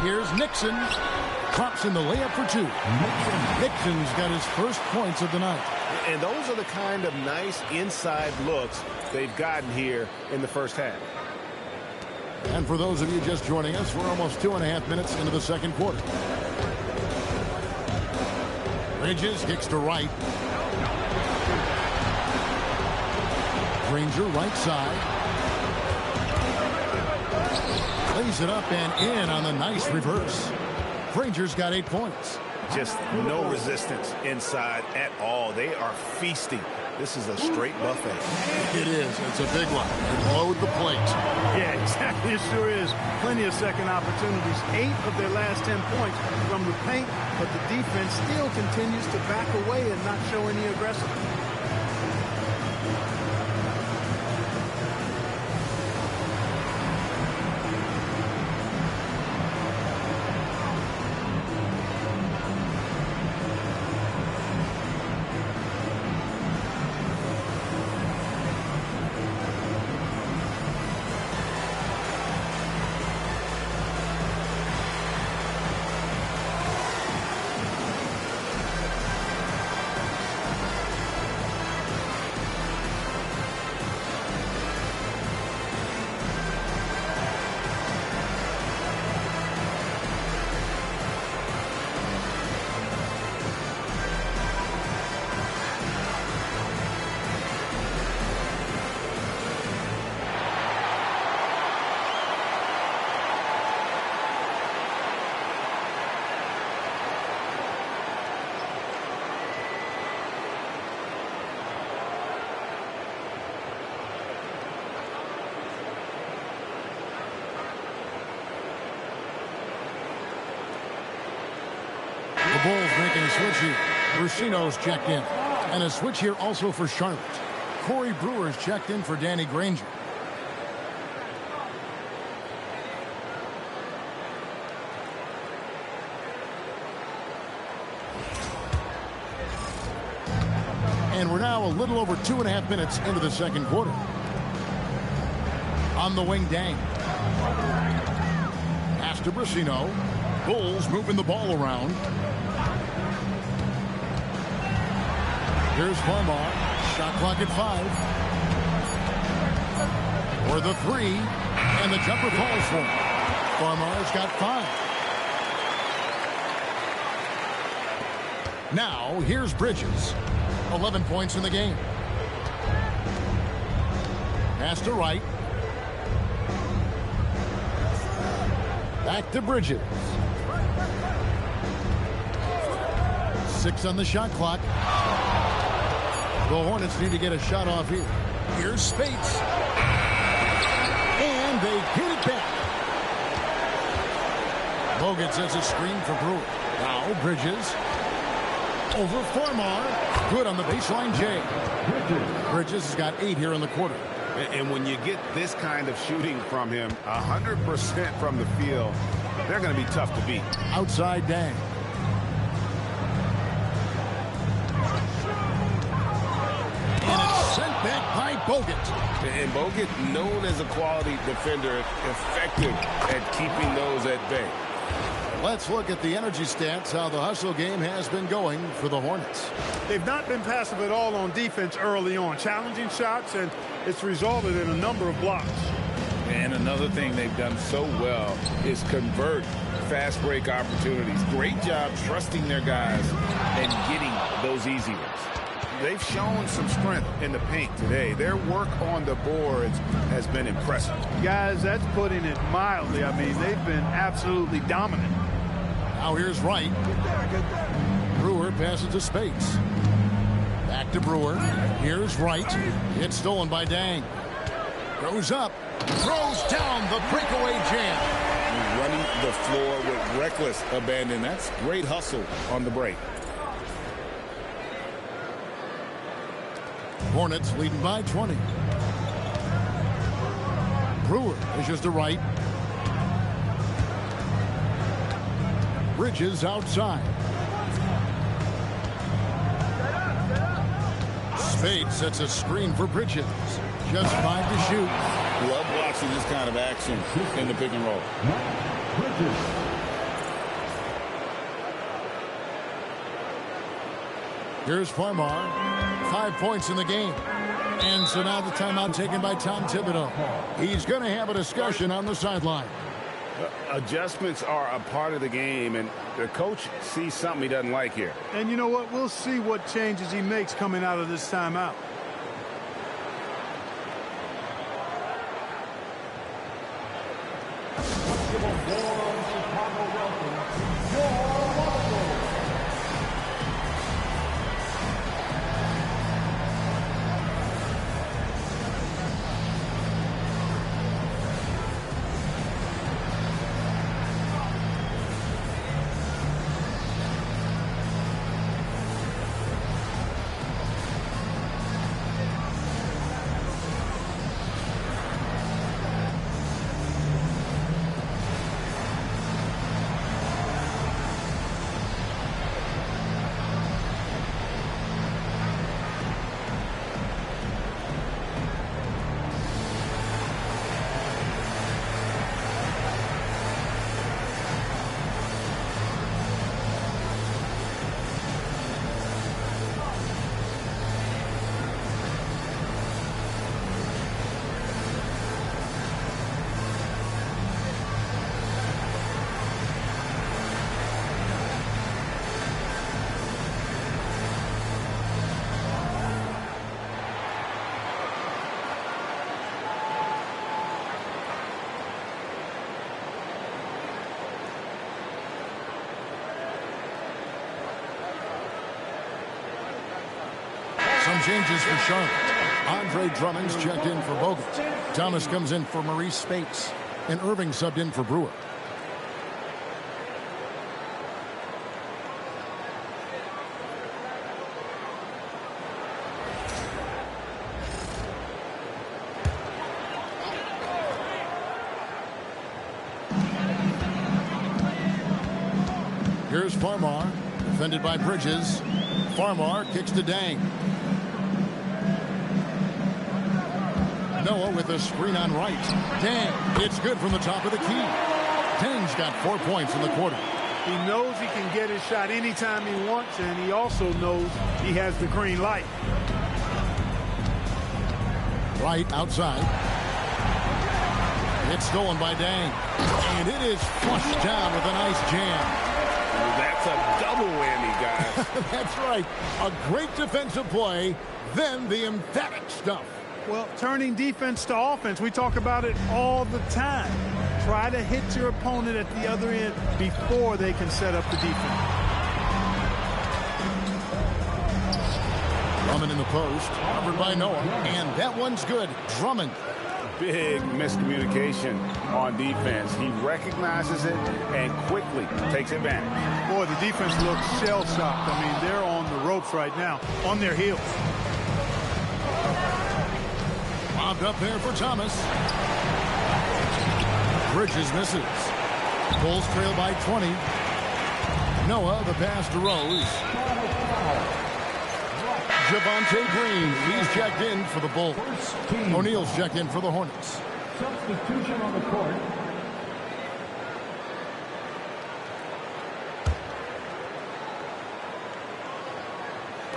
Here's Nixon. Drops in the layup for 2. Nixon's got his first points of the night. And those are the kind of nice inside looks they've gotten here in the first half. And for those of you just joining us, we're almost 2.5 minutes into the second quarter. Bridges kicks to right. Granger right side. Lays it up and in on the nice reverse. Granger's got 8 points. Just no resistance inside at all. They are feasting. This is a straight buffet. It is. It's a big one. And load the plate. Yeah, exactly. It sure is. Plenty of second opportunities. 8 of their last 10 points from the paint, but the defense still continues to back away and not show any aggressiveness. The Bulls making a switch here. Rusino's checked in. And a switch here also for Charlotte. Corey Brewer's checked in for Danny Granger. And we're now a little over 2.5 minutes into the second quarter. On the wing, Dang. Pass to Brusino. Bulls moving the ball around. Here's Farmar. Shot clock at 5. For the 3. And the jumper falls for him. Farmar's got 5. Now, here's Bridges. 11 points in the game. Pass to right. Back to Bridges. 6 on the shot clock. The Hornets need to get a shot off here. Here's Spates. And they hit it back. Bogut sets a screen for Brewer. Now Bridges. Over Farmar. Good on the baseline, Jay. Bridges has got 8 here in the quarter. And when you get this kind of shooting from him, 100% from the field, they're going to be tough to beat. Outside Dang. And it's sent back by Bogut. And Bogut, known as a quality defender, effective at keeping those at bay. Let's look at the energy stats, how the hustle game has been going for the Hornets. They've not been passive at all on defense early on. Challenging shots, and it's resulted in a number of blocks. And another thing they've done so well is convert fast break opportunities. Great job trusting their guys and getting those easy ones. They've shown some strength in the paint today. Their work on the boards has been impressive. Guys, that's putting it mildly. I mean, they've been absolutely dominant. Now here's Wright. Brewer passes to Spates. Back to Brewer. Here's Wright. It's stolen by Dang. Goes up. Throws down the breakaway jam. Running the floor with reckless abandon. That's great hustle on the break. Hornets leading by 20. Brewer pushes to Wright. Bridges outside. Spade sets a screen for Bridges. Just 5 to shoot. Love watching this kind of action in the pick and roll. Here's Farmar. 5 points in the game. And so now the timeout taken by Tom Thibodeau. He's going to have a discussion on the sideline. Adjustments are a part of the game, and the coach sees something he doesn't like here. And you know what? We'll see what changes he makes coming out of this timeout. Some changes for Charlotte. Andre Drummond's checked in for Bogut. Thomas comes in for Maurice Spates. And Irving subbed in for Brewer. Here's Farmar, defended by Bridges. Farmar kicks to Dang. Noah with a screen on Wright. Dang, it's good from the top of the key. Dang's got 4 points in the quarter. He knows he can get his shot anytime he wants, and he also knows he has the green light. Wright outside. It's stolen by Dang. And it is flushed down with a nice jam. That's a double whammy, guys. That's right. A great defensive play, then the emphatic stuff. Well, turning defense to offense, we talk about it all the time. Try to hit your opponent at the other end before they can set up the defense. Drummond in the post, covered by Noah, and that one's good. Drummond. Big miscommunication on defense. He recognizes it and quickly takes advantage. Boy, the defense looks shell-shocked. I mean, they're on the ropes right now, on their heels. Lobbed up there for Thomas. Bridges misses. Bulls trail by 20. Noah, the pass to Rose. Javonte Green, he's checked in for the Bulls. O'Neal's checked in for the Hornets. Substitution on the court.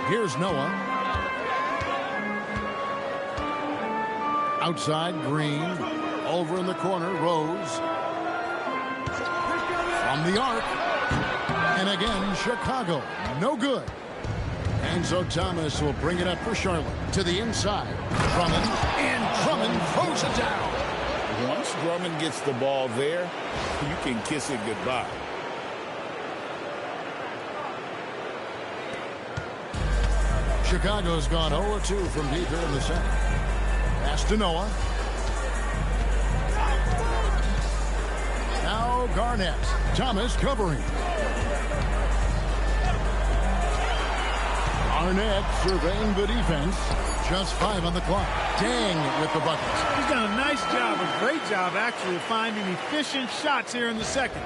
Here's Noah. Outside, Green. Over in the corner, Rose. From the arc. And again, Chicago. No good. And so Thomas will bring it up for Charlotte. To the inside. Drummond. And Drummond throws it down. Once Drummond gets the ball there, you can kiss it goodbye. Chicago's gone 0-2 from deep here in the second. Pass to Noah. Now Garnett. Thomas covering. Garnett surveying the defense. Just 5 on the clock. Dang with the bucket. He's done a nice job, a great job actually, of finding efficient shots here in the second.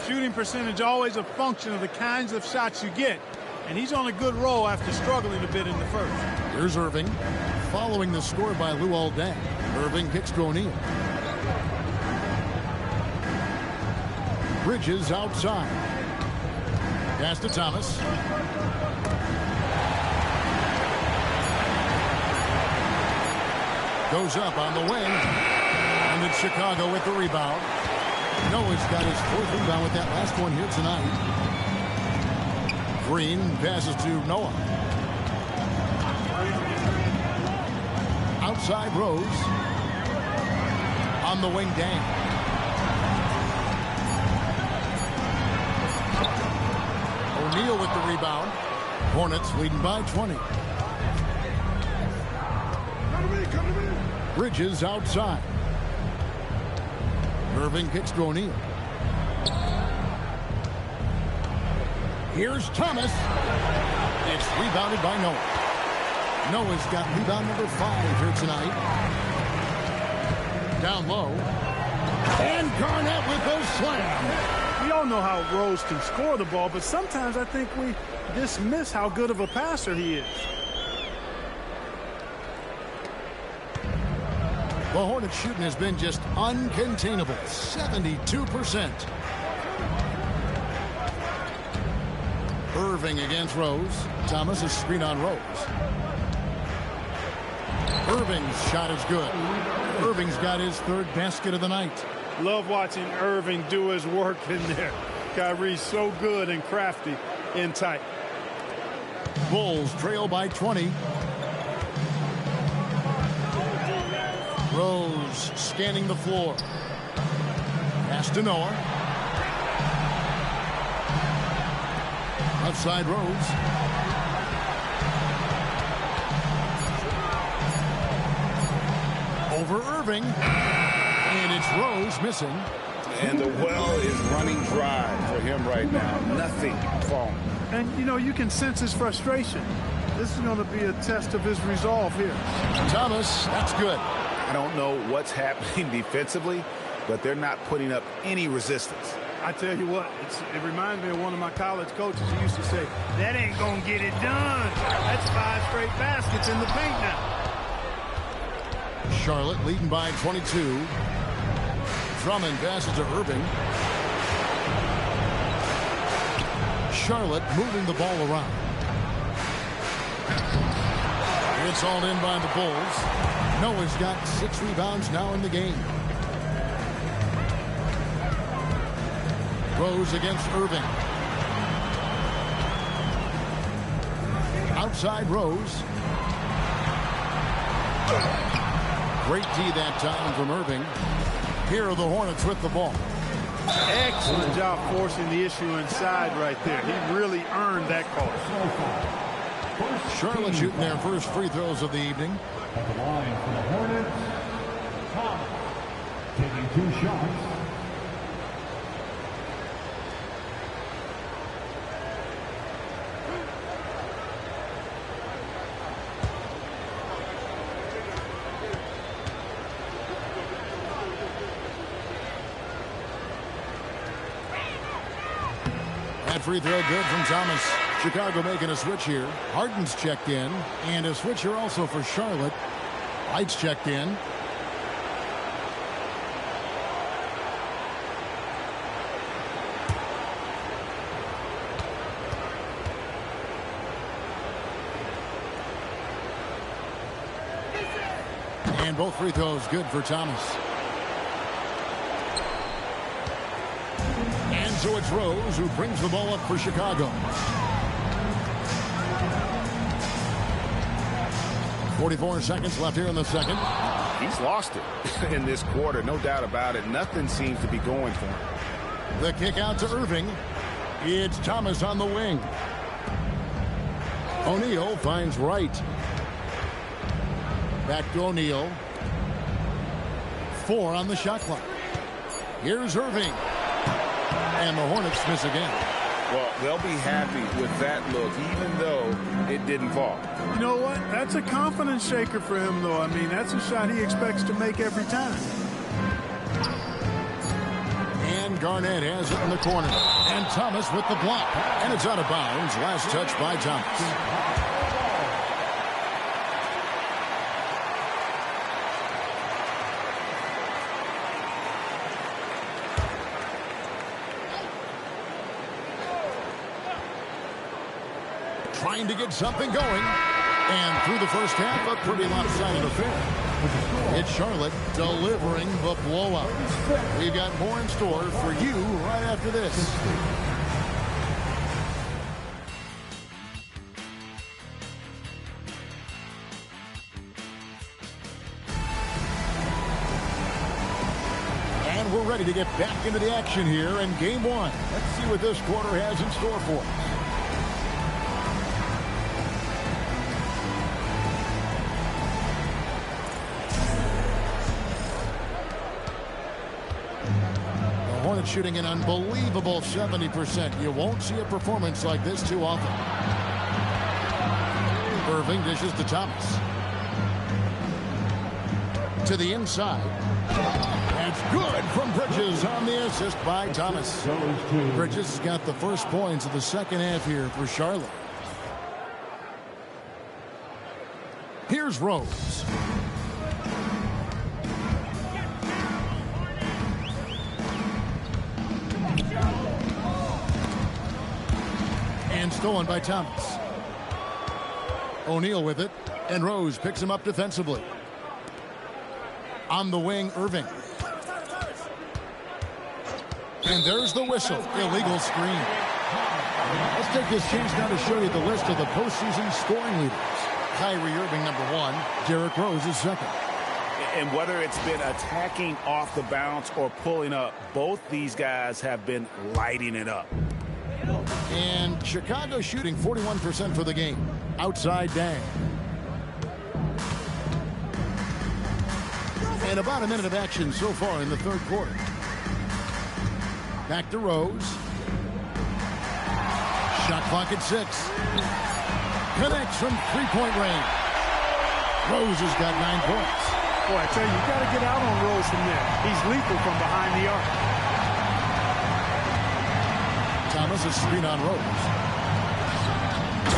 Shooting percentage always a function of the kinds of shots you get. And he's on a good roll after struggling a bit in the first. Here's Irving. Following the score by Luol Deng. Irving kicks to O'Neal. Bridges outside. Pass to Thomas. Goes up on the wing. And it's Chicago with the rebound. Noah's got his 4th rebound with that last one here tonight. Green passes to Noah. Outside Rose. On the wing, Dang. O'Neal with the rebound. Hornets leading by 20. Bridges outside. Irving kicks to O'Neal. Here's Thomas. It's rebounded by Noah. Noah's got rebound number 5 here tonight. Down low. And Garnett with a slam. We all know how Rose can score the ball, but sometimes I think we dismiss how good of a passer he is. The Hornets shooting has been just uncontainable. 72%. Irving against Rose. Thomas is screen on Rose. Irving's shot is good. Irving's got his 3rd basket of the night. Love watching Irving do his work in there. Kyrie's so good and crafty in tight. Bulls trail by 20. Rose scanning the floor. Pass to Noah. Outside Rose. Over Irving. And it's Rose missing. And the well is running dry for him right now. Nothing falling. And, you know, you can sense his frustration. This is going to be a test of his resolve here. Thomas, that's good. I don't know what's happening defensively, but they're not putting up any resistance. I tell you what, it reminds me of one of my college coaches who used to say, that ain't going to get it done. That's 5 straight baskets in the paint now. Charlotte leading by 22. Drummond passes to Irving. Charlotte moving the ball around. It's all in by the Bulls. Noah's got 6 rebounds now in the game. Rose against Irving. Outside Rose. Great D that time from Irving. Here are the Hornets with the ball. Excellent job forcing the issue inside right there. He really earned that call. Charlotte shooting their first free throws of the evening. At the line for the Hornets, Thomas taking 2 shots. That free throw good from Thomas. Chicago making a switch here. Harden's checked in. And a switch here also for Charlotte. White's checked in. And both free throws good for Thomas. And so it's Rose who brings the ball up for Chicago. 44 seconds left here in the second. He's lost it in this quarter, no doubt about it. Nothing seems to be going for him. The kick out to Irving. It's Thomas on the wing. O'Neal finds Wright. Back to O'Neal. 4 on the shot clock. Here's Irving. And the Hornets miss again. Well, they'll be happy with that look, even though it didn't fall. You know what? That's a confidence shaker for him, though. I mean, that's a shot he expects to make every time. And Garnett has it in the corner. And Thomas with the block. And it's out of bounds. Last touch by Thomas. Trying to get something going. And through the first half, a pretty lopsided affair. It's Charlotte delivering the blowout. We've got more in store for you right after this. And we're ready to get back into the action here in game one. Let's see what this quarter has in store for us. Shooting an unbelievable 70%. You won't see a performance like this too often. Irving dishes to Thomas. To the inside. That's good from Bridges on the assist by Thomas. Bridges has got the first points of the second half here for Charlotte. Here's Rose. And stolen by Thomas. O'Neal with it, and Rose picks him up defensively. On the wing, Irving. And there's the whistle. Illegal screen. Let's take this chance now to show you the list of the postseason scoring leaders. Kyrie Irving, #1. Derrick Rose is second. And whether it's been attacking off the bounce or pulling up, both these guys have been lighting it up. And Chicago shooting 41% for the game. Outside Dang. And about a minute of action so far in the third quarter. Back to Rose. Shot clock at 6. Connects from three-point range. Rose has got 9 points. Boy, I tell you, you got to get out on Rose from there. He's lethal from behind the arc. Thomas, a screen on Rose.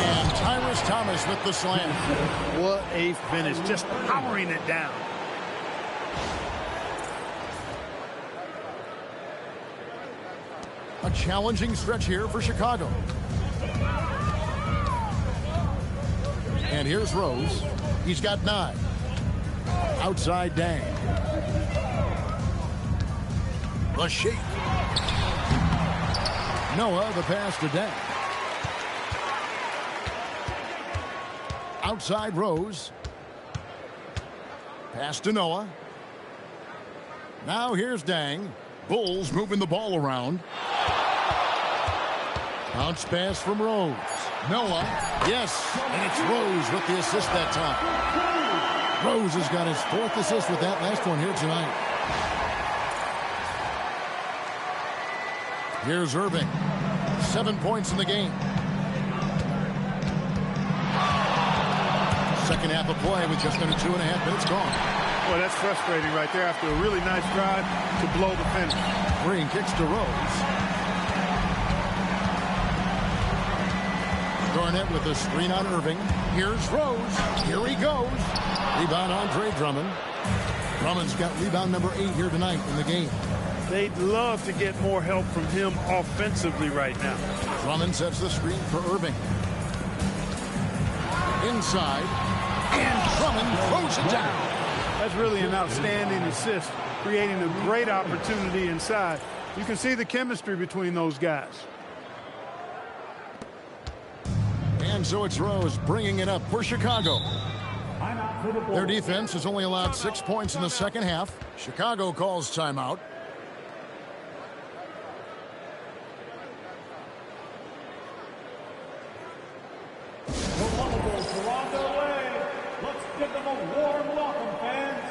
And Tyrus Thomas with the slam. What a finish. Just powering it down. A challenging stretch here for Chicago. And here's Rose. He's got 9. Outside Dang. The shake. Noah, the pass to Dang. Outside Rose. Pass to Noah. Now here's Dang. Bulls moving the ball around. Bounce pass from Rose. Noah. Yes. And it's Rose with the assist that time. Rose has got his 4th assist with that last one here tonight. Here's Irving. 7 points in the game. Second half of play with just under 2.5 minutes gone. Well, that's frustrating right there after a really nice drive to blow the finish. Green kicks to Rose. Barnett with a screen on Irving. Here's Rose. Here he goes. Rebound Andre Drummond. Drummond's got rebound number 8 here tonight in the game. They'd love to get more help from him offensively right now. Drummond sets the screen for Irving. Inside. And Drummond throws it down. That's really an outstanding assist, creating a great opportunity inside. You can see the chemistry between those guys. And so it's Rose bringing it up for Chicago. Their defense has only allowed 6 points in the second half. Chicago calls timeout. Let's give them a warm welcome, fans.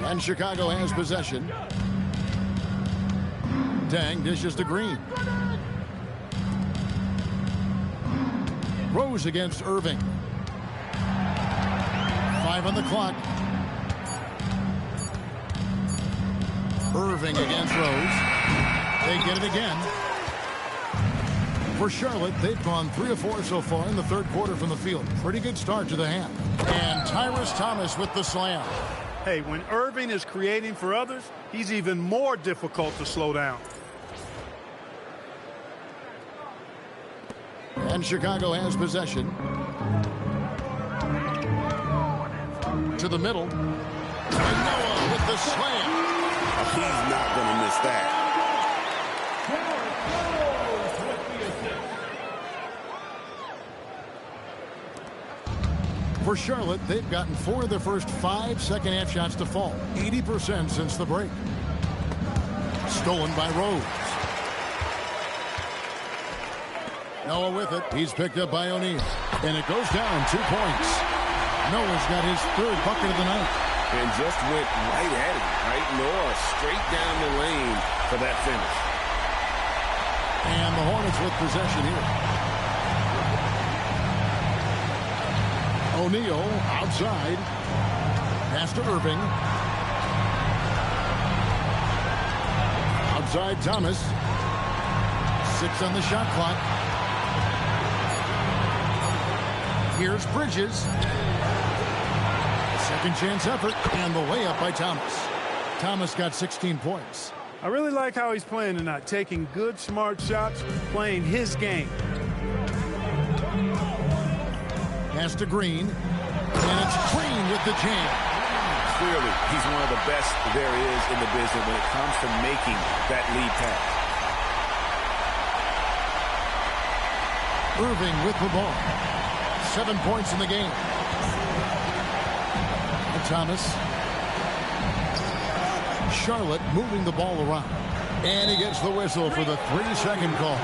And Chicago has possession. Dang dishes to Green. Rose against Irving. 5 on the clock. Irving against Rose. They get it again. For Charlotte, they've gone 3 of 4 so far in the third quarter from the field. Pretty good start to the half. And Tyrus Thomas with the slam. Hey, when Irving is creating for others, he's even more difficult to slow down. And Chicago has possession. To the middle. And Noah with the slam. He's not going to miss that. For Charlotte, they've gotten 4 of their first 5 second-half shots to fall. 80% since the break. Stolen by Rose. Noah with it. He's picked up by O'Neal. And it goes down 2 points. Noah's got his 3rd bucket of the night. And just went right at him, right? Noah straight down the lane for that finish. And the Hornets with possession here. O'Neal outside. Pass to Irving. Outside Thomas. 6 on the shot clock. Here's Bridges. Second chance effort. And the layup by Thomas. Thomas got 16 points. I really like how he's playing tonight. Taking good, smart shots. Playing his game. Pass to Green. And it's Green with the jam. Clearly, he's one of the best there is in the business when it comes to making that lead pass. Irving with the ball. 7 points in the game. And Thomas. Charlotte moving the ball around. And he gets the whistle for the 3-second call.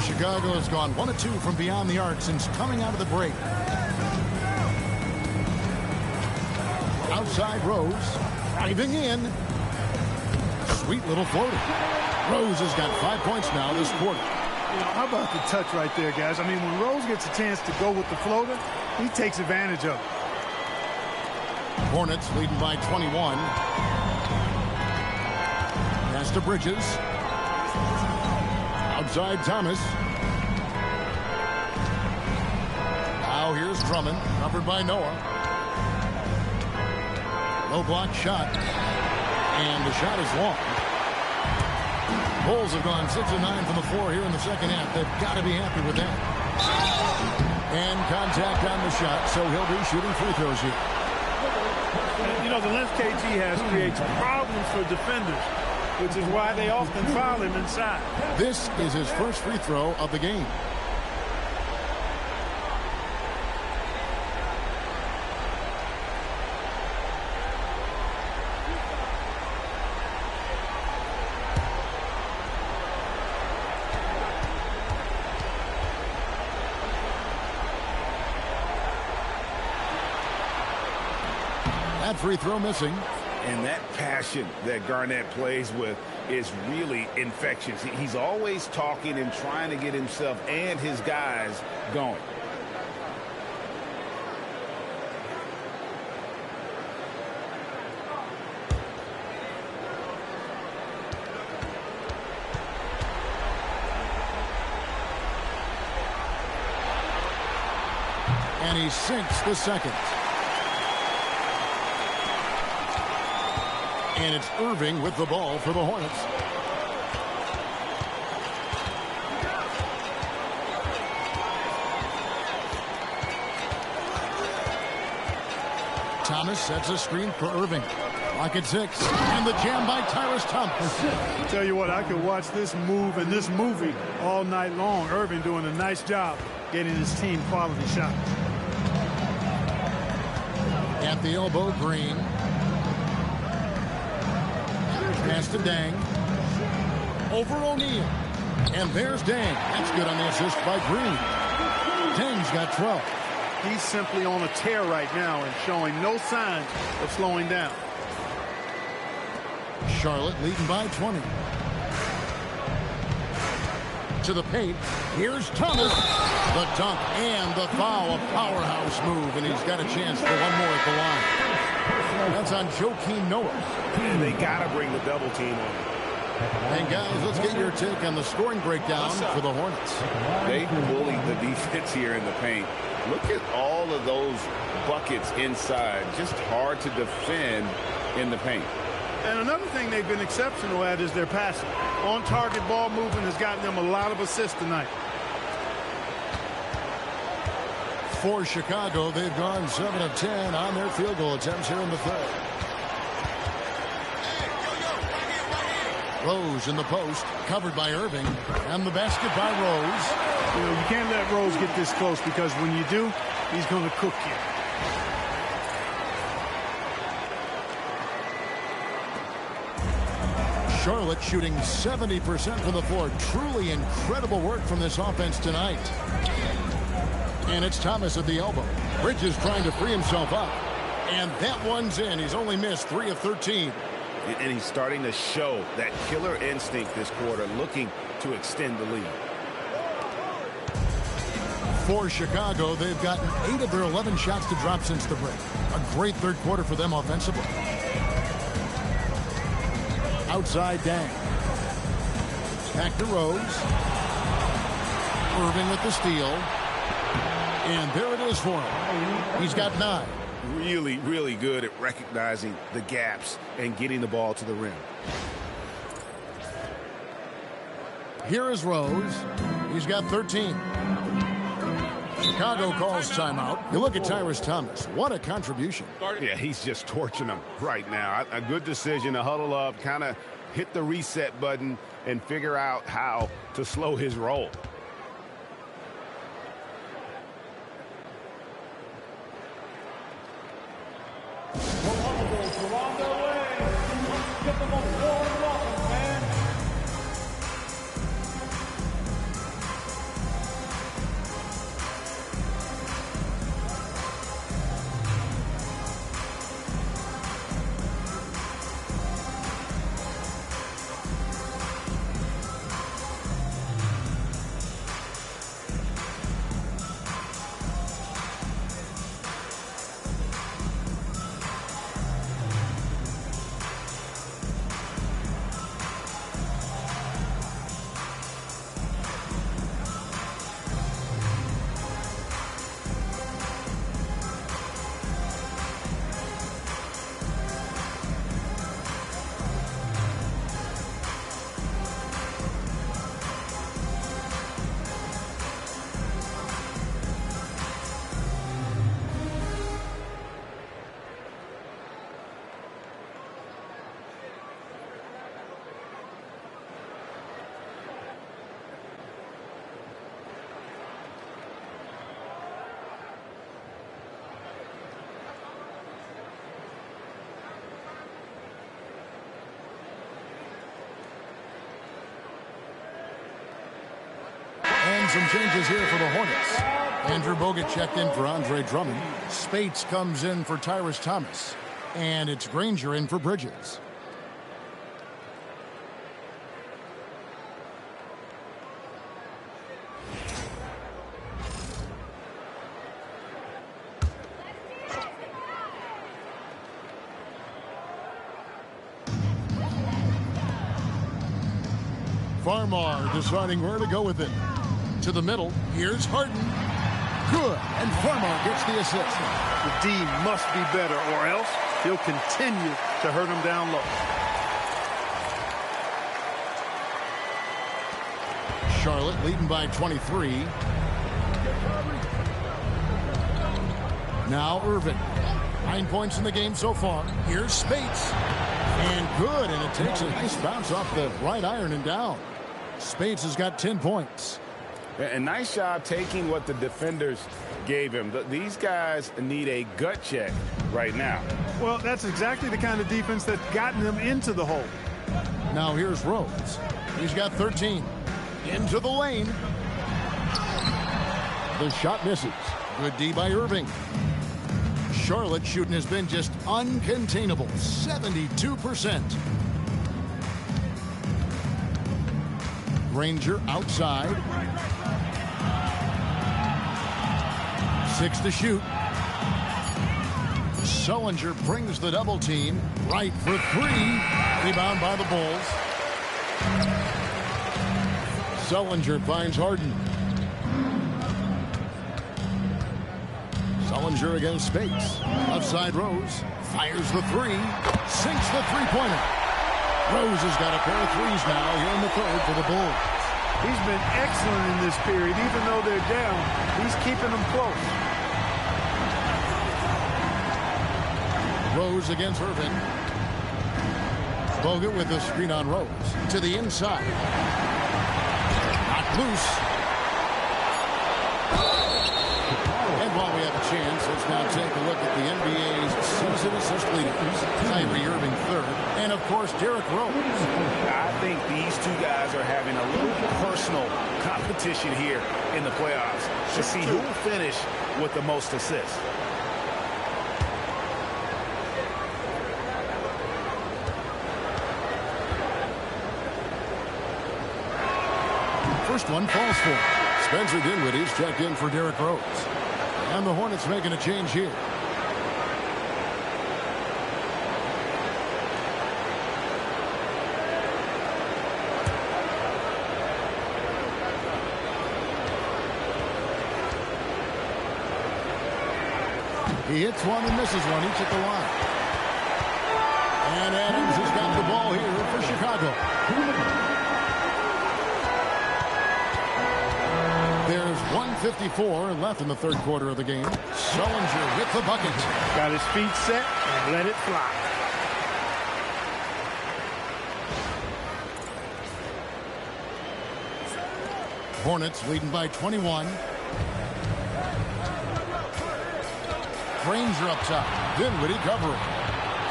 Chicago has gone 1 of 2 from beyond the arc since coming out of the break. Outside Rose, driving in. Sweet little floater. Rose has got 5 points now this quarter. How about the touch right there, guys? I mean, when Rose gets a chance to go with the floater, he takes advantage of it. Hornets leading by 21. Pass to Bridges. Outside Thomas. Now here's Drummond, covered by Noah. Low block shot. And the shot is long. Bulls have gone 6 of 9 from the floor here in the second half. They've got to be happy with that. And contact on the shot, so he'll be shooting free throws here. You know, the length KG has creates problems for defenders, which is why they often foul him inside. This is his first free throw of the game. That free throw missing. And that passion that Garnett plays with is really infectious. He's always talking and trying to get himself and his guys going. And he sinks the second. And it's Irving with the ball for the Hornets. Thomas sets a screen for Irving. Lock at 6. And the jam by Tyrus Thomas. Tell you what, I could watch this move and this movie all night long. Irving doing a nice job getting his team quality shot. At the elbow, Green. Pass to Dang. Over O'Neal. And there's Dang. That's good on the assist by Green. Dang's got 12. He's simply on a tear right now and showing no signs of slowing down. Charlotte leading by 20. To the paint. Here's Thomas. The dunk and the foul. A powerhouse move. And he's got a chance for one more at the line. That's on Joakim Noah. And they got to bring the double team on. And guys, let's get your take on the scoring breakdown for the Hornets. They bullied the defense here in the paint. Look at all of those buckets inside. Just hard to defend in the paint. And another thing they've been exceptional at is their passing. On-target ball movement has gotten them a lot of assists tonight. For Chicago, they've gone 7 of 10 on their field goal attempts here in the third. Rose in the post, covered by Irving, and the basket by Rose. You know, you can't let Rose get this close because when you do, he's going to cook you. Charlotte shooting 70% from the floor. Truly incredible work from this offense tonight. And it's Thomas at the elbow. Bridges trying to free himself up. And that one's in. He's only missed 3 of 13. And he's starting to show that killer instinct this quarter, looking to extend the lead. For Chicago, they've gotten 8 of their 11 shots to drop since the break. A great third quarter for them offensively. Outside Dang. Back to Rose. Irving with the steal. And there it is for him. He's got 9. Really, really good at recognizing the gaps and getting the ball to the rim. Here is Rose. He's got 13. Chicago calls timeout. You look at Tyrus Thomas. What a contribution. Yeah, he's just torching them right now. A good decision to huddle up, kind of hit the reset button, and figure out how to slow his roll. some changes here for the Hornets. Andrew Bogut checked in for Andre Drummond. Spates comes in for Tyrus Thomas. And it's Granger in for Bridges. Farmar deciding where to go with it. To the middle. Here's Harden. Good. And Farmar gets the assist. The D must be better, or else he'll continue to hurt him down low. Charlotte leading by 23. Now Irvin. 9 points in the game so far. Here's Spates. And good. And it takes a nice bounce off the right iron and down. Spates has got 10 points. A nice job taking what the defenders gave him. These guys need a gut check right now. Well, that's exactly the kind of defense that's gotten them into the hole. Now here's Rose. He's got 13. Into the lane. The shot misses. Good D by Irving. Charlotte shooting has been just uncontainable. 72%. Granger outside. 6 to shoot. Sullinger brings the double team. Right for 3. Rebound by the Bulls. Sullinger finds Harden. Sullinger against Spates. Left side Rose. Fires the 3. Sinks the three-pointer. Rose has got a pair of threes now here in the third for the Bulls. He's been excellent in this period. Even though they're down, he's keeping them close. Rose against Irvin. Bogut with the screen on Rose. To the inside. Knocked loose. And while we have a chance, let's now take a look at the NBA's season assist leaders. Kyrie Irving third. And, of course, Derrick Rose. I think these two guys are having a little personal competition here in the playoffs to see who will finish with the most assists. First one falls for him. Spencer Dinwiddie's checked in for Derrick Rose. And the Hornets making a change here. He hits one and misses one. Each at the line. And Adams has got the ball here for Chicago. There's 1:54 left in the third quarter of the game. Sullinger with the bucket. Got his feet set and let it fly. Hornets leading by 21. Granger up top. Dinwiddie covering.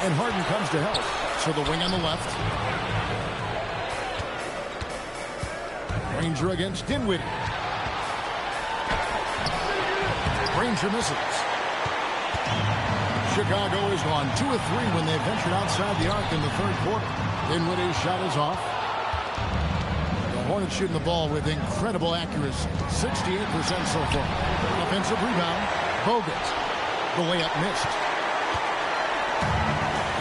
And Harden comes to help. So the wing on the left. Granger against Dinwiddie. Granger misses. Chicago has gone 2 of 3 when they ventured outside the arc in the third quarter. Dinwiddie's shot is off. The Hornets shooting the ball with incredible accuracy. 68% so far. Offensive rebound. Bogut. The layup missed.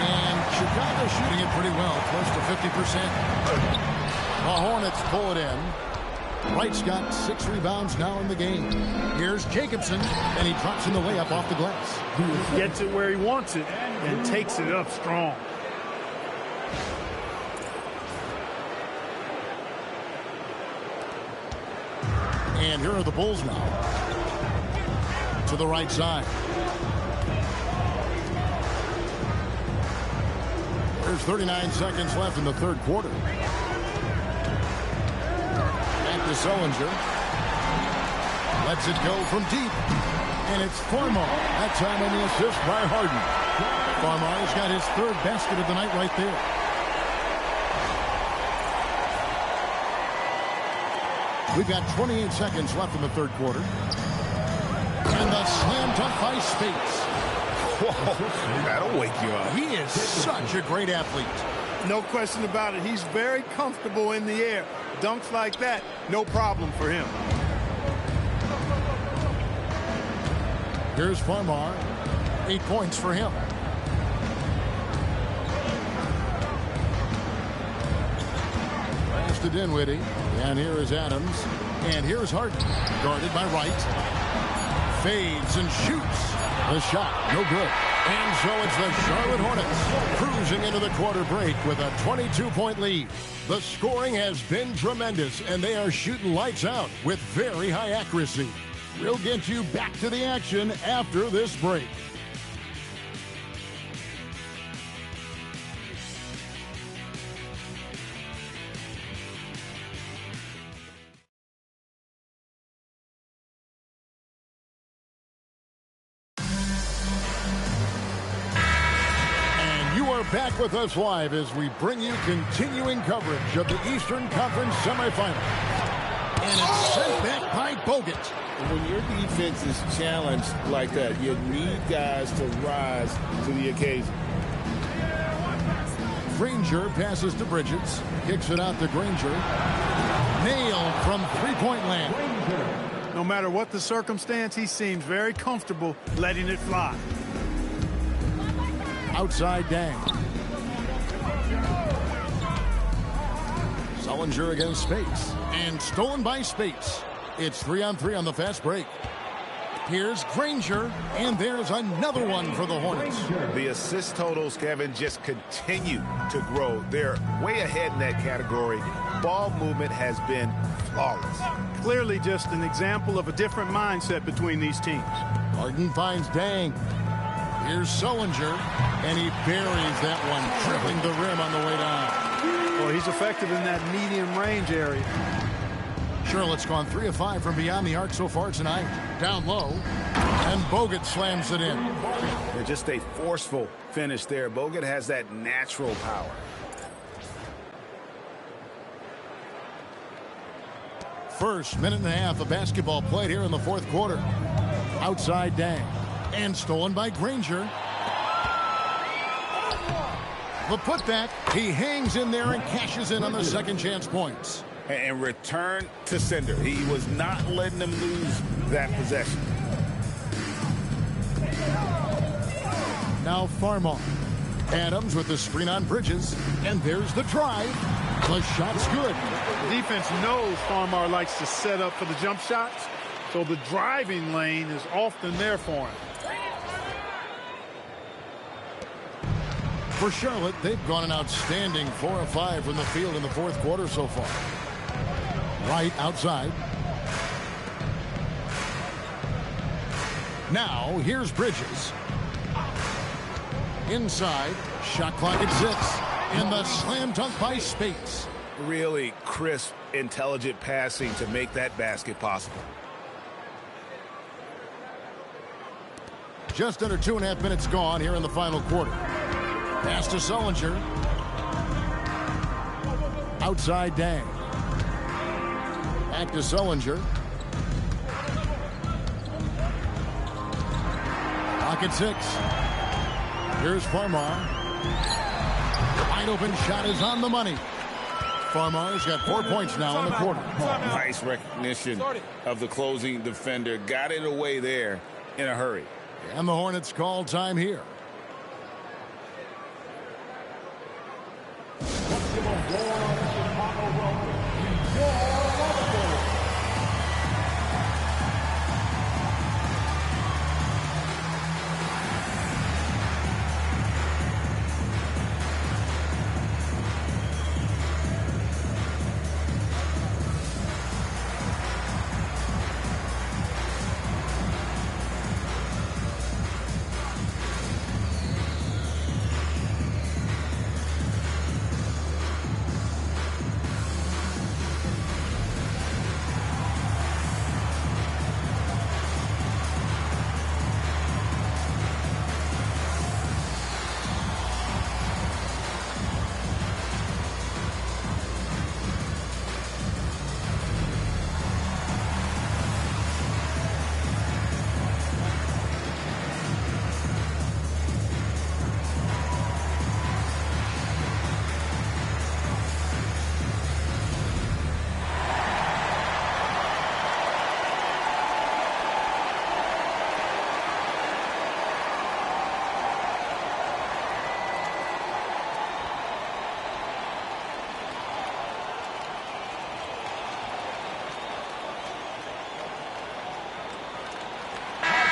And Chicago shooting it pretty well. Close to 50%. The Hornets pull it in. Wright's got 6 rebounds now in the game. Here's Jacobson, and he drops in the layup off the glass. Gets it where he wants it and takes it up strong. And here are the Bulls now. To the right side. There's 39 seconds left in the third quarter. To Sullinger. Lets it go from deep. And it's Farmar. That time on the assist by Harden. Farmar has got his 3rd basket of the night right there. We've got 28 seconds left in the third quarter. And the slam dunk by Spates. Whoa, that'll wake you up. He is such a great athlete. No question about it. He's very comfortable in the air. Dunks like that, no problem for him. Here's Farmar. 8 points for him. Pass to Dinwiddie. And here is Adams. And here's Harden. Guarded by Wright. Fades and shoots. The shot, no good. And so it's the Charlotte Hornets cruising into the quarter break with a 22-point lead. The scoring has been tremendous, and they are shooting lights out with very high accuracy. We'll get you back to the action after this break. Back with us live as we bring you continuing coverage of the Eastern Conference semifinal. And it's sent back by Bogut. When your defense is challenged like that, you need guys to rise to the occasion. Granger passes to Bridges. Kicks it out to Granger. Nailed from three-point land. No matter what the circumstance, he seems very comfortable letting it fly. Outside Dang. Sullinger against Spates. And stolen by Spates. It's 3-on-3 on the fast break. Here's Granger. And there's another one for the Hornets. The assist totals, Kevin, just continue to grow. They're way ahead in that category. Ball movement has been flawless. Clearly just an example of a different mindset between these teams. Harden finds Dang. Here's Sullinger, and he buries that one, dribbling the rim on the way down. Well, he's effective in that medium range area. Charlotte's gone 3 of 5 from beyond the arc so far tonight. Down low, and Bogut slams it in. They're just a forceful finish there. Bogut has that natural power. First minute and a half of basketball played here in the fourth quarter. Outside Dang. And stolen by Granger. The putback, he hangs in there and cashes in on the second chance points. And return to sender. He was not letting them lose that possession. Now Farmar. Adams with the screen on Bridges. And there's the drive. The shot's good. The defense knows Farmar likes to set up for the jump shots, so the driving lane is often there for him. For Charlotte, they've gone an outstanding 4 of 5 from the field in the fourth quarter so far. Right outside. Now, here's Bridges. Inside. Shot clock at 6. And the slam dunk by Spates. Really crisp, intelligent passing to make that basket possible. Just under 2.5 minutes gone here in the final quarter. Pass to Sullinger. Outside Dang. Back to Sullinger. Pocket 6. Here's Farmar. Wide open shot is on the money. Farmar's got 4 points now in the quarter. Nice recognition of the closing defender. Got it away there in a hurry. And the Hornets call time here.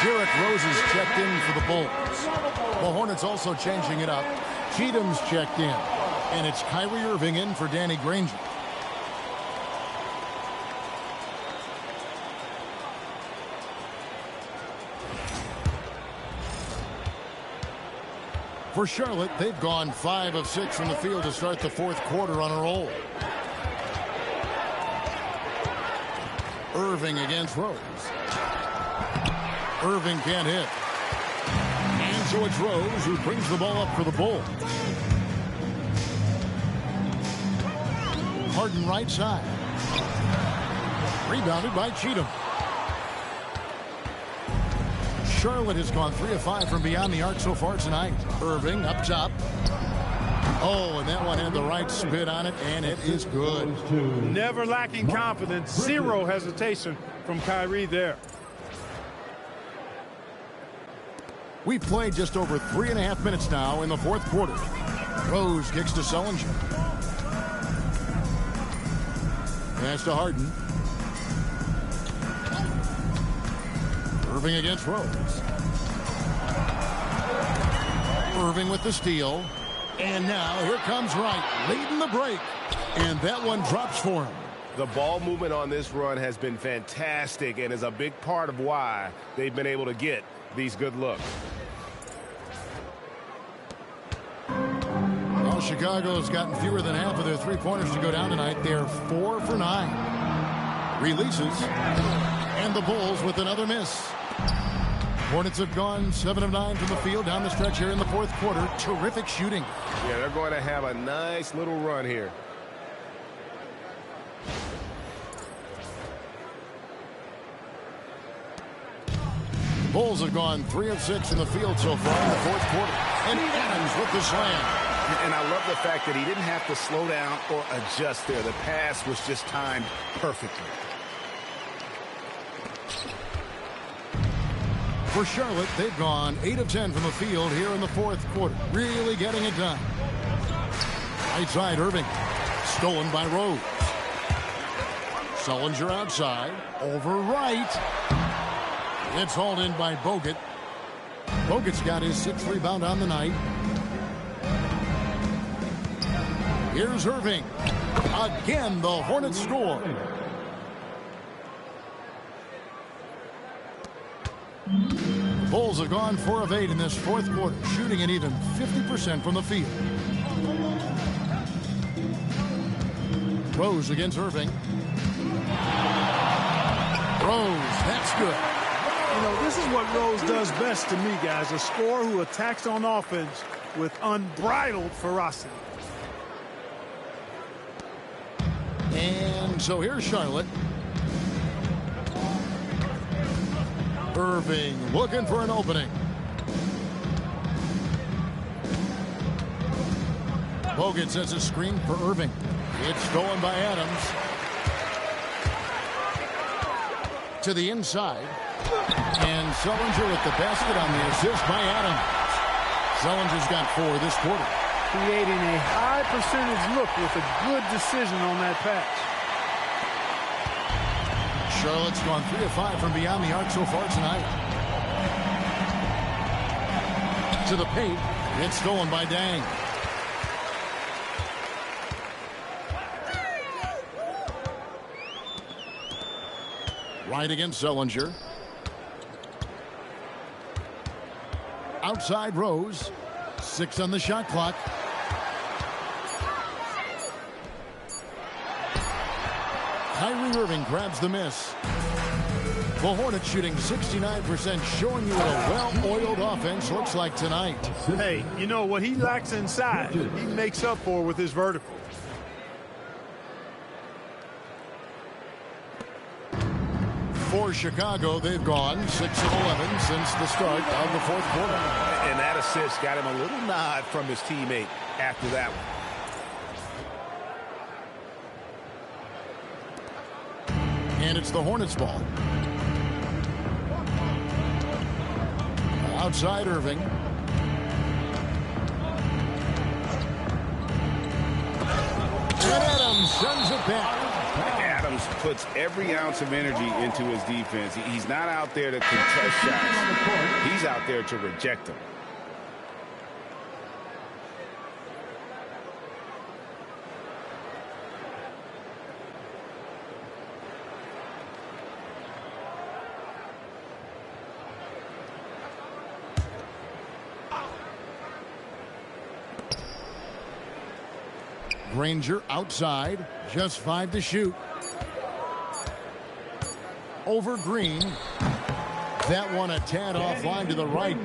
Derrick Rose is checked in for the Bulls. The Hornets also changing it up. Cheatham's checked in. And it's Kyrie Irving in for Danny Granger. For Charlotte, they've gone 5 of 6 from the field to start the fourth quarter on a roll. Irving against Rose. Irving can't hit. And so it's Rose who brings the ball up for the Bulls. Harden right side. Rebounded by Cheatham. Charlotte has gone 3 of 5 from beyond the arc so far tonight. Irving up top. Oh, and that one had the right spin on it, and it is good. Never lacking confidence. Zero hesitation from Kyrie there. We've played just over 3.5 minutes now in the fourth quarter. Rose kicks to Sullinger. Pass to Harden. Irving against Rose. Irving with the steal. And now here comes Wright leading the break. And that one drops for him. The ball movement on this run has been fantastic and is a big part of why they've been able to get these good looks. Well, Chicago's gotten fewer than half of their three-pointers to go down tonight. They're 4 for 9. Releases. And the Bulls with another miss. Hornets have gone 7 of 9 from the field down the stretch here in the fourth quarter. Terrific shooting. Yeah, they're going to have a nice little run here. The Bulls have gone 3 of 6 in the field so far in the fourth quarter. And Adams with the slam. And I love the fact that he didn't have to slow down or adjust there. The pass was just timed perfectly. For Charlotte, they've gone 8 of 10 from the field here in the fourth quarter. Really getting it done. Right side, Irving. Stolen by Rose. Sullinger outside. Over Wright. It's hauled in by Bogut. Bogut's got his 6th rebound on the night. Here's Irving. Again, the Hornets score. Bulls have gone 4 of 8 in this fourth quarter, shooting at even 50% from the field. Rose against Irving. Rose, that's good. You know, this is what Rose does best to me, guys. A scorer who attacks on offense with unbridled ferocity. And so here's Charlotte. Irving looking for an opening. Bogut sets a screen for Irving. It's stolen by Adams. To the inside. And Sullinger with the basket on the assist by Adams. Sullinger's got 4 this quarter. Creating a high percentage look with a good decision on that pass. Charlotte's gone 3 of 5 from beyond the arc so far tonight. To the paint. It's stolen by Dang. Right against Sullinger. Outside Rose. 6 on the shot clock. Kyrie Irving grabs the miss. The Hornets shooting 69%, showing you what a well-oiled offense looks like tonight. Hey, you know what he lacks inside, he makes up for with his vertical. For Chicago, they've gone 6 of 11 since the start of the fourth quarter. And that assist got him a little nod from his teammate after that one. And it's the Hornets' ball. Outside Irving. And Adams sends it back. just puts every ounce of energy into his defense. He's not out there to contest shots. He's out there to reject them. Granger outside, just 5 to shoot. Over Green. That one a tad offline to the right.